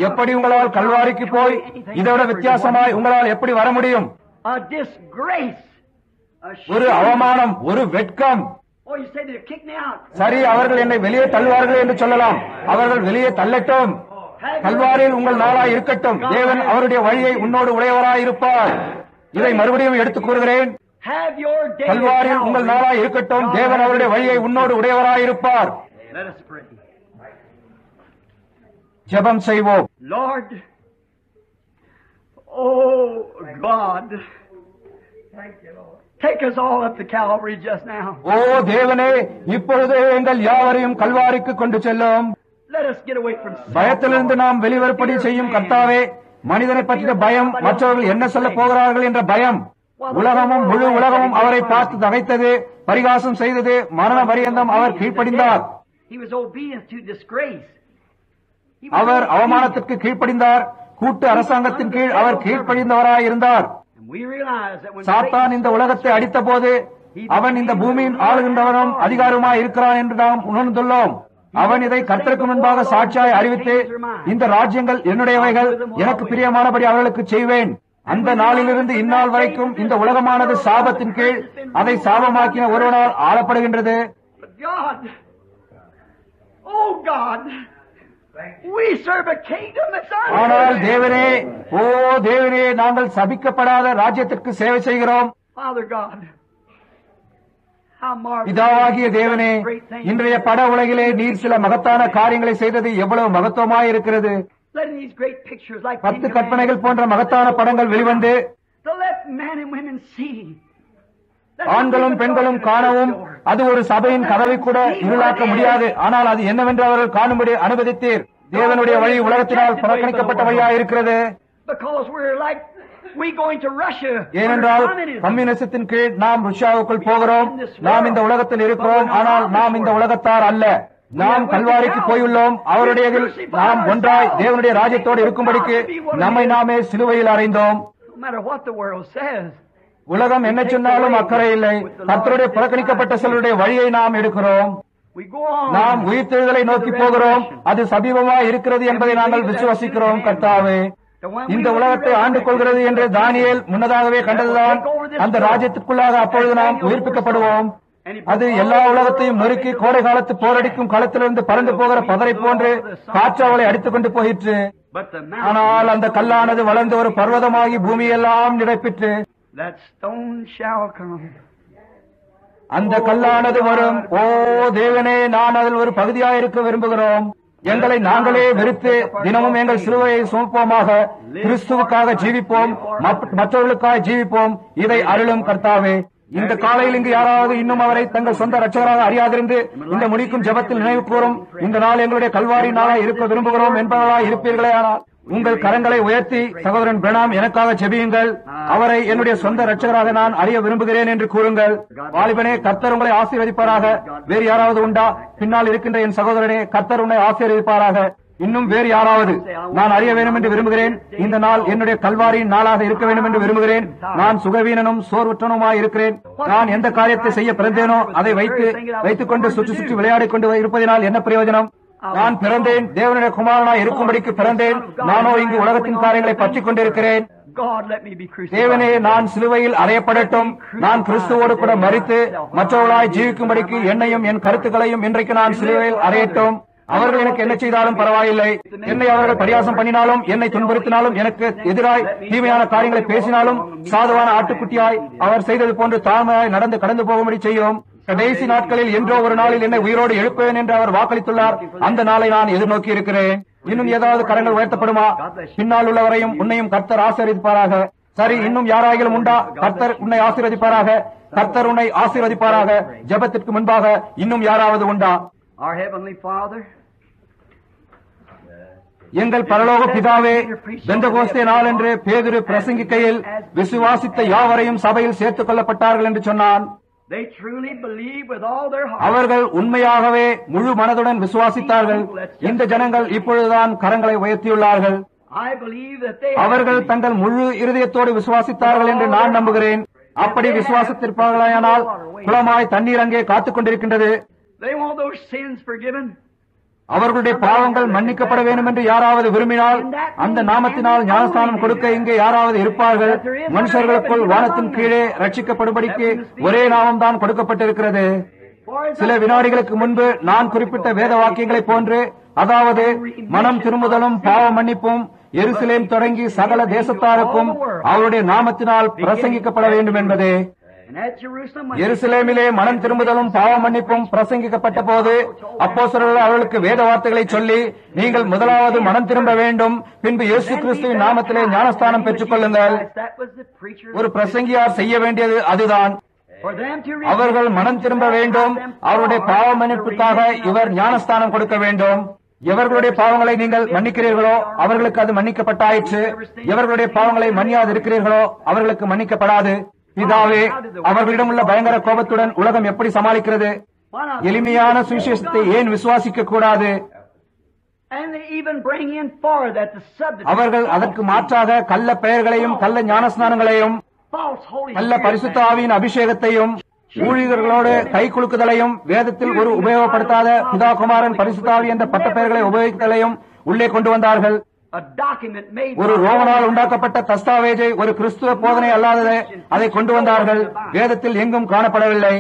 எப்படி உங்களால் கல்வாரிக்கு போய் இதோட வித்தியாசமாய் உங்களால் எப்படி வர முடியும்? ஒரு அவமானம், ஒரு வெட்கம். Oh, you say they'll kick me out. சரி, அவர்கள் என்னை வெளியே தள்ளுவார்கள் என்று சொல்லலாம். அவர்கள் வெளியே தள்ளட்டும். கல்வாரியில் உங்கள் நாளாய் இருக்கட்டும். தேவன் அவருடைய வழியை உன்னோடு உடையவராய் இருப்பார். இதை மறுபடியும் எடுத்துக் கூறுகிறேன். Have your day. கல்வாரியில் உங்கள் நாளாய் இருக்கட்டும். தேவன் அவருடைய வழியை உன்னோடு உடையவராய் இருப்பார். Let us pray. ஜெபம் செய்வோம். Lord, oh God, take us all up to Calvary just now. ஓ தேவனே, இப்பொழுது எங்கள் யாவரையும் கல்வாரிக்கு கொண்டு செல்லும். Let us get away from பயத்திலிருந்து நாம் வெளிவரப்படி செய்யும் கர்த்தாவே. மனிதனை பற்றிய பயம், மற்றவர்கள் என்ன சொல்ல போகிறார்கள் என்ற பயம், உலகமும் முழு உலகமும் அவரை பார்த்து தகைத்தது, பரிகாசம் செய்தது. மரண பரியந்தம் அவர் கீழ்ப்படிந்தார். He was obedient to disgrace. அவர் அவமானத்திற்கு கீழ்ப்படிந்தார். கூட்டு அரசாங்கத்தின் கீழ் அவர் கீழ்ப்படிந்தவராய் இருந்தார். We realize that when சாத்தான் இந்த உலகத்தை அடித்த போது அவன் இந்த பூமியின் ஆளுகின்றவனும் அதிகாரமாய் இருக்கிறான் என்று நாம் உணர்ந்துள்ளோம். அவன் இதை கர்த்தருக்கு முன்பாக சாட்சியாய் அறிவித்து, இந்த ராஜ்யங்கள் என்னுடையவைகள், எனக்கு பிரியமானபடி அவர்களுக்கு செய்வேன். அந்த நாளிலிருந்து இந்நாள் வரைக்கும் இந்த உலகமானது சாபத்தின் கீழ் அதை சாபமாக்கின ஒருவனால் ஆளப்படுகின்றது. God, oh God, we serve a kingdom that's ஆனால் unlimited. தேவனே, ஓ தேவனே, நாங்கள் சபிக்கப்படாத ராஜ்யத்திற்கு சேவை செய்கிறோம். Father God, how marvelous. பிதாவாகிய தேவனே, இன்றைய பட உலகிலே நீர் சில மகத்தான காரியங்களை செய்தது எவ்வளவு மகத்துவமாய் இருக்கிறது. Letting these great pictures like 10 கற்பனைகள் போன்ற மகத்தான படங்கள் வெளிவந்து to let men and women see. ஆண்களும் பெண்களும் காணவும், அது ஒரு சபையின் கதவை கூட இருளாக்க முடியாது. ஆனால் அது என்னவென்று அவர்கள் காணும்படி அனுமதித்தீர். தேவனுடைய வழி உலகத்தினால் புறக்கணிக்கப்பட்ட வழியாக இருக்கிறது. Because we're like we going to Russia. ஏனென்றால் கம்யூனிசத்தின் கீழ் நாம் ரஷ்யாவுக்குள் போகிறோம். நாம் இந்த உலகத்தில் இருக்கிறோம், ஆனால் நாம் இந்த உலகத்தார் அல்ல. நாம் கல்வாரிக்கு போயுள்ளோம். அவருடைய நாம் ஒன்றாய் தேவனுடைய ராஜ்யத்தோடு இருக்கும்படிக்கு நம்மை நாமே சிலுவையில் அறைந்தோம். No matter what the world says. உலகம் என்ன சொன்னாலும் அக்கறை இல்லை. கர்த்தருடைய புறக்கணிக்கப்பட்ட சிலருடைய வழியை நாம் எடுக்கிறோம். We go on. நாம் உயிர்த்தெழுதலை நோக்கி போகிறோம். அது சமீபமாய் இருக்கிறது என்பதை நாங்கள் விசுவாசிக்கிறோம். கர்த்தாவே, இந்த உலகத்தை ஆண்டு கொள்கிறது என்று தானியேல் முன்னதாகவே கண்டதுதான். அந்த ராஜ்யத்துக்குள்ளாக அப்பொழுது நாம் உயிர்ப்பிக்கப்படுவோம். அது எல்லா உலகத்தையும் நொறுக்கி கோடை காலத்து போரடிக்கும் களத்திலிருந்து பறந்து போகிற பதரை போன்று காற்று அவளை அடித்துக் கொண்டு போயிற்று. But the ஆனால் அந்த கல்லானது வளர்ந்து ஒரு பர்வதமாகி பூமியெல்லாம் நிரப்பிற்று. that stone shall come. அந்த கல்லானது வரும். ஓ தேவனே, நான் அதில் ஒரு பகுதியாக இருக்க விரும்புகிறோம். எங்களை நாங்களே வெறுத்து தினமும் எங்கள் சிலுவையை சுமப்போமாக. கிறிஸ்துவுக்காக ஜீவிப்போம், மற்றவர்களுக்காக ஜீவிப்போம். இதை அருளும் கர்த்தாவே. இந்த காலையில் இங்கு யாராவது இன்னும் அவரை தங்கள் சொந்த ரட்சகராக அறியாதிருந்து இந்த முடிக்கும் ஜெபத்தில் நினைவு கூறும், இந்த நாள் எங்களுடைய கல்வாரி நாளாக இருக்க விரும்புகிறோம் என்பவர்களாக இருப்பீர்களே, ஆனால் உங்கள் கரங்களை உயர்த்தி, சகோதரன் பிரணாம் எனக்காக ஜெபியுங்கள், அவரை என்னுடைய சொந்த ரட்சகராக நான் அறிய விரும்புகிறேன் என்று கூறுங்கள். வாலிபனே, கர்த்தர் உங்களை ஆசீர்வதிப்பாராக. வேறு யாராவது உண்டா? பின்னால் இருக்கின்ற என் சகோதரனே, கர்த்தர் உன்னை ஆசீர்வதிப்பாராக. இன்னும் வேறு யாராவது? நான் அறிய வேண்டும் என்று விரும்புகிறேன். இந்த நாள் என்னுடைய கல்வாரியின் நாளாக இருக்க வேண்டும் என்று விரும்புகிறேன். நான் சுகவீனனும் சோர்வுற்றனுமாய் இருக்கிறேன். நான் எந்த காரியத்தை செய்ய பிறந்தேனோ அதை வைத்துக் கொண்டு சுற்றி சுற்றி விளையாடிக் கொண்டு இருப்பதனால் என்ன பிரயோஜனம்? நான் பிறந்தேன், தேவனுடைய குமாரனாய் இருக்கும்படிக்கு பிறந்தேன். நானோ இங்கு உலகத்தின் காரியங்களை பற்றிக் கொண்டிருக்கிறேன். தேவனே, நான் சிலுவையில் அறையப்படட்டும். நான் கிறிஸ்துவோடு கூட மரித்து மற்றவர்களாய் ஜீவிக்கும்படிக்கு என்னையும் என் கருத்துக்களையும் இன்றைக்கு நான் சிலுவையில் அறையட்டும். அவர்கள் எனக்கு என்ன செய்தாலும் பரவாயில்லை. என்னை அவர்கள் பரியாசம் பண்ணினாலும், என்னை துன்புறுத்தினாலும், எனக்கு எதிராய் தீமையான காரியங்களை பேசினாலும், சாதுவான ஆட்டுக்குட்டியாய் அவர் செய்தது போன்று தாழ்மையாய் நடந்து கடந்து போகும்படி செய்யும். கடைசி நாட்களில் என்றோ ஒரு நாளில் என்னை உயிரோடு எழுப்பேன் என்று அவர் வாக்களித்துள்ளார். அந்த நாளை நான் எதிர்நோக்கி இருக்கிறேன். இன்னும் ஏதாவது கரங்கள் உயர்த்தப்படுமா? பின்னால் உள்ளவரையும் உன்னையும் கர்த்தர் ஆசீர்வதிப்பாராக. சரி, இன்னும் யாராகிலும் உண்டா? கர்த்தர் உன்னை ஆசீர்வதிப்பாராக. கர்த்தர் உன்னை ஆசீர்வதிப்பாராக. ஜெபத்திற்கு முன்பாக இன்னும் யாராவது உண்டா? Our Heavenly Father, எங்கள் பரலோக பிதாவே, பெந்தகோஸ்தே நாள் என்று பேதுரு பிரசங்கிக்கையில் விசுவாசித்த யாவரையும் சபையில் சேர்த்துக் கொள்ளப்பட்டார்கள் என்று சொன்னான். they truly believe with all their heart. அவர்கள் உண்மையாகவே முழு மனதுடன் விசுவாசித்தார்கள். இந்த ஜனங்கள் இப்பொழுதுதான் கரங்களை உயர்த்தியுள்ளார்கள். I believe that they அவர்கள் தங்கள் முழு இருதயத்தோடு விசுவாசித்தார்கள் என்று நான் நம்புகிறேன். அப்படி விசுவாசித்திருப்பார்களானால் குளமாய் தண்ணீர் அங்கே காத்துக் கொண்டிருக்கின்றது. they want those sins forgiven. அவர்களுடைய பாவங்கள் மன்னிக்கப்பட வேண்டும் என்று யாராவது விரும்பினால் அந்த நாமத்தினால் ஞானஸ்தானம் கொடுக்க இங்கே யாராவது இருப்பார்கள். மனுஷர்களுக்குள் வானத்தின் கீழே ரட்சிக்கப்படும்படிக்கு ஒரே நாமம் தான் கொடுக்கப்பட்டிருக்கிறது. சில வினாடிகளுக்கு முன்பு நான் குறிப்பிட்ட வேத வாக்கியங்களைப் போன்று, அதாவது மனம் திரும்புதலும் பாவ மன்னிப்பும் எருசலேம் தொடங்கி சகல தேசத்தாருக்கும் அவருடைய நாமத்தினால் பிரசங்கிக்கப்பட வேண்டும் என்பதே. எருசலேமிலே மனம் திரும்புதலும் பாவ மன்னிப்பும் பிரசங்கிக்கப்பட்ட போது அப்போஸ்தலர்கள் அவர்களுக்கு வேத வார்த்தைகளை சொல்லி, நீங்கள் முதலாவது மனம் திரும்ப வேண்டும், பின்பு இயேசு கிறிஸ்துவின் நாமத்திலே ஞானஸ்தானம் பெற்றுக் கொள்ளுங்கள். ஒரு பிரசங்கியார் செய்ய வேண்டியது அதுதான். அவர்கள் மனம் திரும்ப வேண்டும். அவருடைய பாவ மன்னிப்புக்காக இவர் ஞானஸ்தானம் கொடுக்க வேண்டும். எவர்களுடைய பாவங்களை நீங்கள் மன்னிக்கிறீர்களோ அவர்களுக்கு அது மன்னிக்கப்பட்டாயிற்று. எவர்களுடைய பாவங்களை மன்னியாது இருக்கிறீர்களோ அவர்களுக்கு மன்னிக்கப்படாது. பிதாவே, அவர்களிடம் உள்ள பயங்கர கோபத்துடன் உலகம் எப்படி சமாளிக்கிறது? எளிமையான சுவிசேஷத்தை ஏன் விசுவாசிக்க கூடாது? அவர்கள் அதற்கு மாற்றாக கள்ள பெயர்களையும் கள்ள ஞானஸ்நானங்களையும் கள்ள பரிசுத்த ஆவியின் அபிஷேகத்தையும் ஊழியர்களோடு கை குலுக்குதலையும் வேதத்தில் ஒரு உபயோகப்படுத்தாத பிதா குமாரன் பரிசுத்தாவி என்ற பட்ட பெயர்களை உபயோகித்தலையும் உள்ளே கொண்டு வந்தார்கள். ஒரு ரோமனால் உண்டாக்கப்பட்ட தஸ்தாவேஜை, ஒரு கிறிஸ்துவ போதனை அல்லாததை அதை கொண்டு வந்தார்கள். வேதத்தில் எங்கும் காணப்படவில்லை.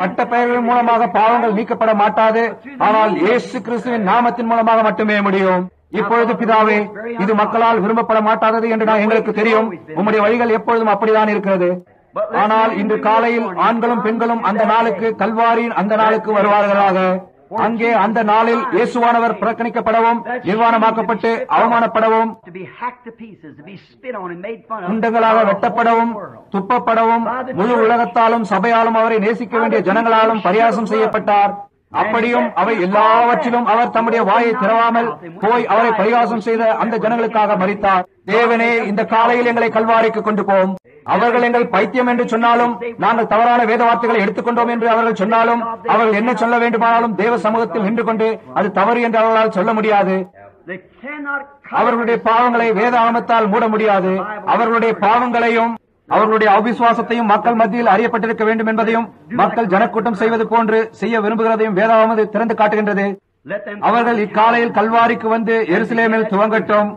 பட்ட பெயர்கள் மூலமாக பாவங்கள் நீக்கப்பட மாட்டாது, ஆனால் இயேசு கிறிஸ்துவின் நாமத்தின் மூலமாக மட்டுமே முடியும். இப்பொழுது பிதாவே, இது மக்களால் விரும்பப்பட மாட்டாதது என்று நான் எங்களுக்கு தெரியும். உம்முடைய வழிகள் எப்பொழுதும் அப்படித்தான் இருக்கிறது. ஆனால் இன்று காலையில் ஆண்களும் பெண்களும் அந்த நாளுக்கு, கல்வாரியின் அந்த நாளுக்கு வருவார்களாக. அங்கே அந்த நாளில் இயேசுவானவர் புறக்கணிக்கப்படவும் நிர்வாணமாக்கப்பட்டு அவமானப்படவும் துண்டங்களாக வெட்டப்படவும் துப்பப்படவும் முழு உலகத்தாலும் சபையாலும் அவரை நேசிக்க வேண்டிய ஜனங்களாலும் பரியாசம் செய்யப்பட்டார். அப்படியும் அவை எல்லாவற்றிலும் அவர் தம்முடைய வாயை திறவாமல் போய் அவரை பரிகாசம் செய்த அந்த ஜனங்களுக்காக மரித்தார். தேவனே, இந்த காலையில் எங்களை கல்வாரிக்கு கொண்டு போம். அவர்கள் எங்கள் பைத்தியம் என்று சொன்னாலும், நாங்கள் தவறான வேத வார்த்தைகளை எடுத்துக்கொண்டோம் என்று அவர்கள் சொன்னாலும், அவர்கள் என்ன சொல்ல வேண்டுமானாலும் தேவ சமூகத்தில் நின்று கொண்டு அது தவறு என்று அவர்களால் சொல்ல முடியாது. அவர்களுடைய பாவங்களை வேத ஆமத்தால் மூட முடியாது. அவர்களுடைய பாவங்களையும் அவர்களுடைய அவிசுவாசத்தையும் மக்கள் மத்தியில் அறியப்பட்டிருக்க வேண்டும் என்பதையும் மக்கள் ஜனக்கூட்டம் செய்வது போன்று செய்ய விரும்புகிறதையும் வேதாகமது திறந்து காட்டுகின்றது. அவர்கள் இக்காலையில் கல்வாரிக்கு வந்து எருசலேமில் துவங்கட்டும்.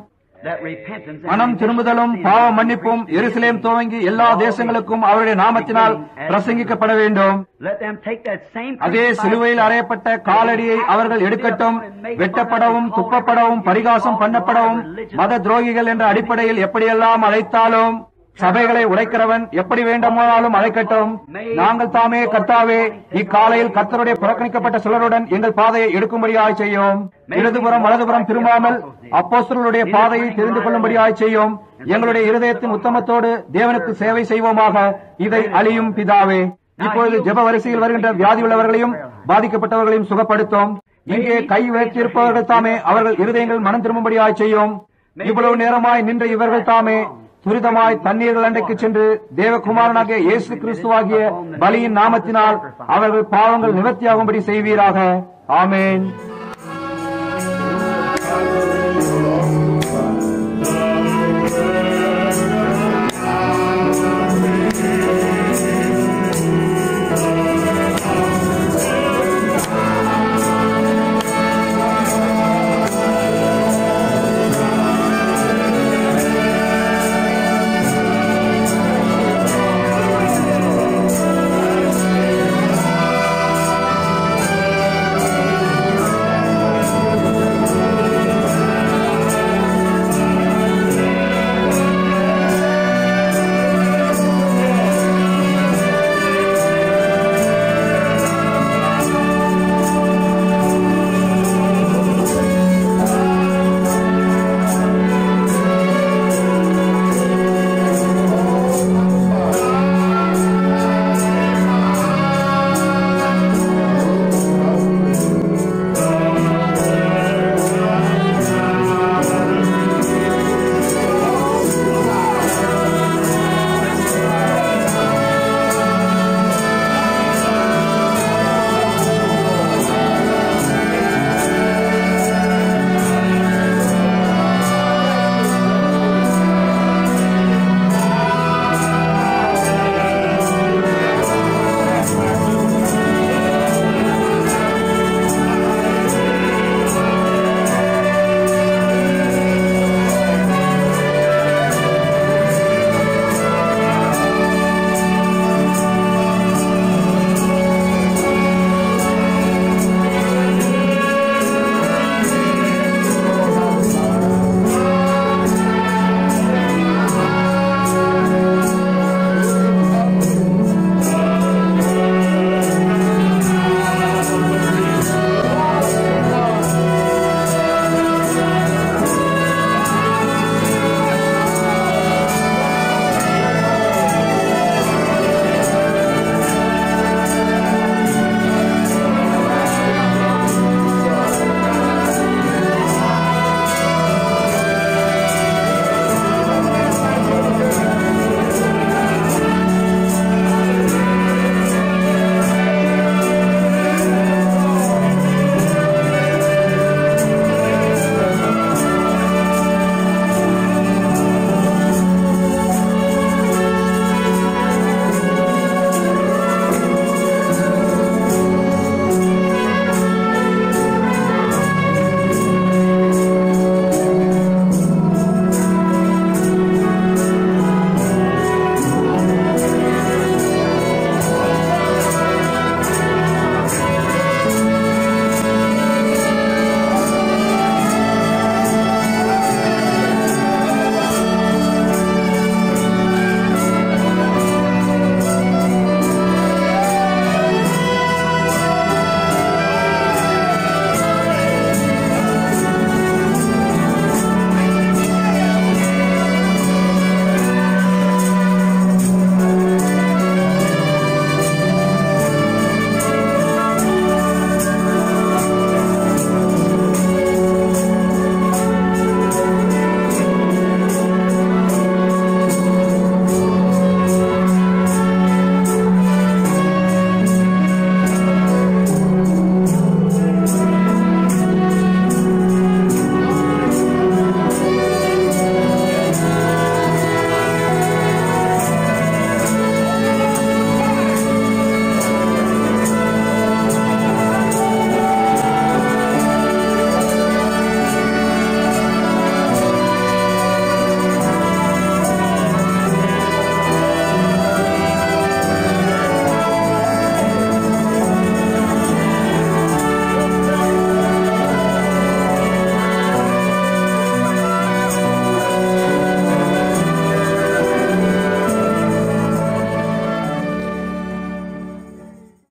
மனம் திரும்புதலும் பாவ மன்னிப்பும் எருசலேம் துவங்கி எல்லா தேசங்களுக்கும் அவருடைய நாமத்தினால் பிரசங்கிக்கப்பட வேண்டும். அதே சிலுவையில் அறையப்பட்ட காலடியை அவர்கள் எடுக்கட்டும். வெட்டப்படவும் துப்பப்படவும் பரிகாசம் பண்ணப்படவும் மத துரோகிகள் என்ற அடிப்படையில் எப்படியெல்லாம் அழைத்தாலும், சபைகளை உடைக்கிறவன் எப்படி வேண்டுமானாலும் அழைக்கட்டும். நாங்கள் தாமே கர்த்தாவே, இக்காலையில் கர்த்தருடைய புறக்கணிக்கப்பட்ட சிலருடன் எங்கள் பாதையை எடுக்கும்படியாய் செய்யும். இடதுபுறம் வலதுபுறம் திரும்பாமல் அப்போஸ்தலருடைய பாதையை தெரிந்து கொள்ளும்படியாய் செய்யும். எங்களுடைய இருதயத்தின் உத்தமத்தோடு தேவனுக்கு சேவை செய்வோமாக. இதை அழியும் பிதாவே. இப்பொழுது ஜெப வரிசையில் வருகின்ற வியாதி உள்ளவர்களையும் பாதிக்கப்பட்டவர்களையும் சுகப்படுத்தும். இங்கே கை வைத்திருப்பவர்கள் தாமே அவர்கள் இருதயங்கள் மனம் திரும்பும்படியாய் செய்யும். இவ்வளவு நேரமாய் நின்ற இவர்கள் தாமே துரிதமாய் தண்ணீர்கள் அண்டைக்கு சென்று தேவகுமாரனாகிய இயேசு கிறிஸ்துவாகிய பலியின் நாமத்தினால் அவர்கள் பாவங்கள் நிவர்த்தியாகும்படி செய்வீராக. ஆமேன்.